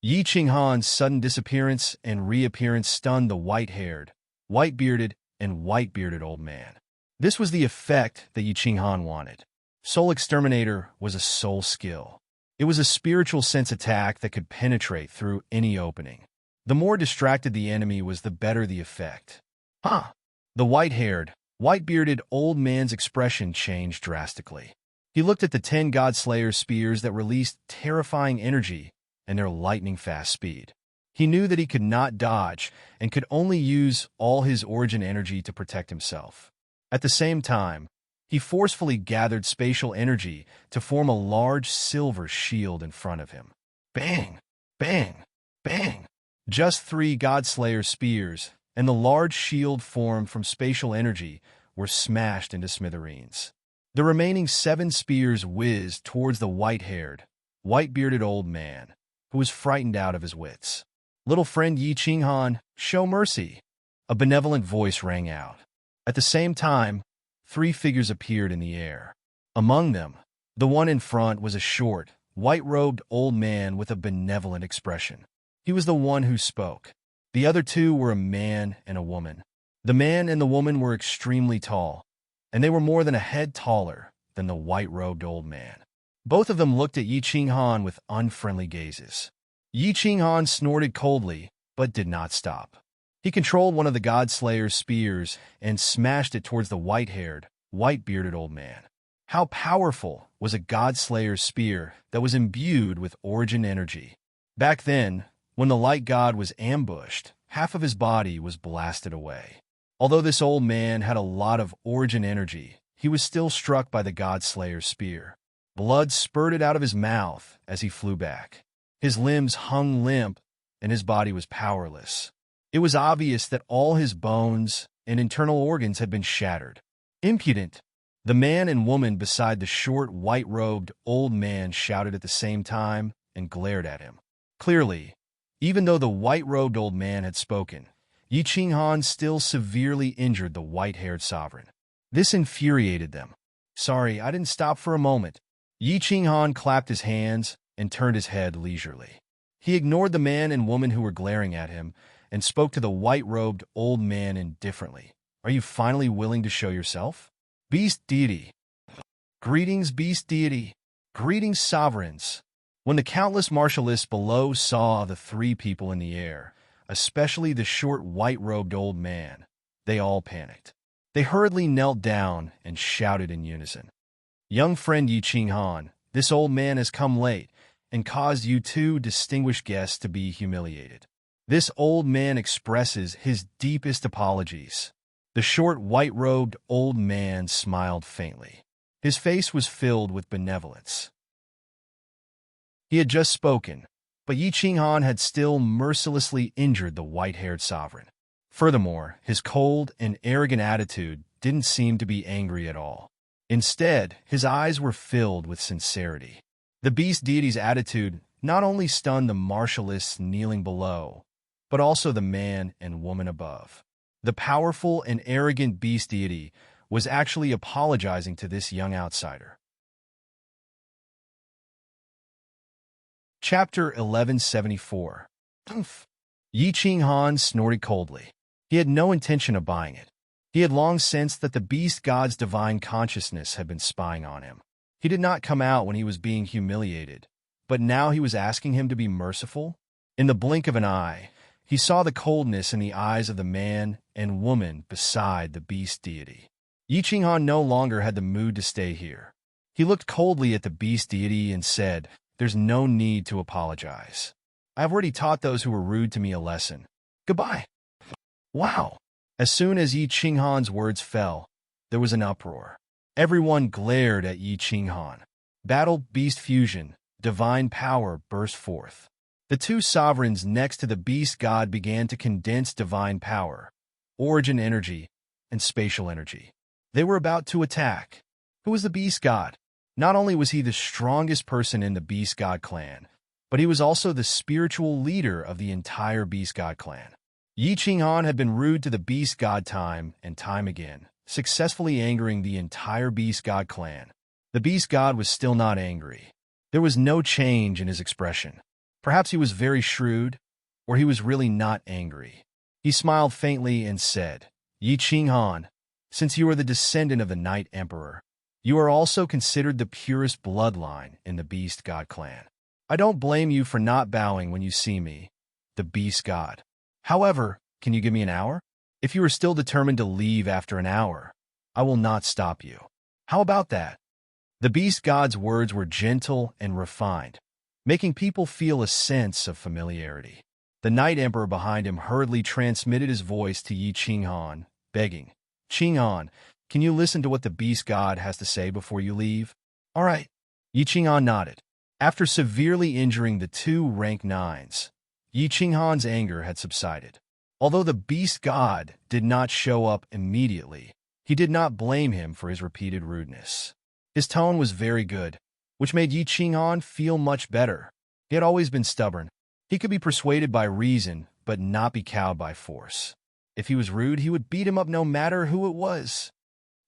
Yi Qinghan's sudden disappearance and reappearance stunned the white-haired, white-bearded, and white-bearded old man. This was the effect that Yi Qinghan wanted. Soul Exterminator was a soul skill. It was a spiritual sense attack that could penetrate through any opening. The more distracted the enemy was, the better the effect. The white-haired, white-bearded old man's expression changed drastically. He looked at the 10 Godslayer spears that released terrifying energy and their lightning-fast speed. He knew that he could not dodge and could only use all his origin energy to protect himself. At the same time, he forcefully gathered spatial energy to form a large silver shield in front of him. Bang! Bang! Bang! Just 3 Godslayer spears and the large shield formed from spatial energy were smashed into smithereens. The remaining 7 spears whizzed towards the white-haired, white-bearded old man, who was frightened out of his wits. "Little friend Yi Qinghan, show mercy!" A benevolent voice rang out. At the same time, 3 figures appeared in the air. Among them, the one in front was a short, white-robed old man with a benevolent expression. He was the one who spoke. The other 2 were a man and a woman. The man and the woman were extremely tall, and they were more than a head taller than the white-robed old man. Both of them looked at Yi Qinghan with unfriendly gazes. Yi Qinghan snorted coldly, but did not stop. He controlled one of the Godslayer's spears and smashed it towards the white-haired, white-bearded old man. How powerful was a Godslayer's spear that was imbued with origin energy? Back then, when the light god was ambushed, half of his body was blasted away. Although this old man had a lot of origin energy, he was still struck by the Godslayer's spear. Blood spurted out of his mouth as he flew back. His limbs hung limp, and his body was powerless. It was obvious that all his bones and internal organs had been shattered. Impudent! The man and woman beside the short, white-robed old man shouted at the same time and glared at him. Clearly, even though the white-robed old man had spoken, Yi Qinghan still severely injured the white-haired sovereign. This infuriated them. "Sorry, I didn't stop for a moment." Yi Qinghan clapped his hands and turned his head leisurely. He ignored the man and woman who were glaring at him and spoke to the white-robed old man indifferently. "Are you finally willing to show yourself?" "Beast deity." "Greetings, beast deity." "Greetings, sovereigns." When the countless martialists below saw the 3 people in the air, especially the short white-robed old man, they all panicked. They hurriedly knelt down and shouted in unison. "Young friend Yi Qinghan, this old man has come late and caused you 2 distinguished guests to be humiliated. This old man expresses his deepest apologies." The short, white-robed old man smiled faintly. His face was filled with benevolence. He had just spoken, but Yi Qinghan had still mercilessly injured the white-haired sovereign. Furthermore, his cold and arrogant attitude didn't seem to be angry at all. Instead, his eyes were filled with sincerity. The beast deity's attitude not only stunned the martialists kneeling below, but also the man and woman above. The powerful and arrogant beast deity was actually apologizing to this young outsider. Chapter 1174. Humph. Yi Qinghan snorted coldly. He had no intention of buying it. He had long sensed that the beast god's divine consciousness had been spying on him. He did not come out when he was being humiliated, but now he was asking him to be merciful. In the blink of an eye, he saw the coldness in the eyes of the man and woman beside the beast deity. Yi Qinghan no longer had the mood to stay here. He looked coldly at the beast deity and said, "There's no need to apologize. I've already taught those who were rude to me a lesson. Goodbye." Wow! As soon as Yi Qinghan's words fell, there was an uproar. Everyone glared at Yi Qinghan. Battle-beast fusion, divine power burst forth. The two sovereigns next to the beast god began to condense divine power, origin energy, and spatial energy. They were about to attack. Who was the beast god? Not only was he the strongest person in the beast god clan, but he was also the spiritual leader of the entire beast god clan. Yi Qinghan had been rude to the beast god time and time again, successfully angering the entire beast god clan. The beast god was still not angry. There was no change in his expression. Perhaps he was very shrewd, or he was really not angry. He smiled faintly and said, "Yi Qinghan, since you are the descendant of the Night Emperor, you are also considered the purest bloodline in the beast god clan. I don't blame you for not bowing when you see me, the beast god. However, can you give me an hour? If you are still determined to leave after an hour, I will not stop you. How about that?" The beast god's words were gentle and refined, making people feel a sense of familiarity. The Night Emperor behind him hurriedly transmitted his voice to Yi Qinghan, begging, "Qinghan, can you listen to what the beast god has to say before you leave?" "All right." Yi Qinghan nodded. After severely injuring the two rank 9s, Yi Qinghan's anger had subsided. Although the beast god did not show up immediately, he did not blame him for his repeated rudeness. His tone was very good, which made Yi Qinghan feel much better. He had always been stubborn. He could be persuaded by reason, but not be cowed by force. If he was rude, he would beat him up no matter who it was.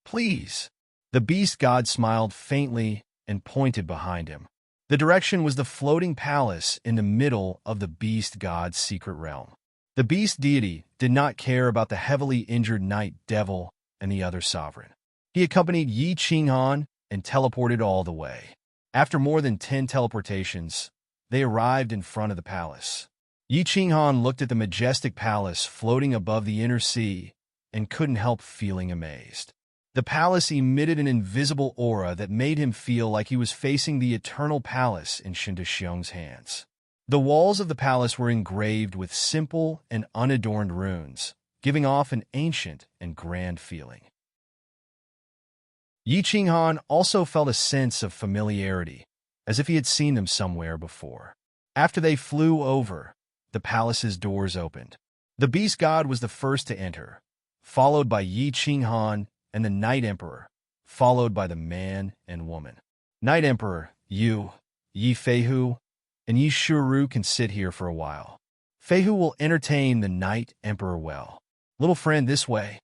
"Please." The beast god smiled faintly and pointed behind him. The direction was the floating palace in the middle of the beast god's secret realm. The beast deity did not care about the heavily injured night devil and the other sovereign. He accompanied Yi Qinghan and teleported all the way. After more than 10 teleportations, they arrived in front of the palace. Yi Qinghan looked at the majestic palace floating above the inner sea and couldn't help feeling amazed. The palace emitted an invisible aura that made him feel like he was facing the eternal palace in Shindaxiong's hands. The walls of the palace were engraved with simple and unadorned runes, giving off an ancient and grand feeling. Yi Qinghan also felt a sense of familiarity, as if he had seen them somewhere before. After they flew over, the palace's doors opened. The beast god was the first to enter, followed by Yi Qinghan and the Night Emperor, followed by the man and woman. "Night Emperor, you, Yi Feihu, and Yi Shuru can sit here for a while. Feihu will entertain the Night Emperor well. Little friend, this way."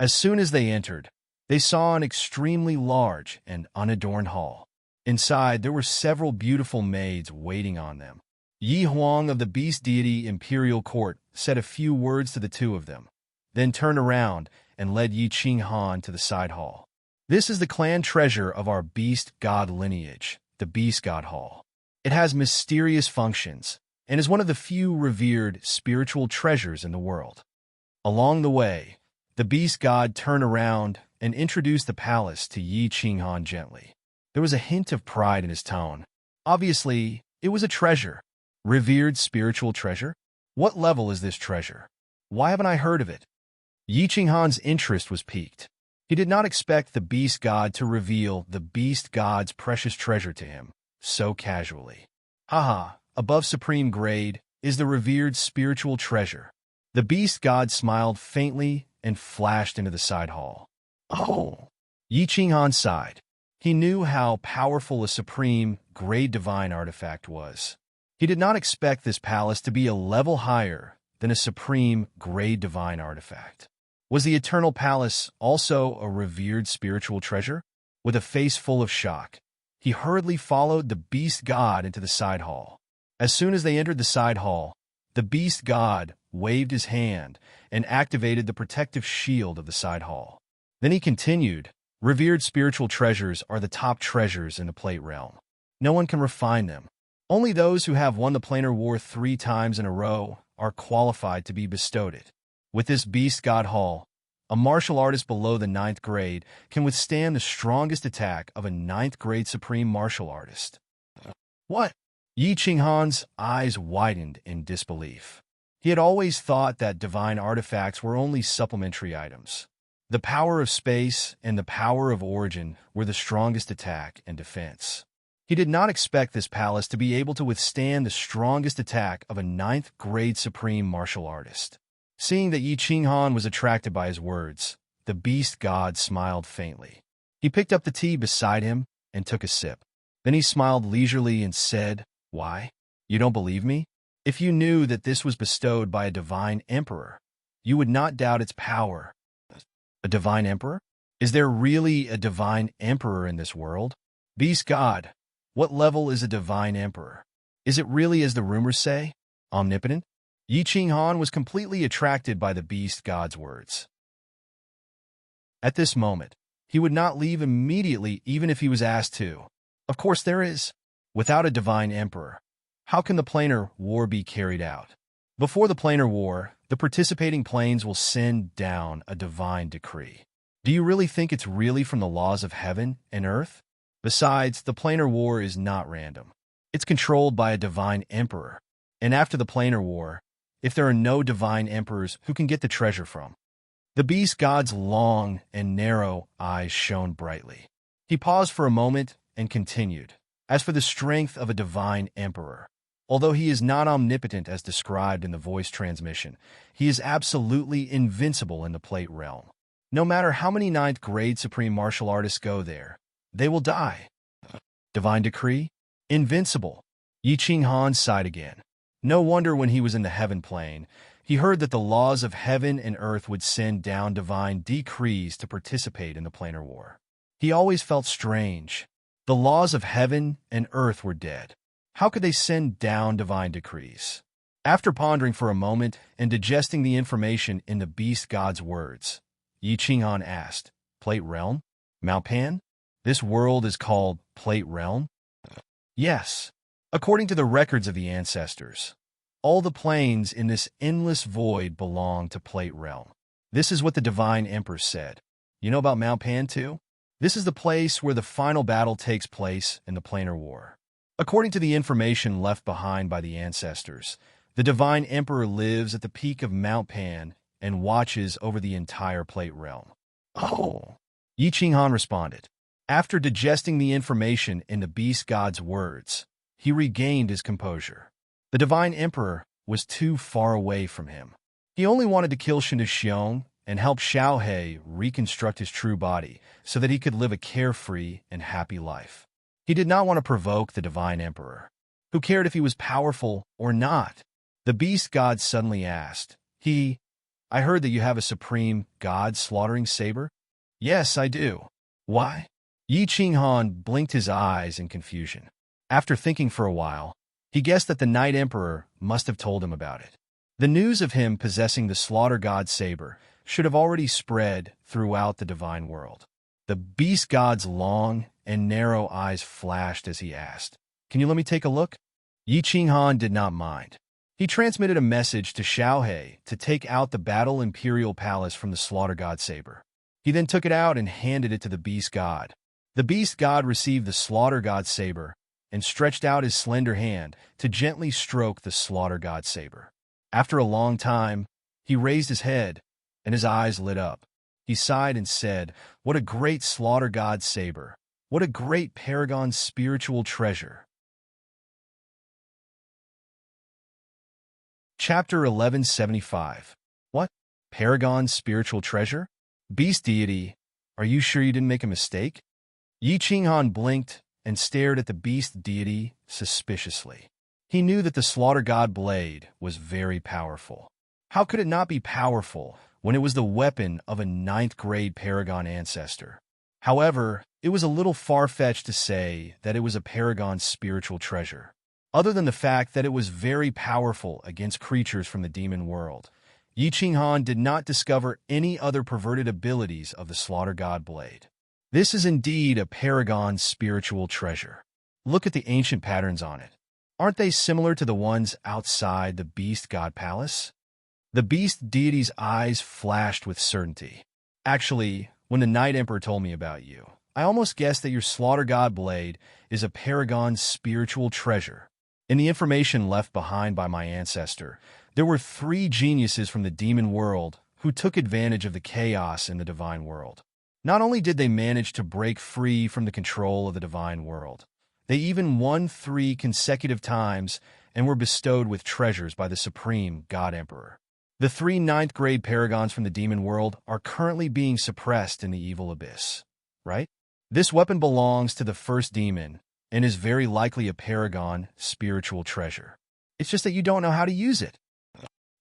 As soon as they entered, they saw an extremely large and unadorned hall. Inside, there were several beautiful maids waiting on them. Yi Huang of the beast deity Imperial Court said a few words to the two of them, then turned around and led Yi Qinghan to the side hall. "This is the clan treasure of our beast god lineage, the Beast God Hall. It has mysterious functions and is one of the few revered spiritual treasures in the world." Along the way, the beast god turned around and introduced the palace to Yi Qinghan gently. There was a hint of pride in his tone. Obviously, it was a treasure. Revered spiritual treasure? What level is this treasure? Why haven't I heard of it? Yi Qinghan's interest was piqued. He did not expect the beast god to reveal the beast god's precious treasure to him so casually. Haha, above supreme grade is the revered spiritual treasure. The beast god smiled faintly and flashed into the side hall. Oh! Yi Qinghan sighed. He knew how powerful a supreme grade divine artifact was. He did not expect this palace to be a level higher than a supreme grade divine artifact. Was the Eternal Palace also a revered spiritual treasure? With a face full of shock, he hurriedly followed the beast god into the side hall. As soon as they entered the side hall, the beast god waved his hand and activated the protective shield of the side hall. Then he continued, "Revered spiritual treasures are the top treasures in the Plate Realm. No one can refine them. Only those who have won the planar war 3 times in a row are qualified to be bestowed it. With this beast god hall, a martial artist below the 9th grade can withstand the strongest attack of a 9th grade supreme martial artist." What? Yi Qinghan's eyes widened in disbelief. He had always thought that divine artifacts were only supplementary items. The power of space and the power of origin were the strongest attack and defense. He did not expect this palace to be able to withstand the strongest attack of a 9th grade supreme martial artist. Seeing that Yi Qinghan was attracted by his words, the beast god smiled faintly. He picked up the tea beside him and took a sip. Then he smiled leisurely and said, "Why? You don't believe me? If you knew that this was bestowed by a divine emperor, you would not doubt its power." A divine emperor? Is there really a divine emperor in this world? Beast god, what level is a divine emperor? Is it really, as the rumors say, omnipotent? Yi Qinghan was completely attracted by the beast god's words. At this moment, he would not leave immediately even if he was asked to. Of course there is. Without a divine emperor, how can the planar war be carried out? Before the planar war, the participating planes will send down a divine decree. Do you really think it's really from the laws of heaven and earth? Besides, the planar war is not random. It's controlled by a divine emperor. And after the planar war, if there are no divine emperors, who can get the treasure from? The beast god's long and narrow eyes shone brightly. He paused for a moment and continued. As for the strength of a divine emperor, although he is not omnipotent as described in the voice transmission, he is absolutely invincible in the Plate Realm. No matter how many 9th grade supreme martial artists go there, they will die. Divine decree? Invincible. Yi Qinghan sighed again. No wonder when he was in the heaven plane, he heard that the laws of heaven and earth would send down divine decrees to participate in the planar war. He always felt strange. The laws of heaven and earth were dead. How could they send down divine decrees? After pondering for a moment and digesting the information in the beast god's words, Yi Qinghan asked, "Plate Realm? Mount Pan? This world is called Plate Realm?" Yes. According to the records of the ancestors, all the planes in this endless void belong to Plate Realm. This is what the divine emperor said. You know about Mount Pan too? This is the place where the final battle takes place in the planar war. According to the information left behind by the ancestors, the divine emperor lives at the peak of Mount Pan and watches over the entire Plate Realm. Oh! Yi Qinghan responded. After digesting the information in the beast god's words, he regained his composure. The divine emperor was too far away from him. He only wanted to kill Shen Xiong and help Xiao He reconstruct his true body so that he could live a carefree and happy life. He did not want to provoke the divine emperor. Who cared if he was powerful or not? The beast god suddenly asked. I heard that you have a supreme god slaughtering saber? Yes, I do. Why? Yi Qinghan blinked his eyes in confusion. After thinking for a while, he guessed that the Night Emperor must have told him about it. The news of him possessing the slaughter god saber should have already spread throughout the divine world. The beast god's long and narrow eyes flashed as he asked, "Can you let me take a look?" Yi Qinghan did not mind. He transmitted a message to Xiao He to take out the Battle Imperial Palace from the slaughter god saber. He then took it out and handed it to the beast god. The beast god received the slaughter god saber and stretched out his slender hand to gently stroke the slaughter god saber. After a long time, he raised his head and his eyes lit up. He sighed and said, "What a great slaughter god saber! What a great paragon spiritual treasure!" Chapter 1175. What? Paragon spiritual treasure? Beast deity, are you sure you didn't make a mistake? Yi Qinghan blinked and stared at the beast deity suspiciously. He knew that the slaughter god blade was very powerful. How could it not be powerful when it was the weapon of a ninth-grade paragon ancestor? However, it was a little far-fetched to say that it was a paragon spiritual treasure. Other than the fact that it was very powerful against creatures from the demon world, Yi Qinghan did not discover any other perverted abilities of the slaughter god blade. This is indeed a paragon spiritual treasure. Look at the ancient patterns on it. Aren't they similar to the ones outside the beast god palace? The beast deity's eyes flashed with certainty. Actually, when the Night Emperor told me about you, I almost guessed that your slaughter god blade is a paragon spiritual treasure. In the information left behind by my ancestor, there were 3 geniuses from the demon world who took advantage of the chaos in the divine world. Not only did they manage to break free from the control of the divine world, they even won 3 consecutive times and were bestowed with treasures by the supreme God Emperor. The 3 ninth-grade paragons from the demon world are currently being suppressed in the evil abyss, right? This weapon belongs to the first demon and is very likely a paragon spiritual treasure. It's just that you don't know how to use it.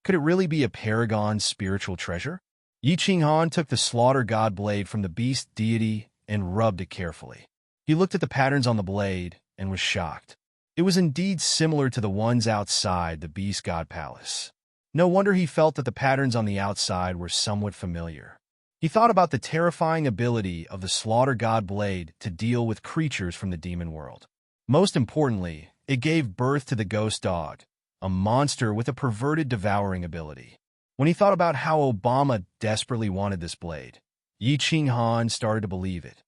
Could it really be a paragon spiritual treasure? Yi Qinghan took the slaughter god blade from the beast deity and rubbed it carefully. He looked at the patterns on the blade and was shocked. It was indeed similar to the ones outside the beast god palace. No wonder he felt that the patterns on the outside were somewhat familiar. He thought about the terrifying ability of the slaughter god blade to deal with creatures from the demon world. Most importantly, it gave birth to the ghost dog, a monster with a perverted devouring ability. When he thought about how Obama desperately wanted this blade, Yi Qinghan started to believe it.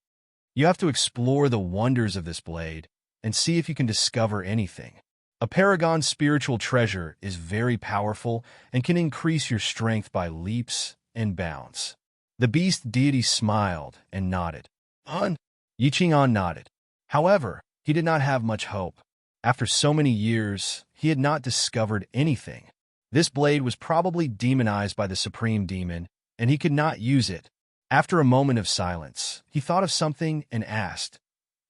You have to explore the wonders of this blade and see if you can discover anything. A paragon spiritual treasure is very powerful and can increase your strength by leaps and bounds. The beast deity smiled and nodded. Yi Qinghan nodded. However, he did not have much hope. After so many years, he had not discovered anything. This blade was probably demonized by the supreme demon, and he could not use it. After a moment of silence, he thought of something and asked,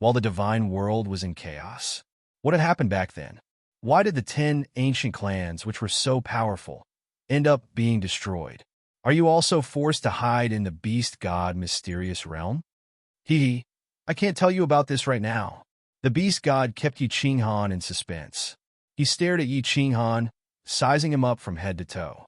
while the divine world was in chaos, what had happened back then? Why did the 10 ancient clans, which were so powerful, end up being destroyed? Are you also forced to hide in the beast god mysterious realm? I can't tell you about this right now. The beast god kept Yi Qinghan in suspense. He stared at Yi Qinghan, sizing him up from head to toe.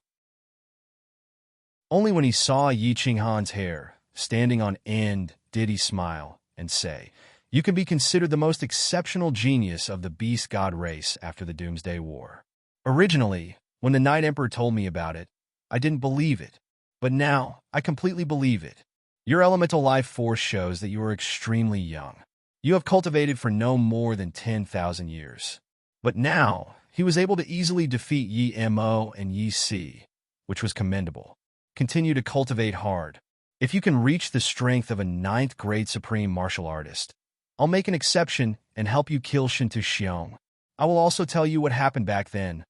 Only when he saw Yi Qinghan's hair standing on end did he smile and say, "You can be considered the most exceptional genius of the beast god race after the Doomsday War." Originally, when the Night Emperor told me about it, I didn't believe it. But now, I completely believe it. Your elemental life force shows that you are extremely young. You have cultivated for no more than 10,000 years. But now, he was able to easily defeat Yi Mo and Yi Si, which was commendable. Continue to cultivate hard. If you can reach the strength of a 9th-grade supreme martial artist, I'll make an exception and help you kill Shintu Xiong. I will also tell you what happened back then.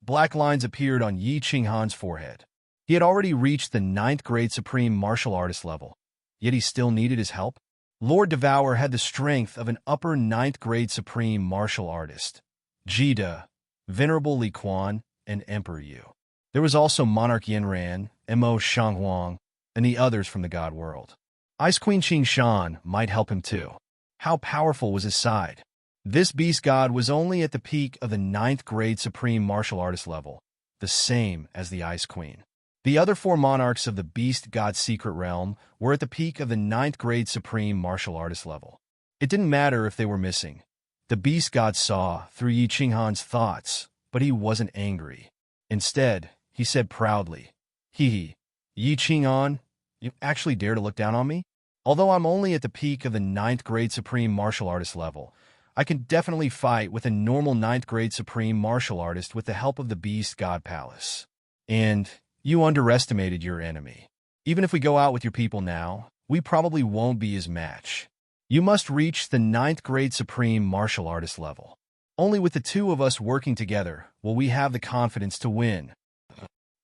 Black lines appeared on Yi Qinghan's forehead. He had already reached the 9th-grade supreme martial artist level, yet he still needed his help. Lord Devour had the strength of an upper 9th-grade supreme martial artist, Jida, Venerable Li Quan, and Emperor Yu. There was also Monarch Yanran, Mo Shanghuang, and the others from the God world. Ice Queen Qing Shan might help him too. How powerful was his side? This beast god was only at the peak of the 9th-grade supreme martial artist level, the same as the Ice Queen. The other 4 monarchs of the beast god's secret realm were at the peak of the 9th-grade supreme martial artist level. It didn't matter if they were missing. The beast god saw through Yi Qinghan's thoughts, but he wasn't angry. Instead, he said proudly, Yi Qinghan, you actually dare to look down on me? Although I'm only at the peak of the 9th-grade supreme martial artist level, I can definitely fight with a normal 9th-grade supreme martial artist with the help of the beast god palace. And You underestimated your enemy. Even if we go out with your people now, we probably won't be his match. You must reach the 9th grade supreme martial artist level. Only with the two of us working together will we have the confidence to win.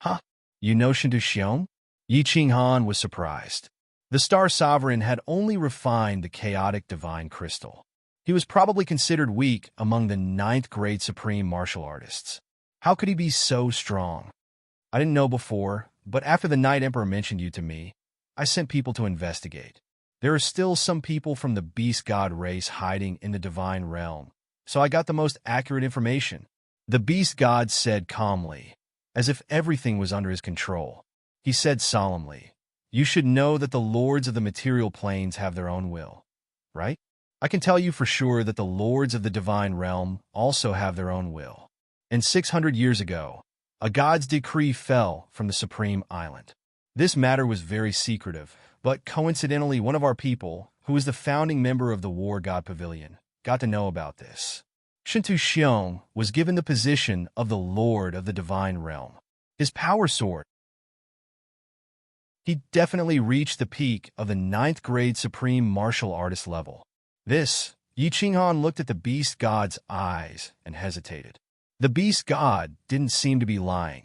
Huh? You know Shinto Xiong? Yi Qinghan was surprised. The Star Sovereign had only refined the chaotic divine crystal. He was probably considered weak among the 9th grade supreme martial artists. How could he be so strong? I didn't know before, but after the Night Emperor mentioned you to me, I sent people to investigate. There are still some people from the beast god race hiding in the divine realm, so I got the most accurate information. The beast god said calmly, as if everything was under his control. He said solemnly, "You should know that the lords of the material planes have their own will, right? I can tell you for sure that the lords of the divine realm also have their own will. And 600 years ago, a god's decree fell from the supreme island. This matter was very secretive, but coincidentally one of our people, who is the founding member of the War God Pavilion, got to know about this. Shinto Xiong was given the position of the Lord of the Divine Realm. His power soared. He definitely reached the peak of the 9th grade supreme martial artist level. This, Yi Qinghan looked at the beast god's eyes and hesitated. The beast god didn't seem to be lying,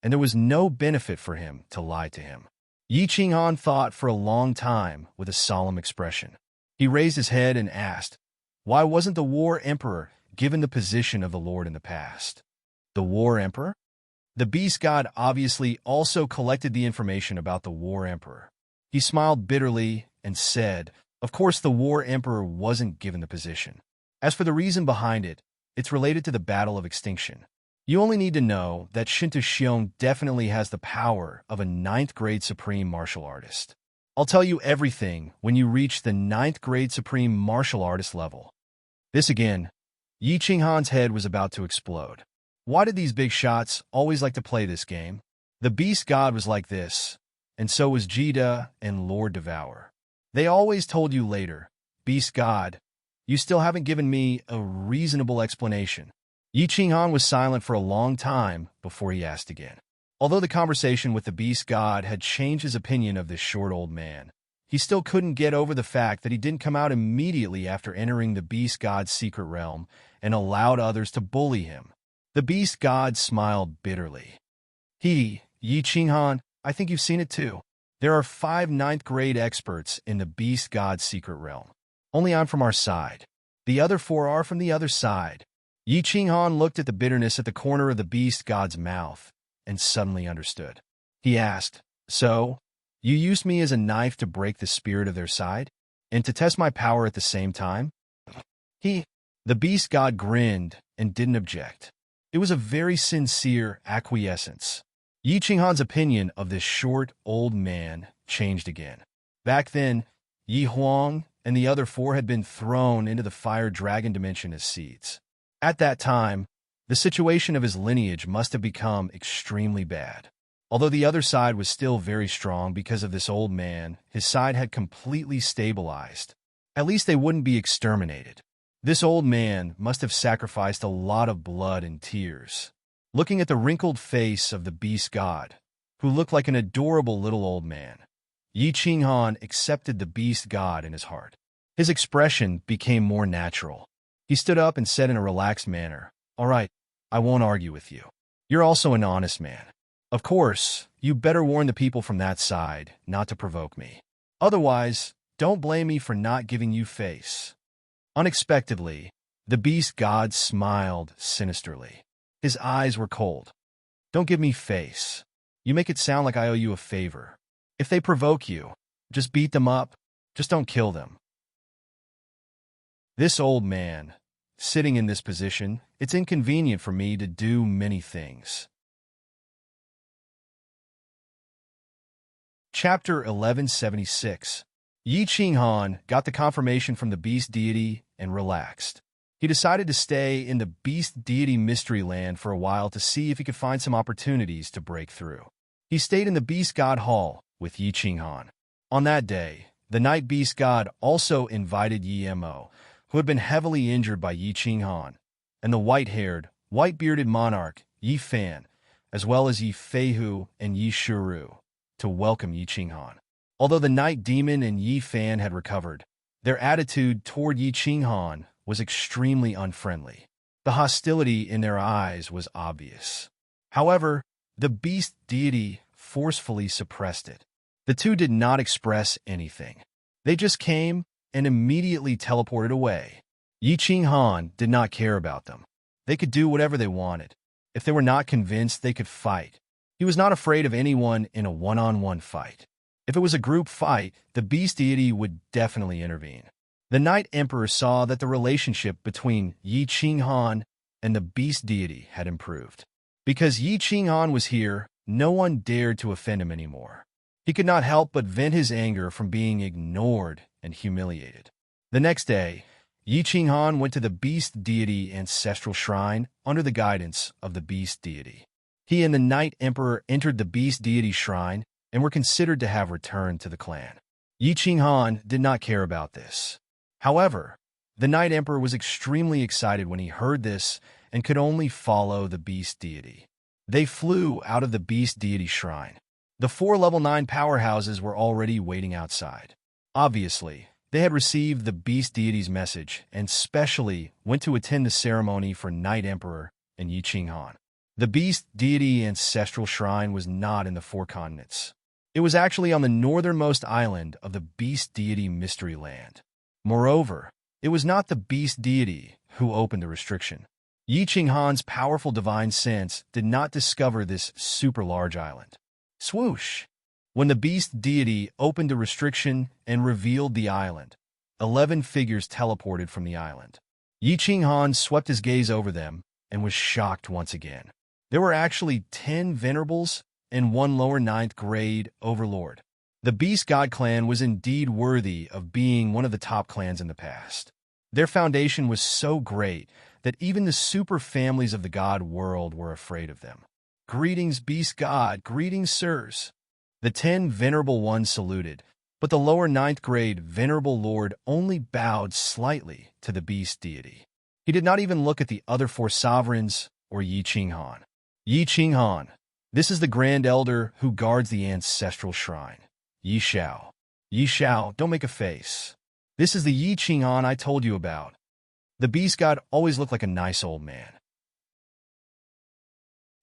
and there was no benefit for him to lie to him. Yi Qinghan thought for a long time with a solemn expression. He raised his head and asked, why wasn't the War Emperor given the position of the Lord in the past? The War Emperor? The beast god obviously also collected the information about the War Emperor. He smiled bitterly and said, of course the War Emperor wasn't given the position. As for the reason behind it, it's related to the Battle of Extinction. You only need to know that Shinto Xiong definitely has the power of a 9th grade supreme martial artist. I'll tell you everything when you reach the 9th grade supreme martial artist level. This again, Yi Qinghan's head was about to explode. Why did these big shots always like to play this game? The beast god was like this, and so was Jida and Lord Devour. They always told you later, beast god, you still haven't given me a reasonable explanation. Yi Qinghan was silent for a long time before he asked again. Although the conversation with the beast god had changed his opinion of this short old man, he still couldn't get over the fact that he didn't come out immediately after entering the beast god's secret realm and allowed others to bully him. The beast god smiled bitterly. Yi Qinghan, I think you've seen it too. There are 5 9th grade experts in the beast god's secret realm. Only I'm from our side. The other 4 are from the other side. Yi Qinghan looked at the bitterness at the corner of the beast god's mouth and suddenly understood. He asked, so, you used me as a knife to break the spirit of their side? And to test my power at the same time? The beast god grinned and didn't object. It was a very sincere acquiescence. Yi Qinghan's opinion of this short, old man changed again. Back then, Yi Huang and the other 4 had been thrown into the fire dragon dimension as seeds. At that time, the situation of his lineage must have become extremely bad. Although the other side was still very strong because of this old man, his side had completely stabilized. At least they wouldn't be exterminated. This old man must have sacrificed a lot of blood and tears. Looking at the wrinkled face of the beast god, who looked like an adorable little old man, Yi Qinghan accepted the beast god in his heart. His expression became more natural. He stood up and said in a relaxed manner, all right, I won't argue with you. You're also an honest man. Of course, you better warn the people from that side not to provoke me. Otherwise, don't blame me for not giving you face. Unexpectedly, the beast god smiled sinisterly. His eyes were cold. Don't give me face. You make it sound like I owe you a favor. If they provoke you, just beat them up. Just don't kill them. This old man, sitting in this position, it's inconvenient for me to do many things. Chapter 1176. Yi Qinghan got the confirmation from the beast deity and relaxed. He decided to stay in the beast deity mystery land for a while to see if he could find some opportunities to break through. He stayed in the beast god hall with Yi Qinghan. On that day, the night beast god also invited Yi Mo, who had been heavily injured by Yi Qinghan, and the white-haired, white-bearded monarch, Yi Fan, as well as Yi Feihu and Yi Shuru, to welcome Yi Qinghan. Although the Night Demon and Yi Fan had recovered, their attitude toward Yi Qinghan was extremely unfriendly. The hostility in their eyes was obvious. However, the beast deity forcefully suppressed it. The two did not express anything. They just came and immediately teleported away. Yi Qinghan did not care about them. They could do whatever they wanted. If they were not convinced, they could fight. He was not afraid of anyone in a one-on-one fight. If it was a group fight, the beast deity would definitely intervene. The Night Emperor saw that the relationship between Yi Qinghan and the beast deity had improved. Because Yi Qinghan was here, no one dared to offend him anymore. He could not help but vent his anger from being ignored and humiliated. The next day, Yi Qinghan went to the beast deity ancestral shrine under the guidance of the beast deity. He and the Night Emperor entered the beast deity shrine and were considered to have returned to the clan. Yi Qinghan did not care about this. However, the Night Emperor was extremely excited when he heard this and could only follow the beast deity. They flew out of the beast deity shrine. The 4 level 9 powerhouses were already waiting outside. Obviously, they had received the beast deity's message and specially went to attend the ceremony for Night Emperor and Yi Qinghan. The beast deity ancestral shrine was not in the 4 continents. It was actually on the northernmost island of the beast deity mystery land. Moreover, it was not the beast deity who opened the restriction. Yi Qinghan's powerful divine sense did not discover this super large island. Swoosh! When the beast deity opened the restriction and revealed the island, 11 figures teleported from the island. Yi Qinghan swept his gaze over them and was shocked once again. There were actually 10 venerables and 1 lower 9th grade overlord. The Beast God clan was indeed worthy of being one of the top clans in the past. Their foundation was so great that even the super families of the God world were afraid of them. Greetings, Beast God, greetings, sirs. The 10 venerable ones saluted, but the lower 9th grade venerable lord only bowed slightly to the beast deity. He did not even look at the other 4 sovereigns or Yi Qinghan. Yi Qinghan, this is the grand elder who guards the ancestral shrine. Yi Xiao. Yi Xiao, don't make a face. This is the Yi Qinghan I told you about. The beast god always looked like a nice old man.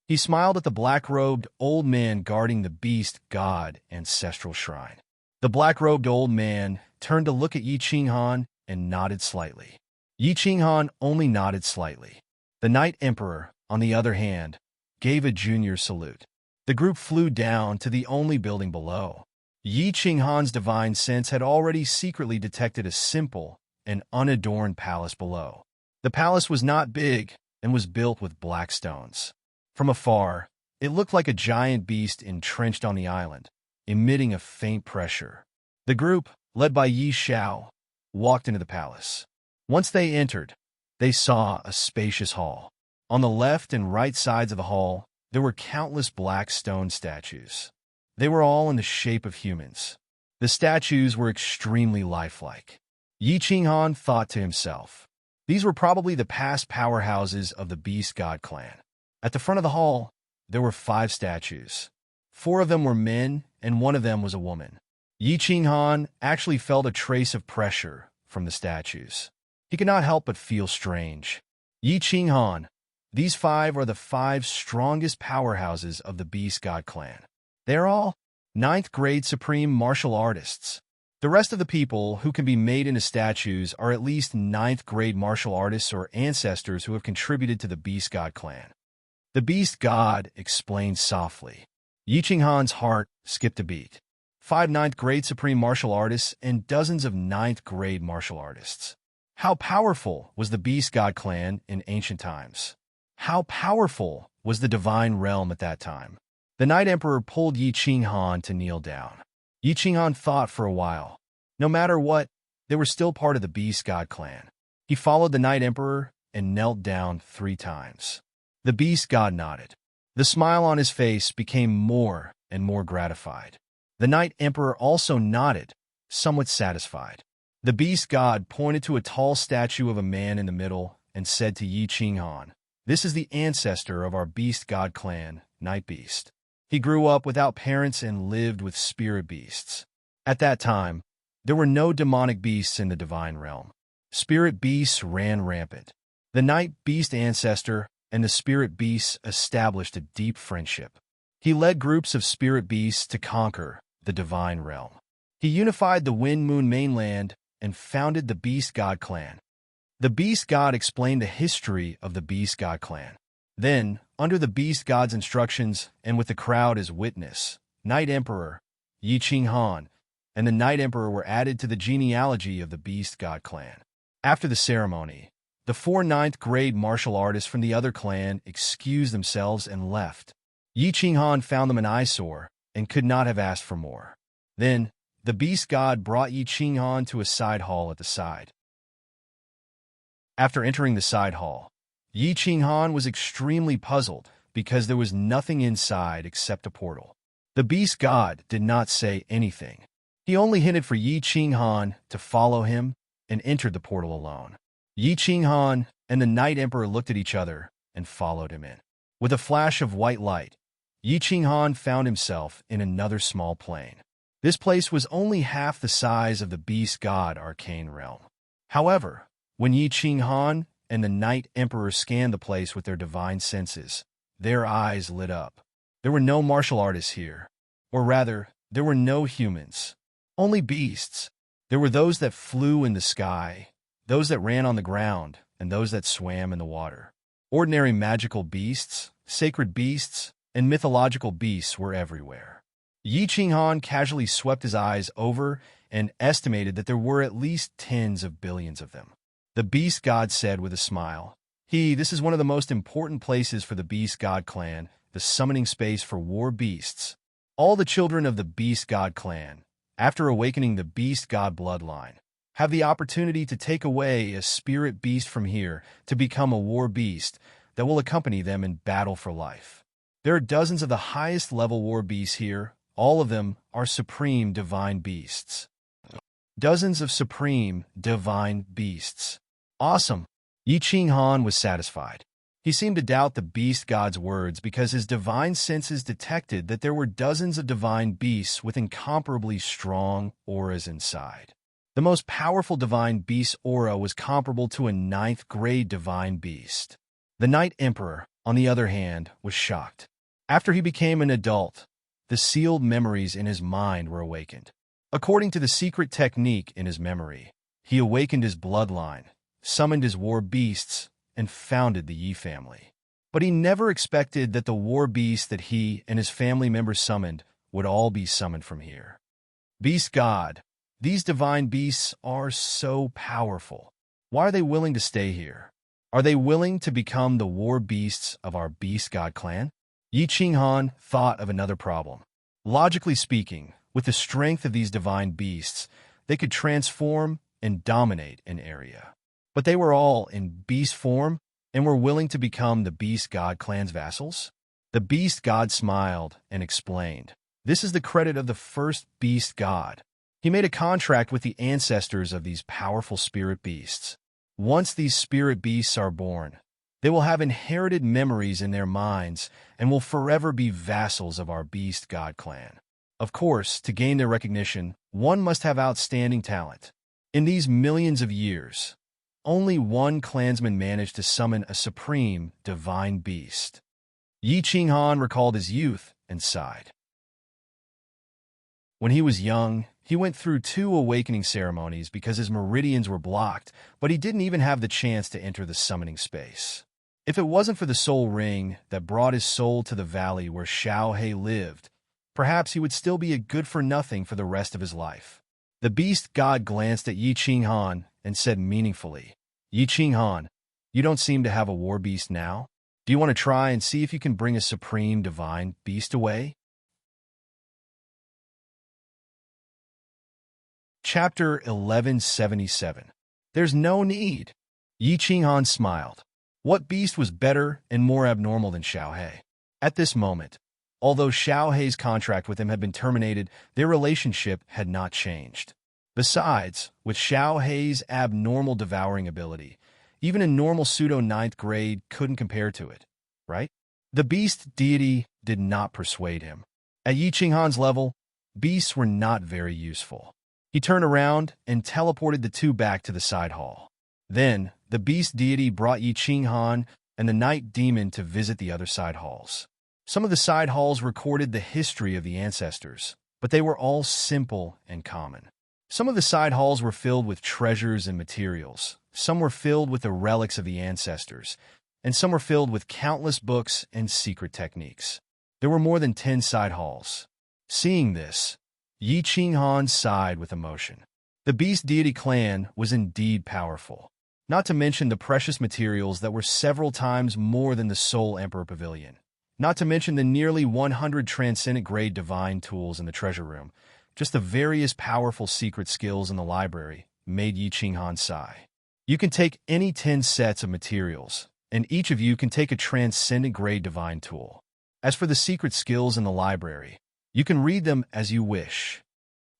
He smiled at the black-robed old man guarding the beast god ancestral shrine. The black-robed old man turned to look at Yi Qinghan and nodded slightly. Yi Qinghan only nodded slightly. The Night Emperor, on the other hand, gave a junior salute. The group flew down to the only building below. Yi Qinghan's divine sense had already secretly detected a simple and unadorned palace below. The palace was not big and was built with black stones. From afar, it looked like a giant beast entrenched on the island, emitting a faint pressure. The group, led by Yi Xiao, walked into the palace. Once they entered, they saw a spacious hall. On the left and right sides of the hall, there were countless black stone statues. They were all in the shape of humans. The statues were extremely lifelike. Yi Qinghan thought to himself, these were probably the past powerhouses of the Beast God clan. At the front of the hall, there were 5 statues. 4 of them were men, and 1 of them was a woman. Yi Qinghan actually felt a trace of pressure from the statues. He could not help but feel strange. Yi Qinghan, these 5 are the 5 strongest powerhouses of the Beast God clan. They're all 9th grade supreme martial artists. The rest of the people who can be made into statues are at least 9th grade martial artists or ancestors who have contributed to the Beast God clan. The Beast God explained softly. Yi Qinghan's heart skipped a beat. 5 9th grade supreme martial artists and dozens of 9th grade martial artists. How powerful was the Beast God clan in ancient times? How powerful was the divine realm at that time? The Night Emperor pulled Yi Qinghan to kneel down. Yi Qinghan thought for a while. No matter what, they were still part of the Beast God clan. He followed the Night Emperor and knelt down 3 times. The Beast God nodded. The smile on his face became more and more gratified. The Night Emperor also nodded, somewhat satisfied. The Beast God pointed to a tall statue of a man in the middle and said to Yi Qinghan, "This is the ancestor of our Beast God clan night beast. He grew up without parents and lived with spirit beasts. At that time, there were no demonic beasts in the divine realm. Spirit beasts ran rampant. The night beast ancestor and the spirit beasts established a deep friendship. He led groups of spirit beasts to conquer the divine realm. He unified the Wind Moon mainland and founded the Beast God clan. The Beast God explained the history of the Beast God clan. Then, under the Beast God's instructions and with the crowd as witness, Night Emperor, Yi Ching Han, and the Night Emperor were added to the genealogy of the Beast God clan. After the ceremony, the 4 ninth-grade martial artists from the other clan excused themselves and left. Yi Ching Han found them an eyesore and could not have asked for more. Then, the Beast God brought Yi Ching Han to a side hall at the side. After entering the side hall, Yi Ching Han was extremely puzzled because there was nothing inside except a portal. The Beast God did not say anything. He only hinted for Yi Ching Han to follow him and entered the portal alone. Yi Ching Han and the Night Emperor looked at each other and followed him in. With a flash of white light, Yi Ching Han found himself in another small plane. This place was only half the size of the Beast God arcane realm. However, when Yi Ching Han and the Night Emperor scanned the place with their divine senses, their eyes lit up. There were no martial artists here. Or rather, there were no humans. Only beasts. There were those that flew in the sky, those that ran on the ground, and those that swam in the water. Ordinary magical beasts, sacred beasts, and mythological beasts were everywhere. Yi Ching Han casually swept his eyes over and estimated that there were at least tens of billions of them. The Beast God said with a smile, This is one of the most important places for the Beast God clan, the summoning space for war beasts. All the children of the Beast God clan, after awakening the Beast God bloodline, have the opportunity to take away a spirit beast from here to become a war beast that will accompany them in battle for life. There are dozens of the highest level war beasts here. All of them are supreme divine beasts. Dozens of supreme divine beasts. Awesome! Yi Ching Han was satisfied. He seemed to doubt the Beast God's words because his divine senses detected that there were dozens of divine beasts with incomparably strong auras inside. The most powerful divine beast's aura was comparable to a 9th-grade divine beast. The Night Emperor, on the other hand, was shocked. After he became an adult, the sealed memories in his mind were awakened. According to the secret technique in his memory, he awakened his bloodline, summoned his war beasts, and founded the Yi family. But he never expected that the war beasts that he and his family members summoned would all be summoned from here. Beast God, these divine beasts are so powerful. Why are they willing to stay here? Are they willing to become the war beasts of our Beast God clan? Yi Ching Han thought of another problem. Logically speaking, with the strength of these divine beasts, they could transform and dominate an area. But they were all in beast form and were willing to become the Beast God clan's vassals? The Beast God smiled and explained, This is the credit of the first Beast God. He made a contract with the ancestors of these powerful spirit beasts. Once these spirit beasts are born, they will have inherited memories in their minds and will forever be vassals of our Beast God clan. Of course, to gain their recognition, one must have outstanding talent. In these millions of years, only one clansman managed to summon a supreme divine beast. Yi Ching Han recalled his youth and sighed. When he was young, he went through 2 awakening ceremonies because his meridians were blocked, but he didn't even have the chance to enter the summoning space. If it wasn't for the soul ring that brought his soul to the valley where Xiao He lived, perhaps he would still be a good-for-nothing for the rest of his life. The Beast God glanced at Yi Ching Han and said meaningfully, Yi Ching Han, you don't seem to have a war beast now. Do you want to try and see if you can bring a supreme divine beast away? Chapter 1177. There's no need. Yi Ching Han smiled. What beast was better and more abnormal than Xiao He? At this moment, although Xiao He's contract with him had been terminated, their relationship had not changed. Besides, with Xiao He's abnormal devouring ability, even a normal pseudo 9th grade couldn't compare to it, right? The beast deity did not persuade him. At Yi Qinghan's level, beasts were not very useful. He turned around and teleported the two back to the side hall. Then, the beast deity brought Yi Qinghan and the night demon to visit the other side halls. Some of the side halls recorded the history of the ancestors, but they were all simple and common. Some of the side halls were filled with treasures and materials. Some were filled with the relics of the ancestors, and some were filled with countless books and secret techniques. There were more than 10 side halls. Seeing this, Yi Qinghan sighed with emotion. The beast deity clan was indeed powerful, not to mention the precious materials that were several times more than the Soul Emperor Pavilion, not to mention the nearly 100 transcendent-grade divine tools in the treasure room. Just the various powerful secret skills in the library made Yi Qinghan sigh. You can take any 10 sets of materials, and each of you can take a transcendent-grade divine tool. As for the secret skills in the library, you can read them as you wish.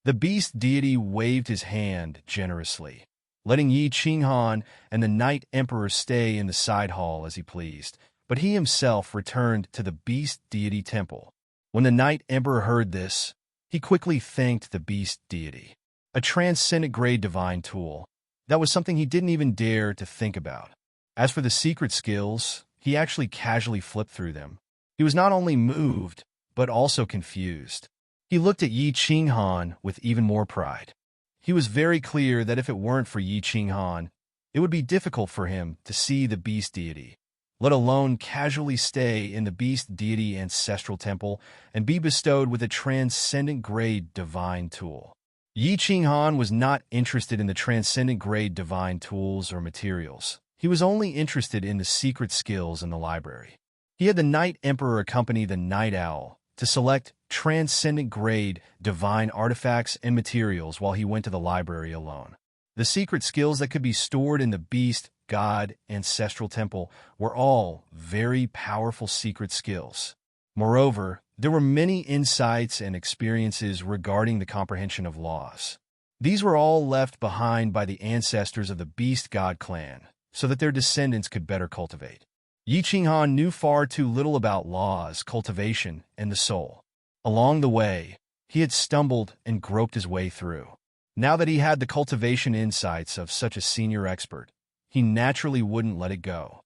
The beast deity waved his hand generously, letting Yi Qinghan and the Night Emperor stay in the side hall as he pleased, but he himself returned to the beast deity temple. When the Night Emperor heard this, he quickly thanked the beast deity. A transcendent-grade divine tool. That was something he didn't even dare to think about. As for the secret skills, he actually casually flipped through them. He was not only moved, but also confused. He looked at Yi Qinghan with even more pride. He was very clear that if it weren't for Yi Qinghan, it would be difficult for him to see the beast deity, let alone casually stay in the beast deity ancestral temple and be bestowed with a transcendent-grade divine tool. Yi Qinghan was not interested in the transcendent-grade divine tools or materials. He was only interested in the secret skills in the library. He had the Night Emperor accompany the Night Owl to select transcendent-grade divine artifacts and materials while he went to the library alone. The secret skills that could be stored in the beast, god, ancestral temple were all very powerful secret skills. Moreover, there were many insights and experiences regarding the comprehension of laws. These were all left behind by the ancestors of the beast god clan, so that their descendants could better cultivate. Yi Qinghan knew far too little about laws, cultivation, and the soul. Along the way, he had stumbled and groped his way through. Now that he had the cultivation insights of such a senior expert, he naturally wouldn't let it go.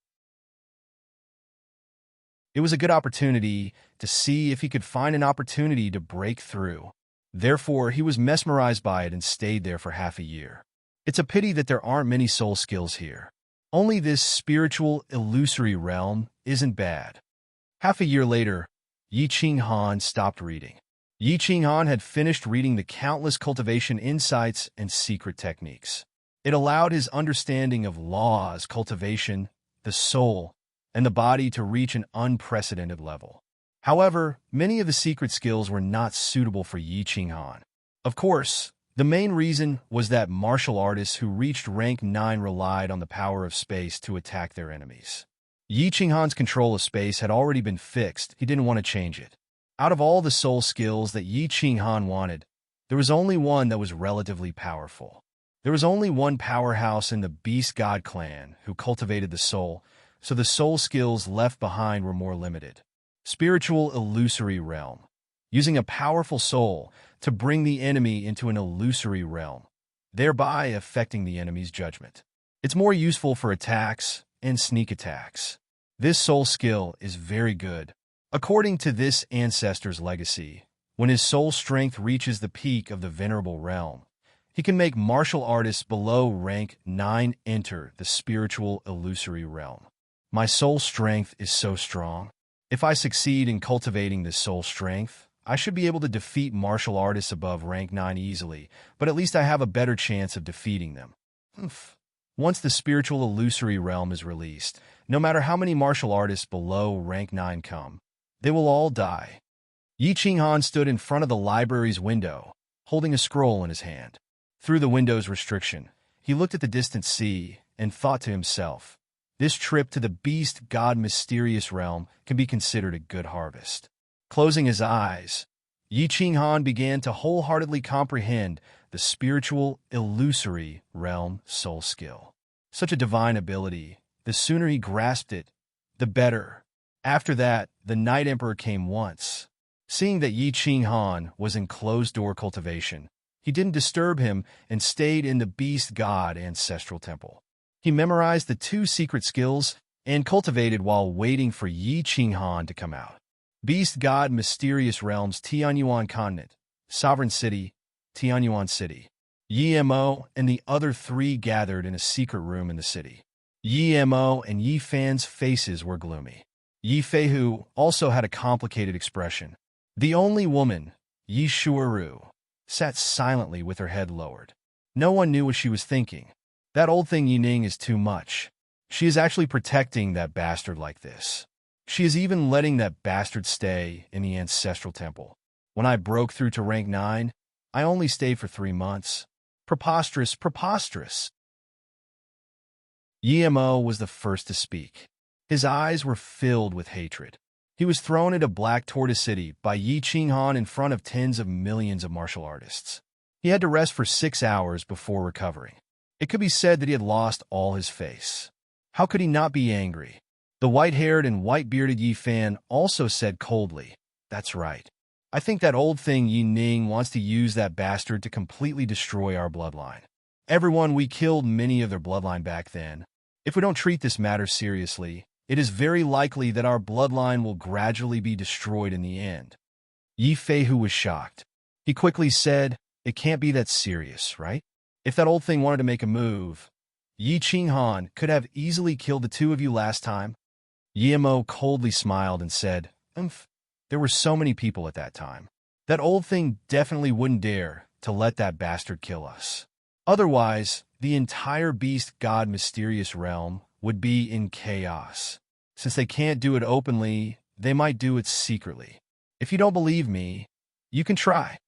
It was a good opportunity to see if he could find an opportunity to break through. Therefore, he was mesmerized by it and stayed there for half a year. It's a pity that there aren't many soul skills here. Only this spiritual, illusory realm isn't bad. Half a year later, Yi Qinghan stopped reading. Yi Qinghan had finished reading the countless cultivation insights and secret techniques. It allowed his understanding of laws, cultivation, the soul, and the body to reach an unprecedented level. However, many of the secret skills were not suitable for Yi Qinghan. Of course, the main reason was that martial artists who reached rank 9 relied on the power of space to attack their enemies. Yi Qinghan's control of space had already been fixed. He didn't want to change it. Out of all the soul skills that Yi Qinghan wanted, there was only one that was relatively powerful. There was only one powerhouse in the Beast God clan who cultivated the soul, so the soul skills left behind were more limited. Spiritual illusory realm. Using a powerful soul to bring the enemy into an illusory realm, thereby affecting the enemy's judgment. It's more useful for attacks and sneak attacks. This soul skill is very good. According to this ancestor's legacy, when his soul strength reaches the peak of the venerable realm, he can make martial artists below rank 9 enter the spiritual illusory realm. My soul strength is so strong. If I succeed in cultivating this soul strength, I should be able to defeat martial artists above rank 9 easily, but at least I have a better chance of defeating them. Once the spiritual illusory realm is released, no matter how many martial artists below rank 9 come, they will all die. Yi Qinghan stood in front of the library's window, holding a scroll in his hand. Through the window's restriction, he looked at the distant sea and thought to himself, this trip to the beast god mysterious realm can be considered a good harvest. Closing his eyes, Yi Qinghan began to wholeheartedly comprehend the spiritual, illusory realm soul skill. Such a divine ability, the sooner he grasped it, the better. After that, the Night Emperor came once. Seeing that Yi Qinghan was in closed-door cultivation, he didn't disturb him and stayed in the Beast God Ancestral Temple. He memorized the 2 secret skills and cultivated while waiting for Yi Qinghan to come out. Beast God Mysterious Realms Tianyuan Continent, Sovereign City, Tianyuan City. Yi Mo and the other 3 gathered in a secret room in the city. Yi Mo and Yi Fan's faces were gloomy. Yi Feihu also had a complicated expression. The only woman, Yi Shuuru, sat silently with her head lowered. No one knew what she was thinking. That old thing Yi Ning is too much. She is actually protecting that bastard like this. She is even letting that bastard stay in the Ancestral Temple. When I broke through to rank 9, I only stayed for 3 months. Preposterous, preposterous. Yi Mo was the first to speak. His eyes were filled with hatred. He was thrown into Black Tortoise City by Yi Qinghan in front of tens of millions of martial artists. He had to rest for 6 hours before recovering. It could be said that he had lost all his face. How could he not be angry? The white-haired and white-bearded Yi Fan also said coldly, "That's right. I think that old thing Yi Ning wants to use that bastard to completely destroy our bloodline. Everyone, we killed many of their bloodline back then. If we don't treat this matter seriously, it is very likely that our bloodline will gradually be destroyed in the end." Yi Feihu was shocked. He quickly said, "It can't be that serious, right? If that old thing wanted to make a move, Yi Qinghan could have easily killed the 2 of you last time." Yi Mo coldly smiled and said, There were so many people at that time. That old thing definitely wouldn't dare to let that bastard kill us. Otherwise, the entire Beast God Mysterious Realm would be in chaos. Since they can't do it openly, they might do it secretly. If you don't believe me, you can try.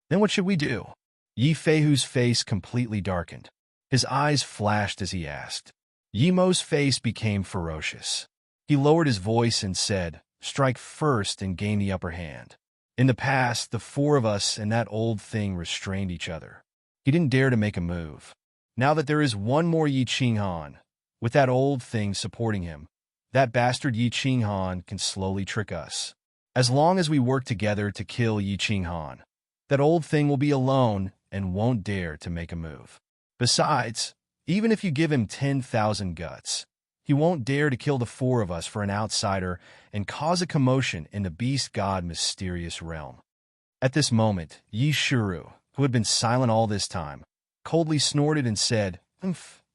Then what should we do?" Yi Feihu's face completely darkened. His eyes flashed as he asked. Yi Mo's face became ferocious. He lowered his voice and said, "Strike first and gain the upper hand. In the past, the 4 of us and that old thing restrained each other. He didn't dare to make a move. Now that there is one more Yi Qinghan, with that old thing supporting him, that bastard Yi Qinghan can slowly trick us. As long as we work together to kill Yi Qinghan, that old thing will be alone and won't dare to make a move. Besides, even if you give him 10,000 guts, he won't dare to kill the 4 of us for an outsider and cause a commotion in the Beast God Mysterious Realm." At this moment, Yi Shuru, who had been silent all this time, coldly snorted and said,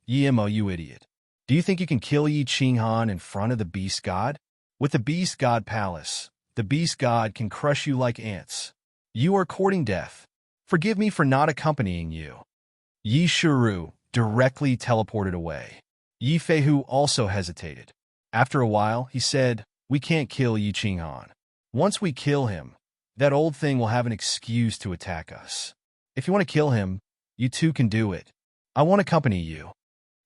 Yi Mo, you idiot. Do you think you can kill Yi Qinghan in front of the Beast God? With the Beast God Palace, the Beast God can crush you like ants. You are courting death. Forgive me for not accompanying you." Yi Shuru directly teleported away. Yi Feihu also hesitated. After a while, he said, "We can't kill Yi Qinghan. Once we kill him, that old thing will have an excuse to attack us. If you want to kill him, you 2 can do it. I won't accompany you."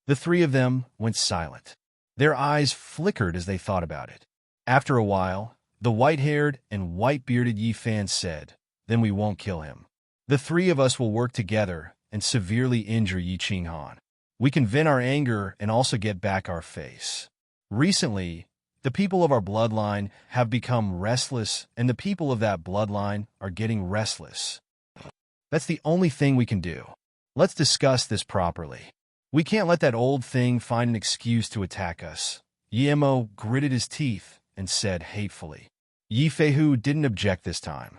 The 3 of them went silent. Their eyes flickered as they thought about it. After a while, the white-haired and white-bearded Yi Fan said, "Then we won't kill him. The 3 of us will work together and severely injure Yi Qinghan. We can vent our anger and also get back our face. Recently, the people of our bloodline have become restless, and the people of that bloodline are getting restless. That's the only thing we can do. Let's discuss this properly. We can't let that old thing find an excuse to attack us." Yi Mo gritted his teeth and said hatefully. Yi Feihu didn't object this time.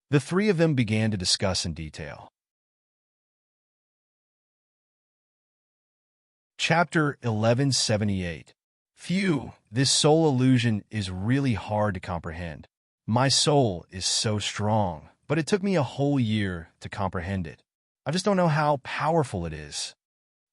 The 3 of them began to discuss in detail. Chapter 1178. Phew, this soul illusion is really hard to comprehend. My soul is so strong, but it took me a whole year to comprehend it. I just don't know how powerful it is.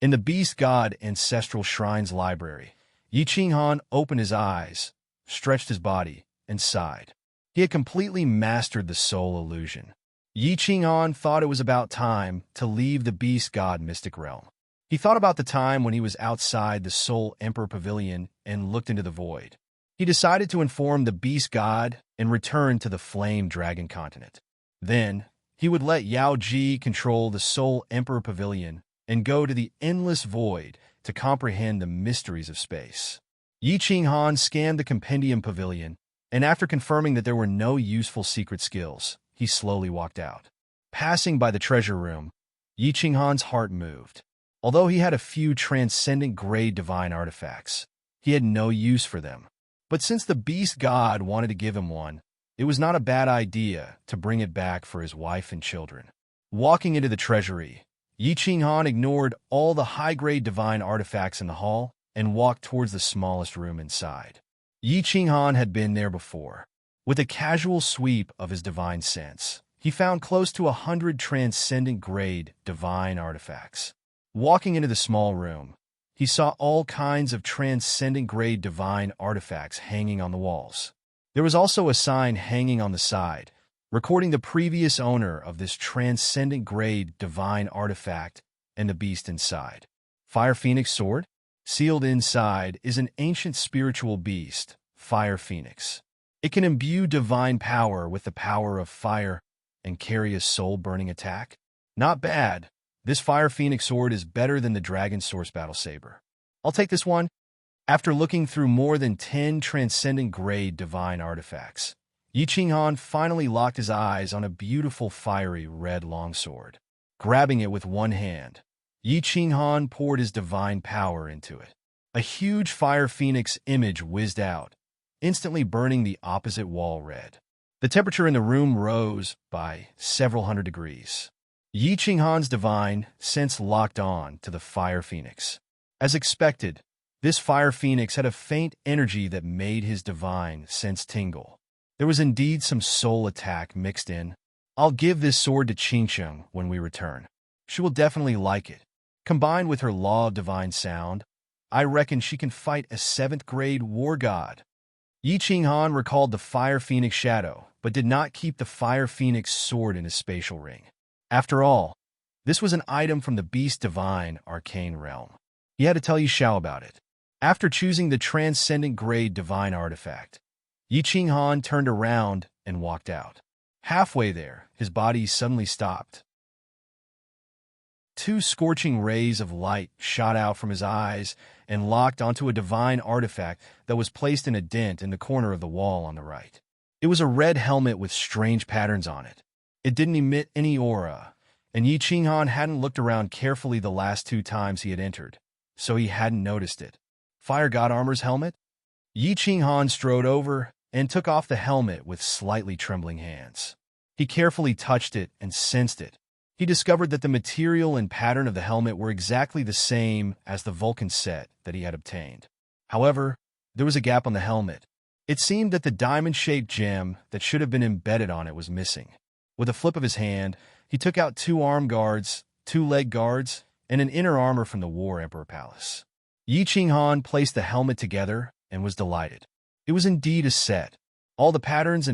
In the Beast God Ancestral Shrine's library, Yi Qinghan opened his eyes, stretched his body, and sighed. He had completely mastered the soul illusion. Yi Qinghan thought it was about time to leave the Beast God Mystic Realm. He thought about the time when he was outside the Soul Emperor Pavilion and looked into the void. He decided to inform the Beast God and return to the Flame Dragon continent. Then, he would let Yao Ji control the Soul Emperor Pavilion and go to the endless void to comprehend the mysteries of space. Yi Qinghan scanned the compendium pavilion, and after confirming that there were no useful secret skills, he slowly walked out. Passing by the treasure room, Yi Qinghan's heart moved. Although he had a few transcendent-grade divine artifacts, he had no use for them. But since the beast god wanted to give him one, it was not a bad idea to bring it back for his wife and children. Walking into the treasury, Yi Qinghan ignored all the high-grade divine artifacts in the hall and walked towards the smallest room inside. Yi Qinghan had been there before. With a casual sweep of his divine sense, he found close to 100 transcendent-grade divine artifacts. Walking into the small room, he saw all kinds of transcendent-grade divine artifacts hanging on the walls. There was also a sign hanging on the side, recording the previous owner of this transcendent-grade divine artifact and the beast inside. Fire Phoenix Sword? Sealed inside is an ancient spiritual beast, Fire Phoenix. It can imbue divine power with the power of fire and carry a soul-burning attack. Not bad. This Fire Phoenix Sword is better than the Dragon Source Battle Saber. I'll take this one. After looking through more than 10 transcendent-grade divine artifacts, Yi Qinghan finally locked his eyes on a beautiful fiery red longsword. Grabbing it with one hand, Yi Qinghan poured his divine power into it. A huge Fire Phoenix image whizzed out, instantly burning the opposite wall red. The temperature in the room rose by several hundred degrees. Yi Qinghan's divine sense locked on to the Fire Phoenix. As expected, this Fire Phoenix had a faint energy that made his divine sense tingle. There was indeed some soul attack mixed in. I'll give this sword to Qingsheng when we return. She will definitely like it. Combined with her law of divine sound, I reckon she can fight a 7th-grade war god. Yi Qinghan recalled the Fire Phoenix shadow, but did not keep the Fire Phoenix sword in his spatial ring. After all, this was an item from the Beast Divine Arcane Realm. He had to tell Yi Xiao about it. After choosing the Transcendent-grade Divine Artifact, Yi Qinghan turned around and walked out. Halfway there, his body suddenly stopped. 2 scorching rays of light shot out from his eyes and locked onto a divine artifact that was placed in a dent in the corner of the wall on the right. It was a red helmet with strange patterns on it. It didn't emit any aura, and Yi Qinghan hadn't looked around carefully the last 2 times he had entered, so he hadn't noticed it. Fire God Armor's helmet? Yi Qinghan strode over and took off the helmet with slightly trembling hands. He carefully touched it and sensed it. He discovered that the material and pattern of the helmet were exactly the same as the Vulcan set that he had obtained. However, there was a gap on the helmet. It seemed that the diamond-shaped gem that should have been embedded on it was missing. With a flip of his hand, he took out 2 arm guards, 2 leg guards, and an inner armor from the War Emperor Palace. Yi Qinghan placed the helmet together and was delighted. It was indeed a set. All the patterns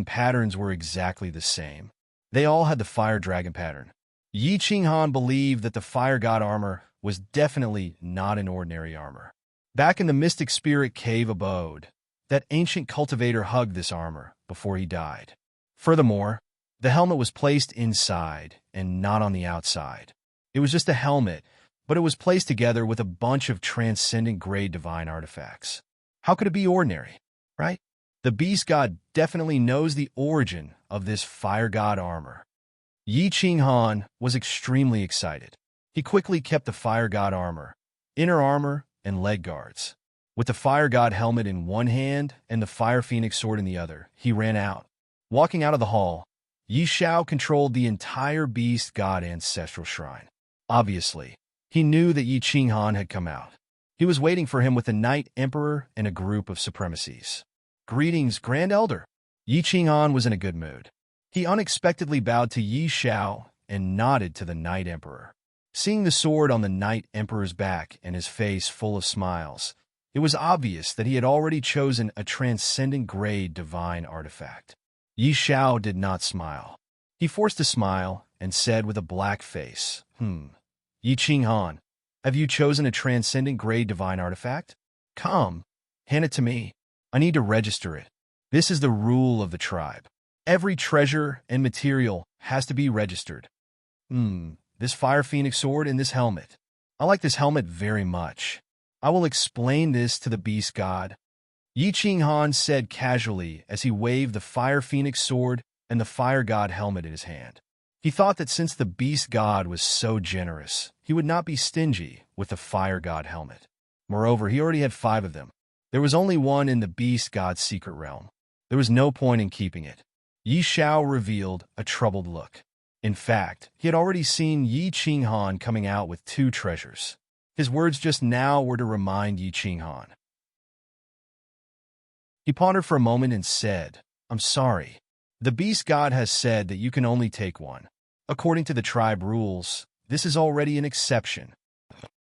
were exactly the same. They all had the Fire Dragon pattern. Yi Qinghan believed that the Fire God armor was definitely not an ordinary armor. Back in the Mystic Spirit Cave abode, that ancient cultivator hugged this armor before he died. Furthermore, the helmet was placed inside and not on the outside. It was just a helmet, but it was placed together with a bunch of transcendent-grade divine artifacts. How could it be ordinary, right? The Beast God definitely knows the origin of this Fire God armor. Yi Qinghan was extremely excited. He quickly kept the Fire God armor, inner armor, and leg guards. With the Fire God helmet in one hand and the Fire Phoenix sword in the other, he ran out. Walking out of the hall, Yi Xiao controlled the entire Beast God Ancestral Shrine. Obviously, he knew that Yi Qinghan had come out. He was waiting for him with the Knight Emperor and a group of supremacies. Greetings, Grand Elder. Yi Qinghan was in a good mood. He unexpectedly bowed to Yi Xiao and nodded to the Knight Emperor. Seeing the sword on the Knight Emperor's back and his face full of smiles, it was obvious that he had already chosen a transcendent-grade divine artifact. Yi Xiao did not smile. He forced a smile and said with a black face, Yi Qinghan, have you chosen a transcendent-grade divine artifact? Come, hand it to me. I need to register it. This is the rule of the tribe. Every treasure and material has to be registered. This Fire Phoenix sword and this helmet. I like this helmet very much. I will explain this to the Beast God. Yi Qinghan said casually as he waved the Fire Phoenix sword and the Fire God helmet in his hand. He thought that since the Beast God was so generous, he would not be stingy with the Fire God helmet. Moreover, he already had 5 of them. There was only one in the Beast God's secret realm. There was no point in keeping it. Yi Xiao revealed a troubled look. In fact, he had already seen Yi Qinghan coming out with 2 treasures. His words just now were to remind Yi Qinghan. He pondered for a moment and said, "I'm sorry. The Beast God has said that you can only take one. According to the tribe rules, this is already an exception."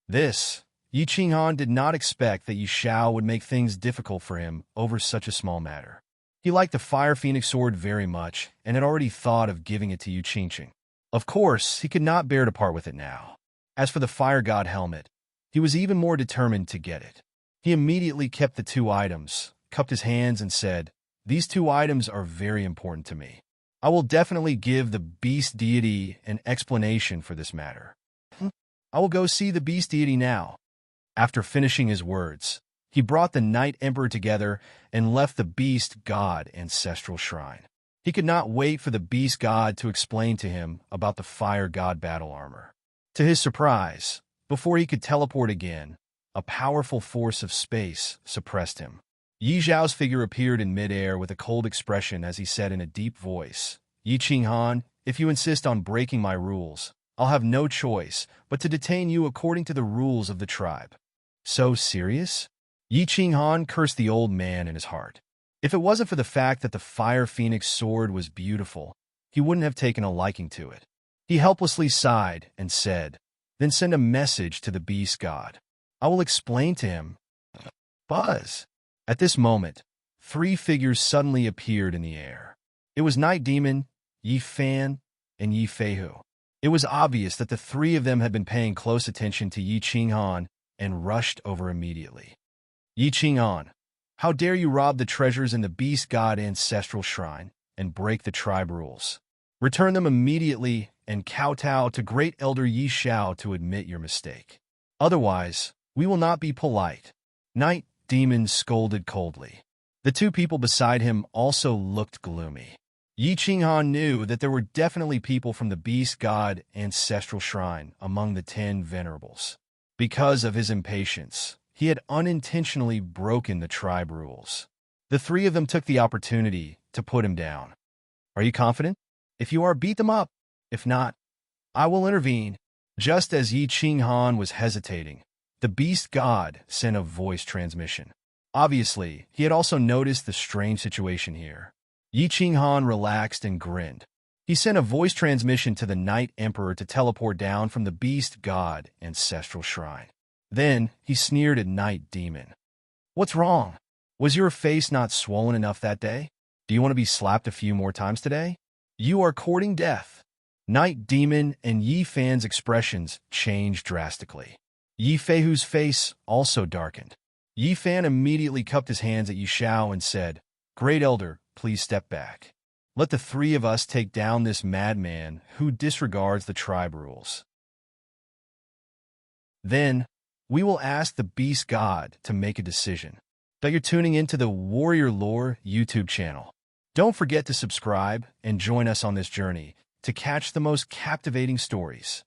Yi Qinghan did not expect that Yi Xiao would make things difficult for him over such a small matter. He liked the Fire Phoenix sword very much and had already thought of giving it to Yu Qingqing. Of course, he could not bear to part with it now. As for the Fire God helmet, he was even more determined to get it. He immediately kept the 2 items, cupped his hands and said, "These 2 items are very important to me. I will definitely give the Beast Deity an explanation for this matter. I will go see the Beast Deity now." After finishing his words, he brought the Knight Emperor together and left the Beast God Ancestral Shrine. He could not wait for the Beast God to explain to him about the Fire God battle armor. To his surprise, before he could teleport again, a powerful force of space suppressed him. Yi Zhao's figure appeared in midair with a cold expression as he said in a deep voice, "Yi Qinghan, if you insist on breaking my rules, I'll have no choice but to detain you according to the rules of the tribe." So serious? Yi Qinghan cursed the old man in his heart. If it wasn't for the fact that the Fire Phoenix sword was beautiful, he wouldn't have taken a liking to it. He helplessly sighed and said, "Then send a message to the Beast God. I will explain to him." Buzz! At this moment, 3 figures suddenly appeared in the air. It was Night Demon, Yi Fan, and Yi Feihu. It was obvious that the 3 of them had been paying close attention to Yi Qinghan and rushed over immediately. "Yi Qinghan, how dare you rob the treasures in the Beast God Ancestral Shrine and break the tribe rules? Return them immediately and kowtow to Great Elder Yi Xiao to admit your mistake. Otherwise, we will not be polite." Night Demon scolded coldly. The 2 people beside him also looked gloomy. Yi Qinghan knew that there were definitely people from the Beast God Ancestral Shrine among the 10 venerables. Because of his impatience, he had unintentionally broken the tribe rules. The 3 of them took the opportunity to put him down. "Are you confident? If you are, beat them up. If not, I will intervene." Just as Yi Qinghan was hesitating, the Beast God sent a voice transmission. Obviously, he had also noticed the strange situation here. Yi Qinghan relaxed and grinned. He sent a voice transmission to the Knight Emperor to teleport down from the Beast God Ancestral Shrine. Then he sneered at Night Demon. "What's wrong? Was your face not swollen enough that day? Do you want to be slapped a few more times today? You are courting death." Night Demon and Yi Fan's expressions changed drastically. Yi Feihu's face also darkened. Yi Fan immediately cupped his hands at Yi Xiao and said, "Great Elder, please step back. Let the 3 of us take down this madman who disregards the tribe rules. Then, we will ask the Beast God to make a decision." That you're tuning into the Warrior Lore YouTube channel. Don't forget to subscribe and join us on this journey to catch the most captivating stories.